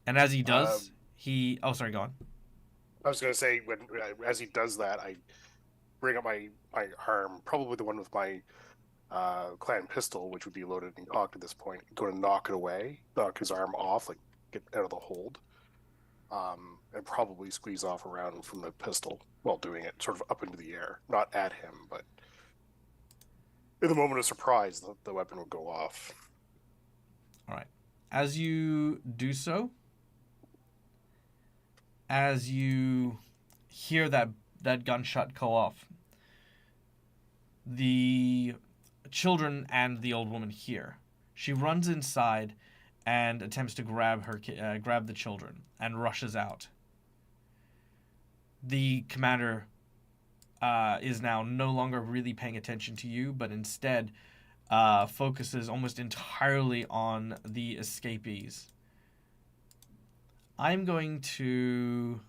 And as he does, oh, sorry, go on. I was going to say, as he does that, I bring up my arm, probably the one with my clan pistol, which would be loaded and cocked at this point. Going to knock it away, knock his arm off, like get out of the hold, and probably squeeze off a round from the pistol while doing it, sort of up into the air, not at him, but in the moment of surprise, the weapon would go off. All right. As you do so, as you hear that gunshot go off, the children and the old woman hear. She runs inside and attempts to grab the children and rushes out. The commander is now no longer really paying attention to you, but instead focuses almost entirely on the escapees. I'm going to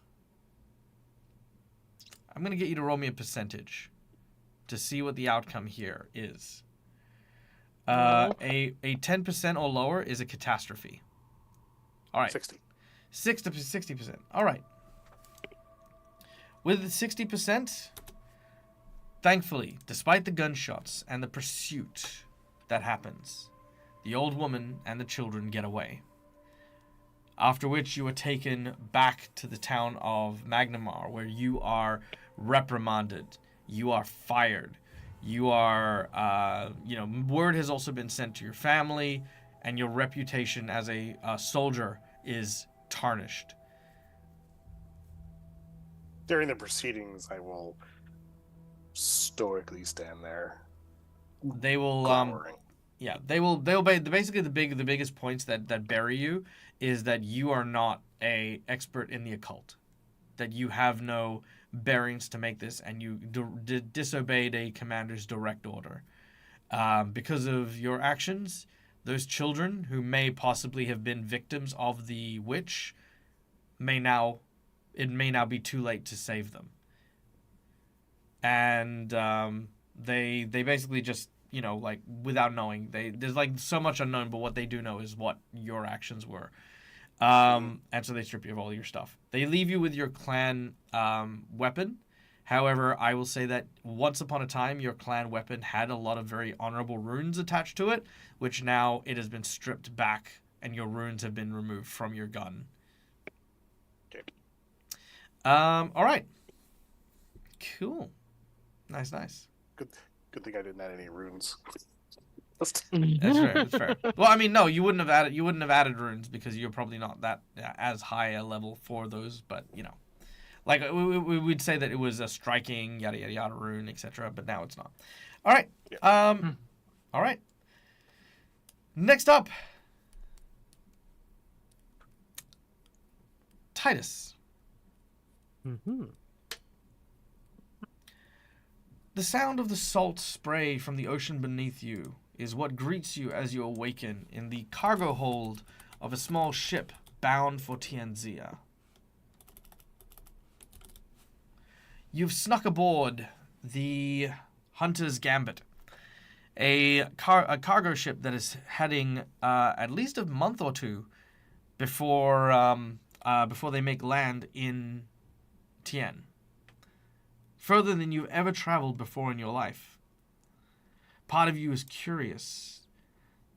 get you to roll me a percentage to see what the outcome here is. A 10% or lower is a catastrophe. All right. 60. 60%. All right. With the 60%, thankfully, despite the gunshots and the pursuit that happens, the old woman and the children get away. After which you are taken back to the town of Magnamar, where you are reprimanded, you are fired, you are, word has also been sent to your family, and your reputation as a soldier is tarnished. During the proceedings, I will stoically stand there, They will, glowering. yeah, they'll basically the biggest points that bury you is that you are not a expert in the occult, that you have no bearings to make this, and you disobeyed a commander's direct order. Because of your actions, those children who may possibly have been victims of the witch may now be too late to save them. And they basically just, without knowing, there's like so much unknown, but what they do know is what your actions were. And so they strip you of all your stuff. They leave you with your clan weapon. However, I will say that once upon a time, your clan weapon had a lot of very honorable runes attached to it, which now it has been stripped back and your runes have been removed from your gun. Okay. All right. Cool. Nice. Good thing I didn't add any runes. That's fair. Well, I mean, no, you wouldn't have added runes because you're probably not that as high a level for those. But like we would say that it was a striking yada yada yada rune, etc. But now it's not. All right. Yeah. All right. Next up, Titus. Mm-hmm. The sound of the salt spray from the ocean beneath you is what greets you as you awaken in the cargo hold of a small ship bound for Tianzia. You've snuck aboard the Hunter's Gambit, a cargo ship that is heading at least a month or two before they make land in Tien. Further than you've ever traveled before in your life. part of you is curious.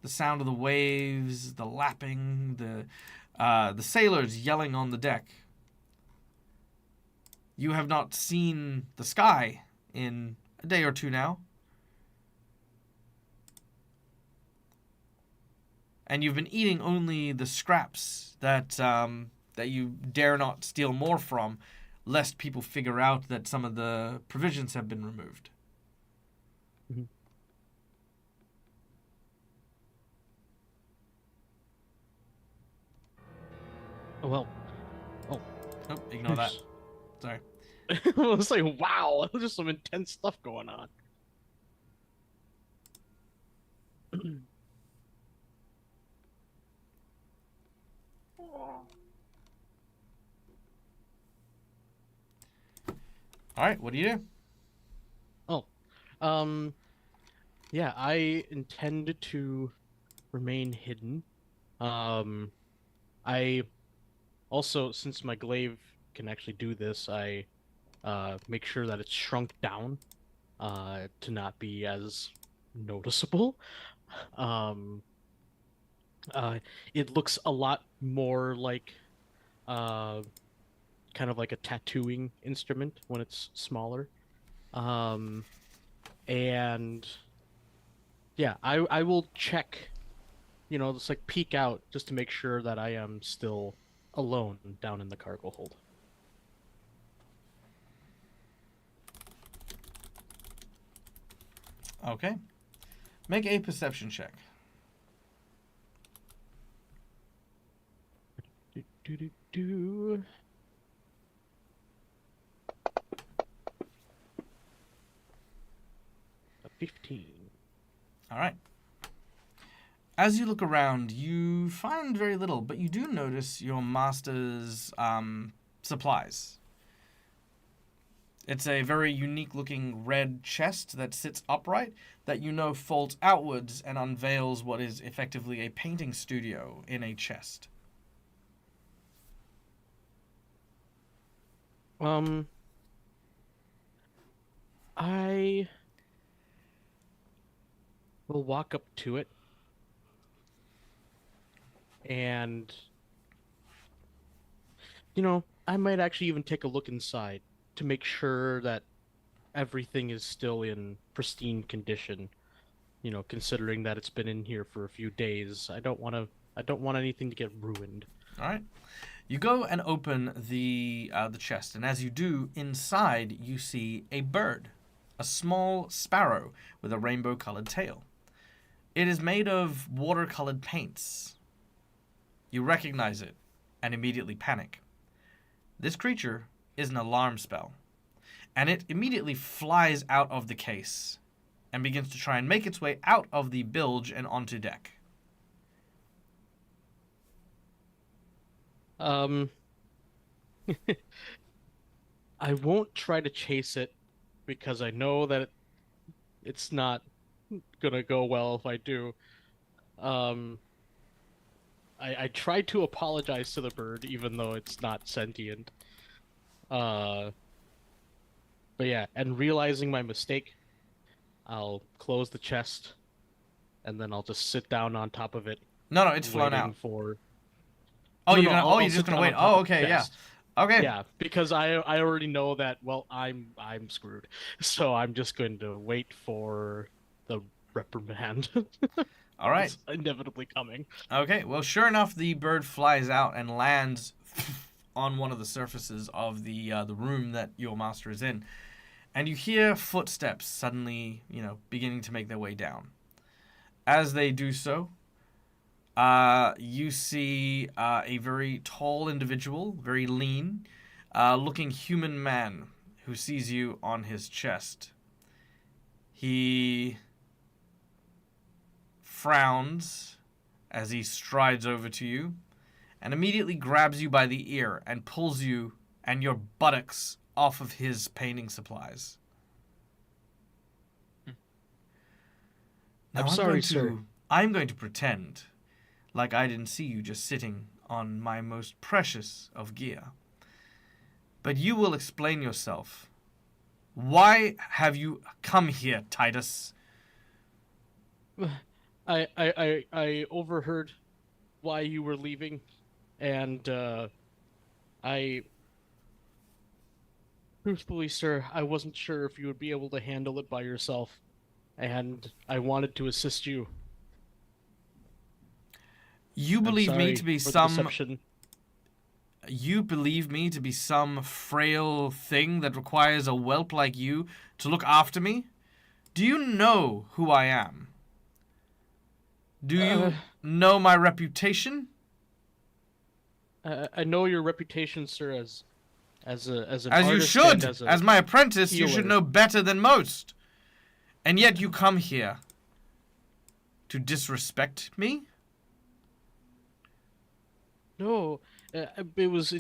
The sound of the waves, the lapping, the sailors yelling on the deck. You have not seen the sky in a day or two now. And you've been eating only the scraps that you dare not steal more from, lest people figure out that some of the provisions have been removed. Mm-hmm. Oh, well. Oh, ignore that. Sorry. I was like, wow, there's just some intense stuff going on. All right, what do you do? Yeah, I intend to remain hidden. I also, since my glaive can actually do this, I make sure that it's shrunk down to not be as noticeable. Um, it looks a lot more like kind of like a tattooing instrument when it's smaller. And yeah, I will check, just like peek out just to make sure that I am still alone down in the cargo hold. Okay. Make a perception check. Do. A 15. All right. As you look around, you find very little, but you do notice your master's supplies. It's a very unique-looking red chest that sits upright that folds outwards and unveils what is effectively a painting studio in a chest. I will walk up to it and, I might actually even take a look inside to make sure that everything is still in pristine condition. Considering that it's been in here for a few days, I don't want anything to get ruined. All right. You go and open the chest, and as you do, inside you see a bird, a small sparrow with a rainbow-colored tail. It is made of watercolored paints. You recognize it and immediately panic. This creature is an alarm spell, and it immediately flies out of the case and begins to try and make its way out of the bilge and onto deck. I won't try to chase it because I know that it's not gonna go well if I do. I tried to apologize to the bird even though it's not sentient. But yeah, and realizing my mistake, I'll close the chest and then I'll just sit down on top of it. No, it's flown waiting out. For... Oh, No, you're no, gonna. I'll You're sit just gonna down wait. on top Oh, of the okay, yeah. chest. Okay. Yeah, because I already know that, well, I'm screwed. So I'm just going to wait for the reprimand. All right. It's inevitably coming. Okay. Well, sure enough, the bird flies out and lands on one of the surfaces of the room that your master is in, and you hear footsteps suddenly, beginning to make their way down. As they do so, you see a very tall individual, very lean, looking human man who sees you on his chest. He frowns as he strides over to you and immediately grabs you by the ear and pulls you and your buttocks off of his painting supplies. Now, I'm sorry, sir. I'm going to pretend like I didn't see you just sitting on my most precious of gear. But you will explain yourself. Why have you come here, Titus? I overheard why you were leaving, and I truthfully, sir, I wasn't sure if you would be able to handle it by yourself, and I wanted to assist you. You I'm believe me sorry to be for the deception. You believe me to be some frail thing that requires a whelp like you to look after me? Do you know who I am? Do you know my reputation? I know your reputation, sir, as an As you artist and should. as a As my apprentice, you should healer. know better than most. And yet you come here to disrespect me? No, it was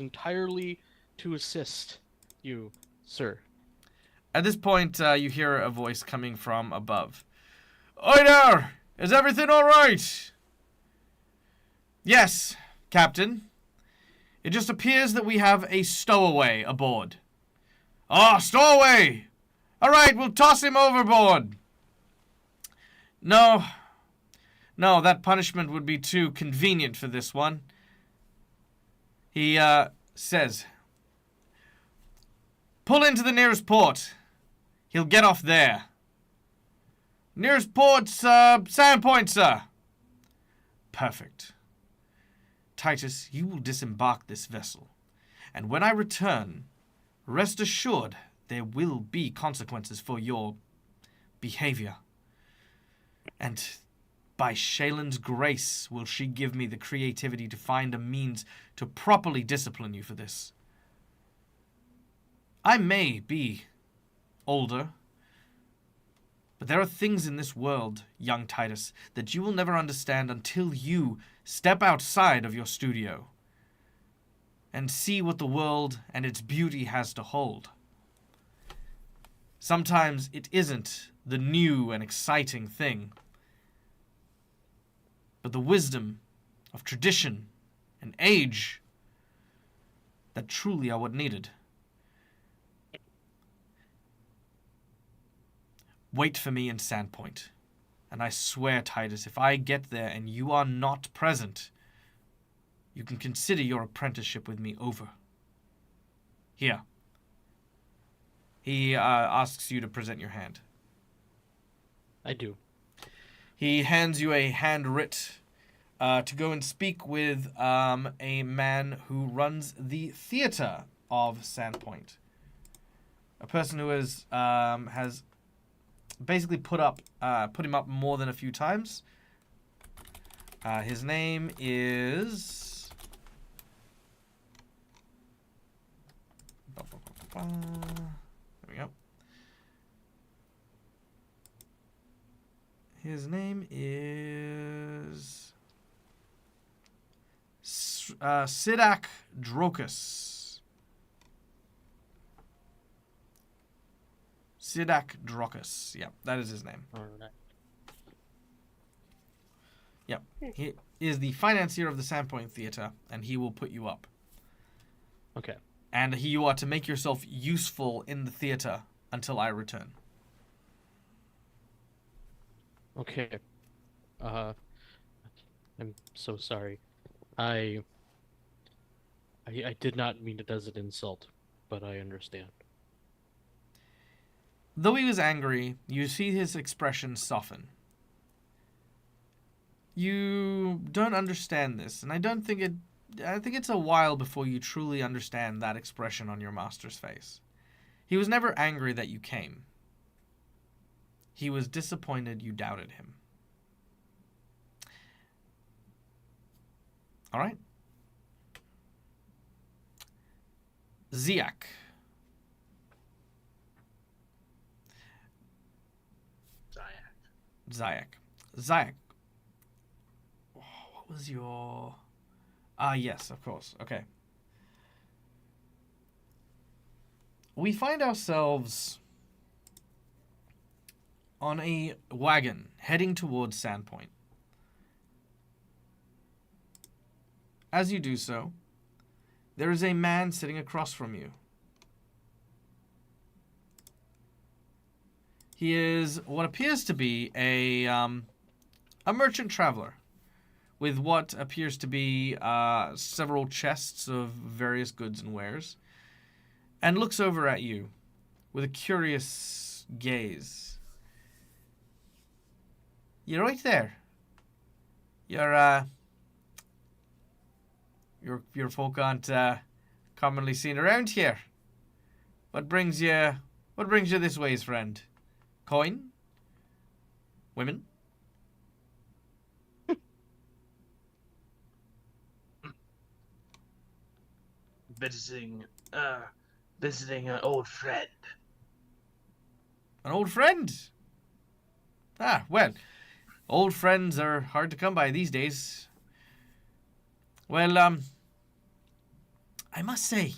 entirely to assist you, sir. At this point, you hear a voice coming from above. Oi there! Is everything alright? Yes, Captain. It just appears that we have a stowaway aboard. Ah, stowaway! Alright, we'll toss him overboard. No, that punishment would be too convenient for this one. He, says, pull into the nearest port. He'll get off there. Nearest port's, Sandpoint, sir. Perfect. Titus, you will disembark this vessel. And when I return, rest assured there will be consequences for your behavior. And by Shaylin's grace will she give me the creativity to find a means to properly discipline you for this. I may be older, but there are things in this world, young Titus, that you will never understand until you step outside of your studio and see what the world and its beauty has to hold. Sometimes it isn't the new and exciting thing, but the wisdom of tradition and age that truly are what needed. Wait for me in Sandpoint, and I swear, Titus, if I get there and you are not present, you can consider your apprenticeship with me over. Here. He asks you to present your hand. I do. He hands you a handwrit to go and speak with a man who runs the theater of Sandpoint. A person who has basically put him up more than a few times. His name is... There we go. His name is Sidak Drokus. Sidak Drokus. Yeah, that is his name. All right. Yep. He is the financier of the Sandpoint Theater, and he will put you up. Okay. And you are to make yourself useful in the theater until I return. Okay. I'm so sorry. I did not mean it as an insult, but I understand. Though he was angry, you see his expression soften. You don't understand this, and I think it's a while before you truly understand that expression on your master's face. He was never angry that you came. He was disappointed you doubted him. All right. Ziak. Zayak. What was your... yes, of course. Okay. We find ourselves on a wagon heading towards Sandpoint. As you do so, there is a man sitting across from you. He is what appears to be a merchant traveler with what appears to be several chests of various goods and wares, and looks over at you with a curious gaze. You're right there. Your folk aren't commonly seen around here. What brings you this ways, friend? Coin? Women? Visiting an old friend. An old friend? Ah, well, old friends are hard to come by these days. Well, I must say,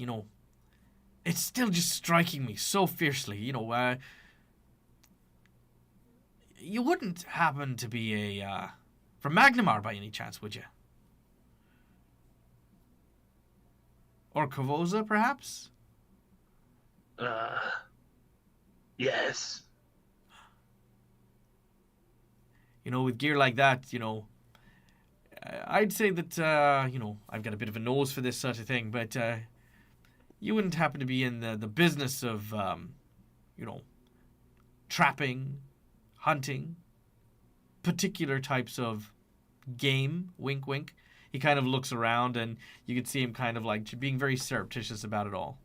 it's still just striking me so fiercely, you wouldn't happen to be from Magnamar by any chance, would you? Or Kavoza, perhaps? Yes. With gear like that, I'd say that, I've got a bit of a nose for this sort of thing, but you wouldn't happen to be in the business of, trapping, hunting, particular types of game, wink, wink. He kind of looks around, and you can see him kind of like being very surreptitious about it all.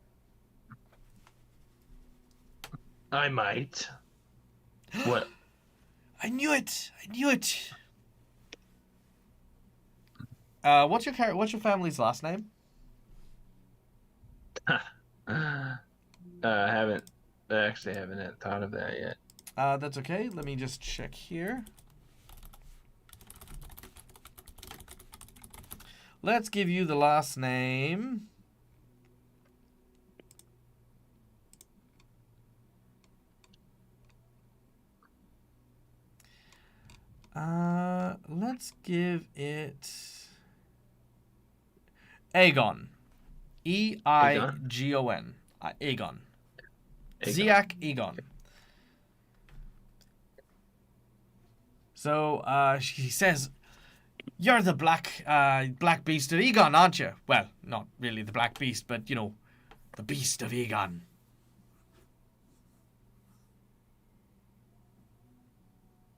I might. What? I knew it. What's your family's last name? I actually haven't thought of that yet. That's okay. Let me just check here. Let's give you the last name. Let's give it Aegon. Eigon. Aegon. Ziak Aegon. So he says, "You're the black beast of Aegon, aren't you?" Well, not really the black beast, but the beast of Aegon.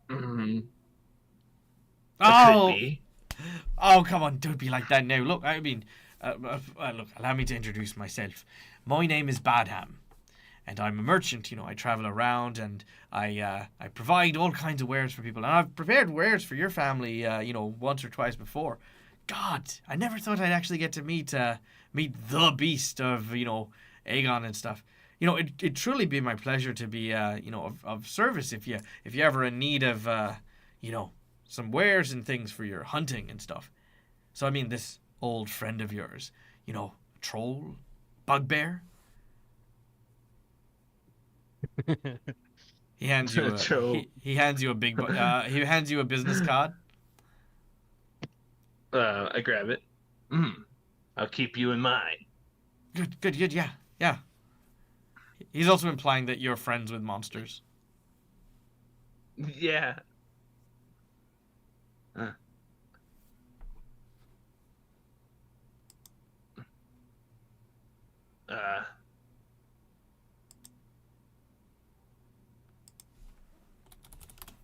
Mm-hmm. Oh, oh, come on! Don't be like that now. Look, I mean, look. Allow me to introduce myself. My name is Badham, and I'm a merchant. I travel around and I provide all kinds of wares for people. And I've prepared wares for your family, once or twice before. God, I never thought I'd actually get to meet the beast of Aegon and stuff. It'd truly be my pleasure to be of service if you ever in need of some wares and things for your hunting and stuff. So I mean, this old friend of yours, troll, bugbear. He hands you he hands you a big he hands you a business card. I grab it. I'll keep you in mind. Good, yeah. He's also implying that you're friends with monsters. Yeah.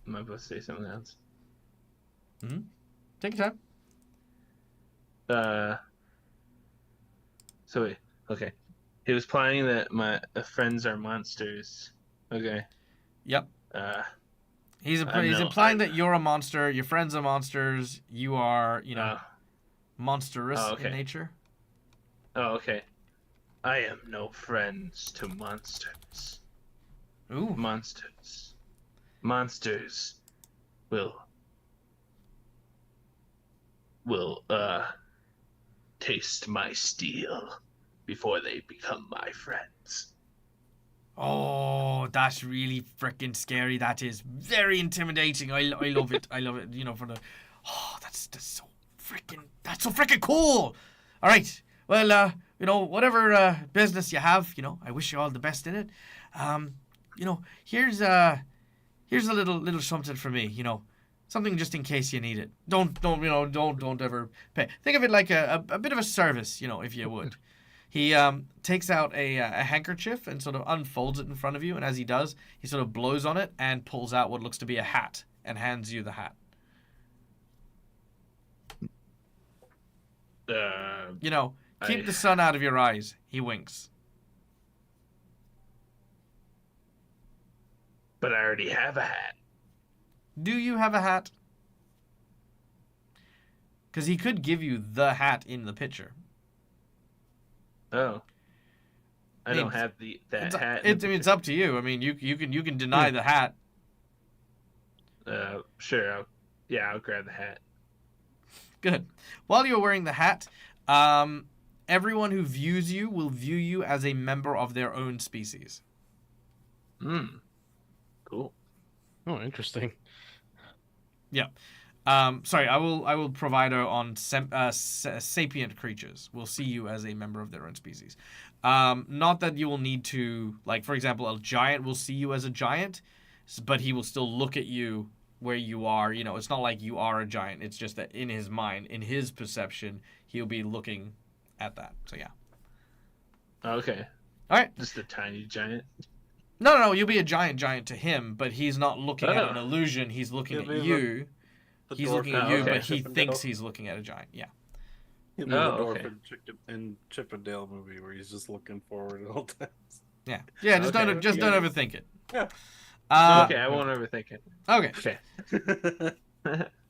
Am I supposed to say something else? Mm-hmm. Take your time. So wait, okay. He was implying that my friends are monsters. Okay. Yep. He's implying that you're a monster, your friends are monsters, you are, monstrous in nature. Oh, okay. I am no friends to monsters. Ooh. Monsters will taste my steel before they become my friends. Oh, that's really freaking scary. That is very intimidating. I love it. I love it. That's so freaking cool. All right. Well, whatever business you have, I wish you all the best in it. Here's Here's a little something for me, something just in case you need it. Don't ever pay. Think of it like a bit of a service, if you would. He takes out a handkerchief and sort of unfolds it in front of you, and as he does, he sort of blows on it and pulls out what looks to be a hat and hands you the hat. Keep the sun out of your eyes. He winks. But I already have a hat. Do you have a hat? Because he could give you the hat in the picture. Oh. I don't have that hat. It's up to you. I mean, you can deny the hat. Sure. I'll grab the hat. Good. While you're wearing the hat, everyone who views you will view you as a member of their own species. Cool. Oh, interesting. Yeah. Sorry, I will provide her on sapient creatures. Will see you as a member of their own species. Not that you will need to, like, for example, a giant will see you as a giant, but he will still look at you where you are. It's not like you are a giant. It's just that in his mind, in his perception, he'll be looking at that. So, yeah. Okay. All right. Just a tiny giant. No, you'll be a giant to him, but he's not looking at an illusion. He's looking at you. He's looking at you, but he thinks he's looking at a giant. Yeah. He'll be the dwarf in Chip and Dale movie where he's just looking forward at all times. Yeah. Just don't overthink it. Yeah. Okay, I won't overthink it. Okay.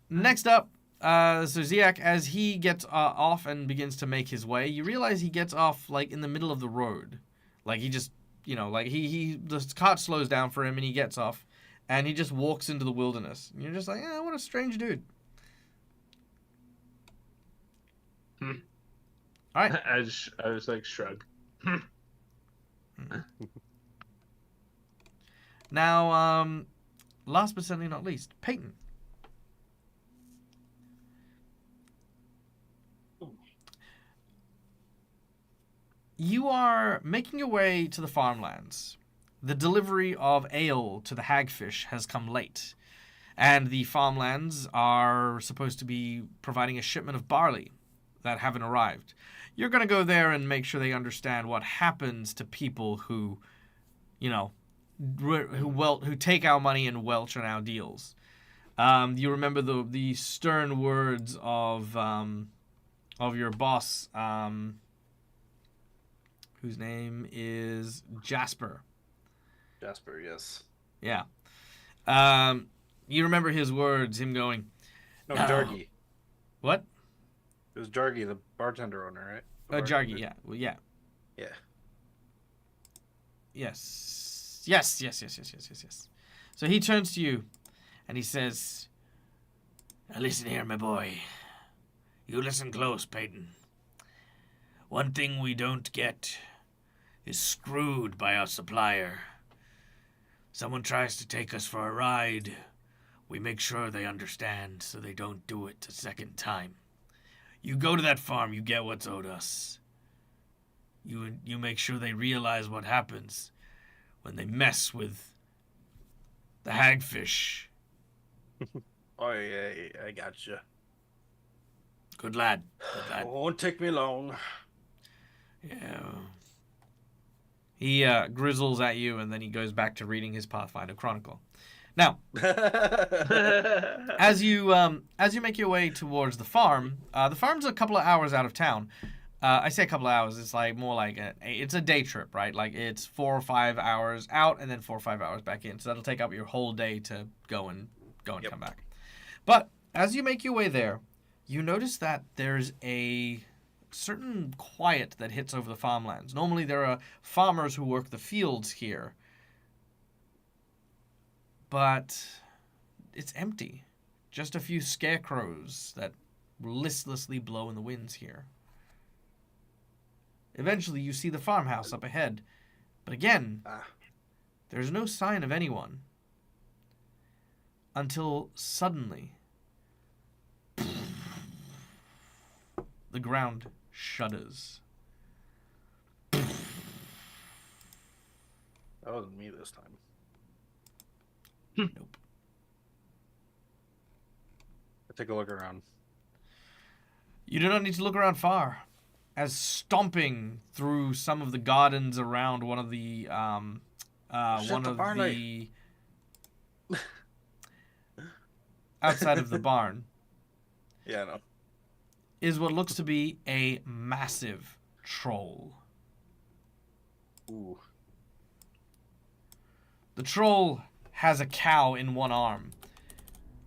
Next up, so Ziak, as he gets off and begins to make his way, you realize he gets off like in the middle of the road. Like he just, the cart slows down for him and he gets off and he just walks into the wilderness. And you're just like, what a strange dude. All right. I was like, shrug. Now, last but certainly not least, Peyton. You are making your way to the farmlands. The delivery of ale to the hagfish has come late, and the farmlands are supposed to be providing a shipment of barley that haven't arrived. You're going to go there and make sure they understand what happens to people who take our money and welch on our deals. You remember the stern words of your boss, whose name is Jasper. Jasper, yes. Yeah. You remember his words, him going... No, Jargy. What? It was Jargy, the bartender owner, right? Jargy, yeah. Well, yeah. Yeah. Yes. So he turns to you, and he says, "Now listen here, my boy. You listen close, Peyton. One thing we don't get is screwed by our supplier. Someone tries to take us for a ride. We make sure they understand so they don't do it a second time. You go to that farm, you get what's owed us. You make sure they realize what happens when they mess with the hagfish." Oh, yeah, I gotcha. Good lad. It won't take me long. Yeah. He grizzles at you, and then he goes back to reading his Pathfinder Chronicle. Now, as you make your way towards the farm's a couple of hours out of town. I say a couple of hours. It's like more like it's a day trip, right? Like it's 4 or 5 hours out, and then 4 or 5 hours back in. So that'll take up your whole day to go and come back. But as you make your way there, you notice that there's a certain quiet that hits over the farmlands. Normally there are farmers who work the fields here, but it's empty. Just a few scarecrows that listlessly blow in the winds here. Eventually you see the farmhouse up ahead, but again, there's no sign of anyone. Until suddenly, the ground shudders. That wasn't me this time. Nope. Take a look around. You do not need to look around far, as stomping through some of the gardens around one of the outside of the barn Yeah, I know. is what looks to be a massive troll. Ooh. The troll has a cow in one arm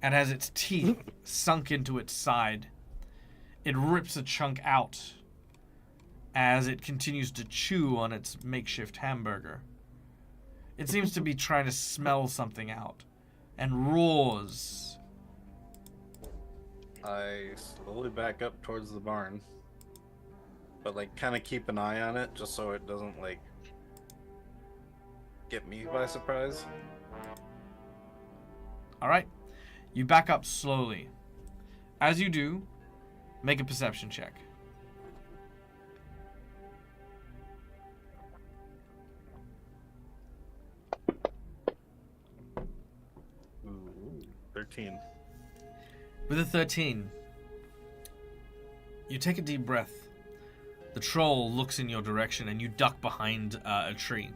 and has its teeth sunk into its side. It rips a chunk out as it continues to chew on its makeshift hamburger. It seems to be trying to smell something out and roars. I slowly back up towards the barn, but like kind of keep an eye on it just so it doesn't like get me by surprise. All right, you back up slowly. As you do, make a perception check. Ooh, 13. With a 13, you take a deep breath. The troll looks in your direction and you duck behind a tree.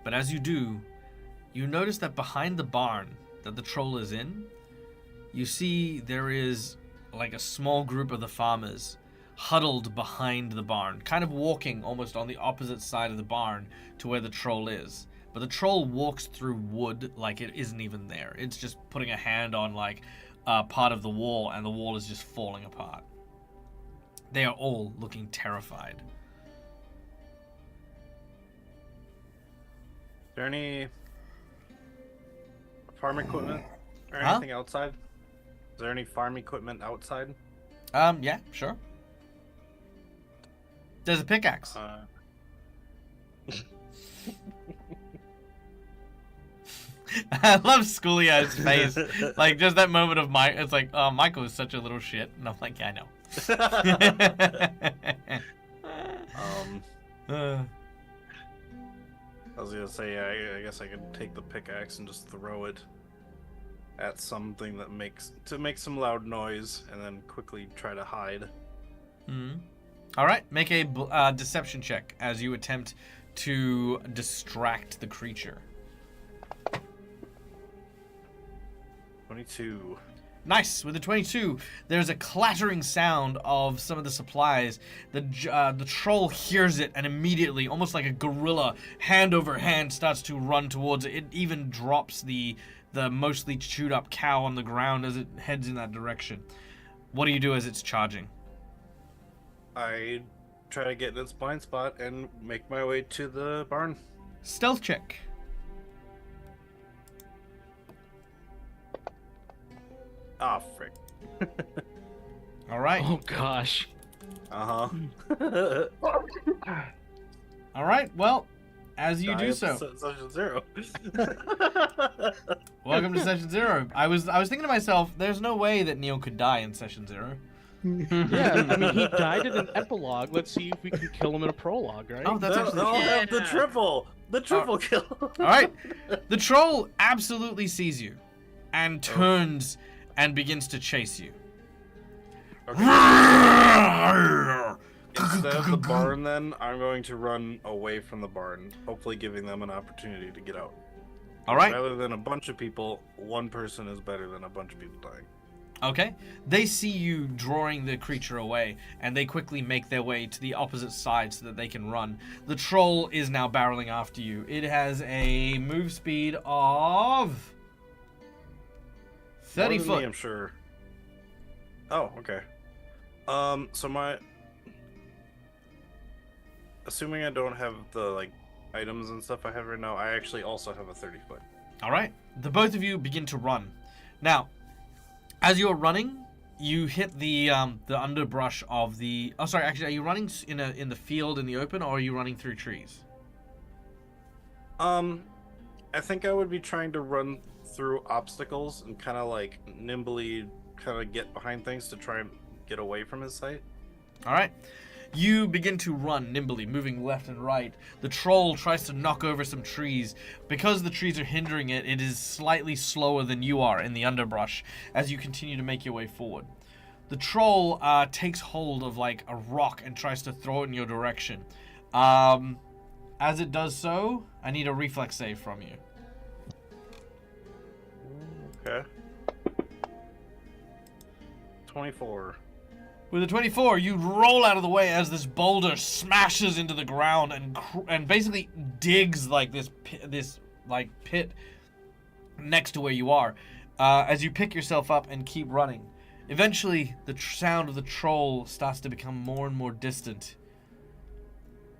But as you do, you notice that behind the barn that the troll is in, you see there is like a small group of the farmers huddled behind the barn, kind of walking almost on the opposite side of the barn to where the troll is. But the troll walks through wood like it isn't even there. It's just putting a hand on like part of the wall, and the wall is just falling apart. They are all looking terrified. Is there any farm equipment or Huh? anything outside? Is there any farm equipment outside? Yeah, sure. There's a pickaxe. I love Schoolyard's face. Like, just that moment of Mike. It's like, oh, Michael is such a little shit. And I'm like, yeah, I know. I was gonna say, I guess I could take the pickaxe and just throw it at something that makes some loud noise, and then quickly try to hide. All right, make a deception check as you attempt to distract the creature. 22. Nice. With a 22, there's a clattering sound of some of the supplies. The troll hears it and immediately, almost like a gorilla, hand over hand, starts to run towards it. It even drops the mostly chewed up cow on the ground as it heads in that direction. What do you do as it's charging? I try to get in its blind spot and make my way to the barn. Stealth check. Ah, frick. All right. Oh gosh. Uh-huh. All right. Well, as you do so. Session 0. Welcome to Session 0. I was thinking to myself, there's no way that Neil could die in Session 0. Yeah, I mean, he died in an epilogue. Let's see if we can kill him in a prologue, right? Oh, that's actually I'll have the triple kill. All right. The troll absolutely sees you and turns and begins to chase you. Okay. Instead of the barn, then, I'm going to run away from the barn, hopefully giving them an opportunity to get out. All right. Rather than a bunch of people, one person is better than a bunch of people dying. Okay. They see you drawing the creature away, and they quickly make their way to the opposite side so that they can run. The troll is now barreling after you. It has a move speed of 30 More than foot. me, I'm sure. Oh, okay. So my... Assuming I don't have the, like, items and stuff I have right now, I actually also have a 30-foot. All right. The both of you begin to run. Now, as you're running, you hit the underbrush of the... Oh, sorry. Actually, are you running in the field in the open, or are you running through trees? I think I would be trying to run through obstacles and kind of like nimbly kind of get behind things to try and get away from his sight. All right. You begin to run nimbly, moving left and right. The troll tries to knock over some trees. Because the trees are hindering it, it is slightly slower than you are in the underbrush as you continue to make your way forward. The troll takes hold of like a rock and tries to throw it in your direction. As it does so, I need a reflex save from you. Okay. 24. With a 24, you roll out of the way as this boulder smashes into the ground and basically digs like this pit next to where you are. As you pick yourself up and keep running, eventually the sound of the troll starts to become more and more distant.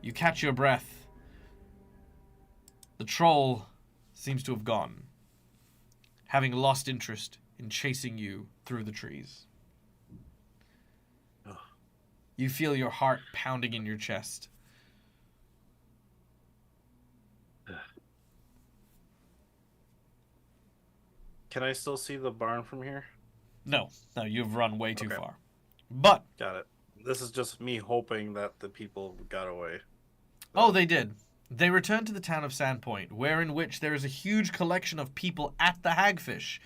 You catch your breath. The troll seems to have gone, having lost interest in chasing you through the trees. You feel your heart pounding in your chest. Can I still see the barn from here? No, you've run way too Okay. far. But, Got it. This is just me hoping that the people got away. oh, they did. They returned to the town of Sandpoint, where in which there is a huge collection of people at the Hagfish.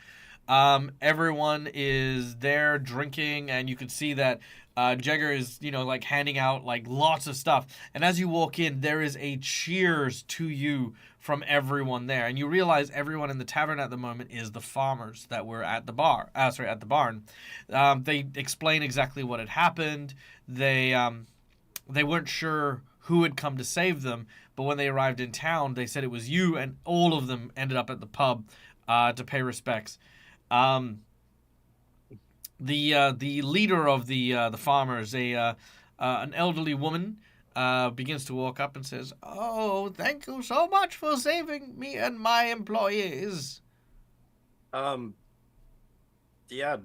Everyone is there drinking, and you can see that Jagger is, like handing out like lots of stuff. And as you walk in, there is a cheers to you from everyone there, and you realize everyone in the tavern at the moment is the farmers that were at the at the barn. They explain exactly what had happened. They weren't sure who had come to save them, but when they arrived in town, they said it was you, and all of them ended up at the pub to pay respects. The leader of the farmers, an elderly woman, begins to walk up and says, "Oh, thank you so much for saving me and my employees." Yeah,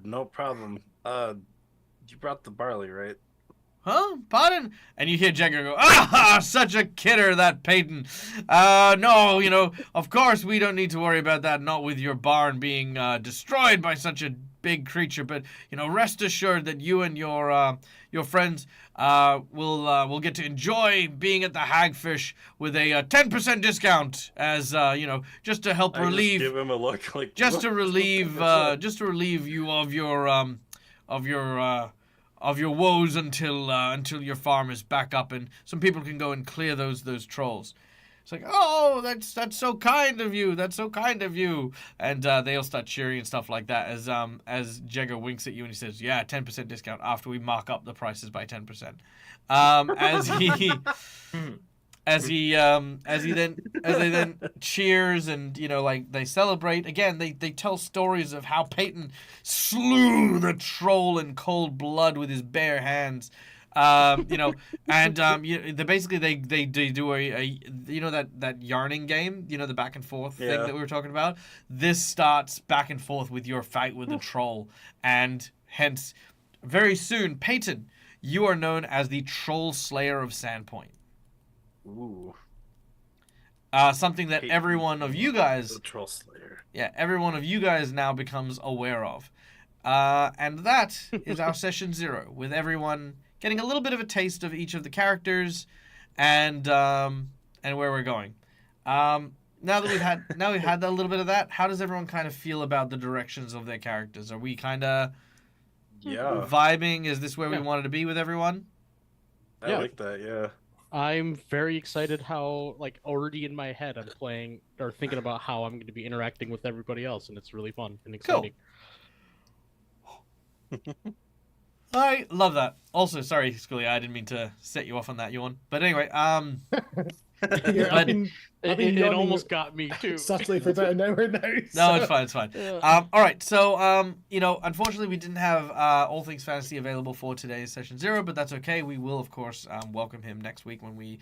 no problem. You brought the barley, right? Huh? Pardon? And you hear Jagger go, "Ah, such a kidder, that Peyton. No, of course we don't need to worry about that, not with your barn being destroyed by such a big creature, but, rest assured that you and your friends will get to enjoy being at the Hagfish with a 10% discount as, just to help I relieve, just give him a look like just to "What?" relieve you of your woes until your farm is back up and some people can go and clear those trolls. It's like, "Oh, that's so kind of you. That's so kind of you." And they'll start cheering and stuff like that as Jagger winks at you and he says, "Yeah, 10% discount after we mark up the prices by 10%." As they then cheers and they celebrate again. They tell stories of how Peyton slew the troll in cold blood with his bare hands. They basically they do a that yarning game, the back and forth thing that we were talking about. This starts back and forth with your fight with the troll, and hence very soon, Peyton, you are known as the Troll Slayer of Sandpoint. Ooh. Something that Peyton, every one of you guys, the Troll Slayer. yeah, every one of you guys now becomes aware of. And that is our session 0, with everyone getting a little bit of a taste of each of the characters and where we're going. Now that we've had that little bit of that, how does everyone kind of feel about the directions of their characters? Are we kind of vibing? Is this where we wanted to be with everyone? I like that, yeah. I'm very excited how, already in my head, I'm playing or thinking about how I'm going to be interacting with everybody else, and it's really fun and exciting. Cool. I love that. Also, sorry, Scully, I didn't mean to set you off on that yawn. But anyway, It almost got me too. Subtly for about an hour now. No, it's fine. Yeah. All right, so unfortunately we didn't have All Things Fantasy available for today's session 0, but that's okay. We will, of course, welcome him next week when we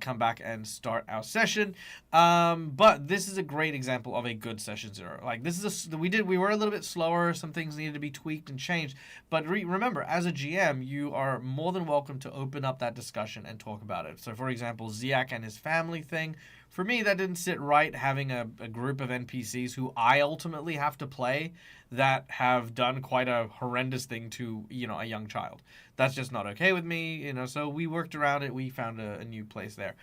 come back and start our session. But this is a great example of a good session 0. Like this is we were a little bit slower. Some things needed to be tweaked and changed. But remember, as a GM, you are more than welcome to open up that discussion and talk about it. So, for example, Ziak and his family thing. for me, that didn't sit right, having a group of NPCs who I ultimately have to play that have done quite a horrendous thing to, a young child. That's just not okay with me, so we worked around it. We found a new place there.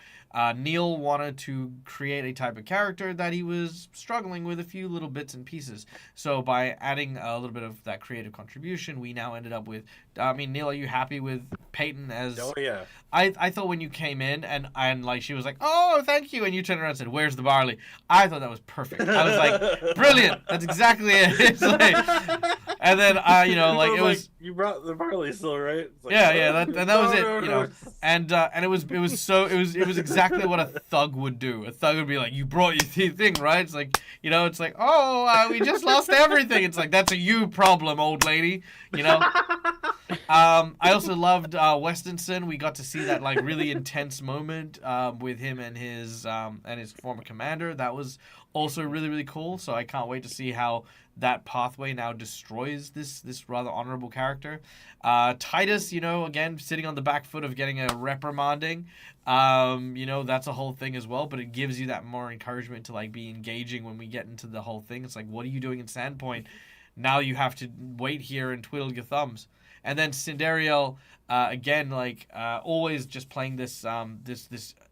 Neil wanted to create a type of character that he was struggling with a few little bits and pieces. So by adding a little bit of that creative contribution, we now ended up with, Neil, are you happy with Peyton as... Oh, yeah. I thought when you came in and like she was like, oh, thank you, and you turned around and said, where's the barley? I thought that was perfect. I was like, brilliant. That's exactly it. It's like, and then it was you brought the barley still, right? It's like, yeah, that was it, and it was exactly what a thug would do. A thug would be like, you brought your thing, right? It's like, it's like, oh, we just lost everything. It's like, that's a you problem, old lady. I also loved Westonson. We got to see that like really intense moment with him and his former commander. That was also really, really cool. So I can't wait to see how that pathway now destroys this rather honorable character. Titus, again, sitting on the back foot of getting a reprimanding. That's a whole thing as well, but it gives you that more encouragement to like be engaging when we get into the whole thing. It's like, what are you doing in Sandpoint? Now you have to wait here and twiddle your thumbs. And then Cinderiel, again, like always just playing this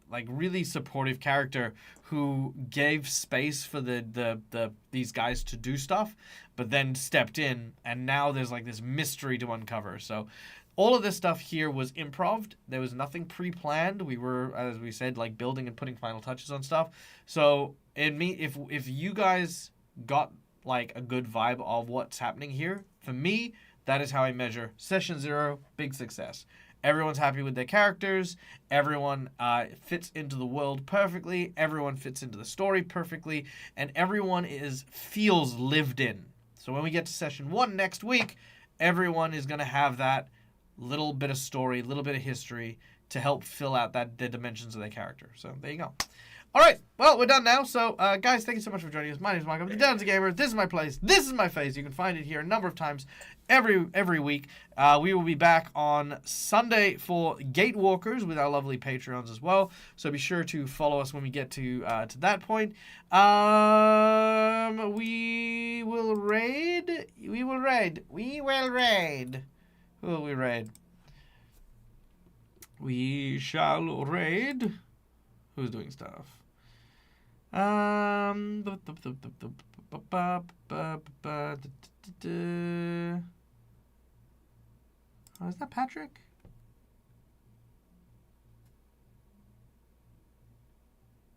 like really supportive character who gave space for these guys to do stuff, but then stepped in, and now there's like this mystery to uncover. So all of this stuff here was improv. There was nothing pre-planned. We were, as we said, like building and putting final touches on stuff. So if you guys got like a good vibe of what's happening here, for me, that is how I measure Session 0, big success. Everyone's happy with their characters. Everyone fits into the world perfectly. Everyone fits into the story perfectly. And everyone feels lived in. So when we get to Session 1 next week, everyone is going to have that little bit of story, little bit of history to help fill out the dimensions of their character. So there you go. All right, well, we're done now. So, guys, thank you so much for joining us. My name is Mike. I'm the Den's a Gamer. This is my place. This is my face. You can find it here a number of times every week. We will be back on Sunday for Gatewalkers with our lovely Patreons as well. So be sure to follow us when we get to that point. We will raid. Who will we raid? We shall raid. Who's doing stuff? Oh, is that Patrick?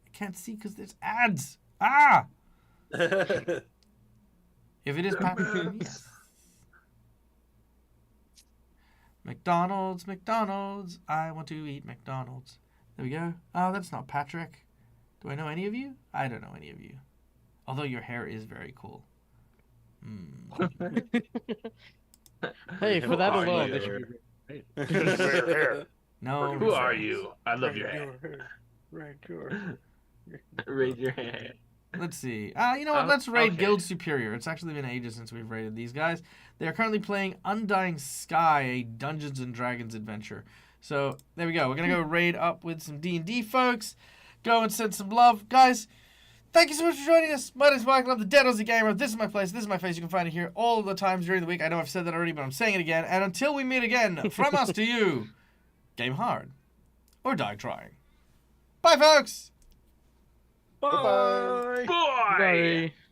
I can't see because there's ads. Ah! If it is Patrick, yes. McDonald's. I want to eat McDonald's. There we go. Oh, that's not Patrick. Do I know any of you? I don't know any of you. Although your hair is very cool. Hey, for that Who are alone, you? they should be Hair. No. Who are you? I love your hair. Raise your hand. Let's see. You know what? Let's raid Okay. Guild Superior. It's actually been ages since we've raided these guys. They are currently playing Undying Sky, a Dungeons and Dragons adventure. So there we go. We're gonna go raid up with some D&D folks. Go and send some love, guys. Thank you so much for joining us. My name is Michael. I'm the Dead Aussie Gamer. This is my place. This is my face. You can find it here all the times during the week. I know I've said that already, but I'm saying it again. And until we meet again, from us to you, game hard or die trying. Bye, folks. Bye. Boy! Bye.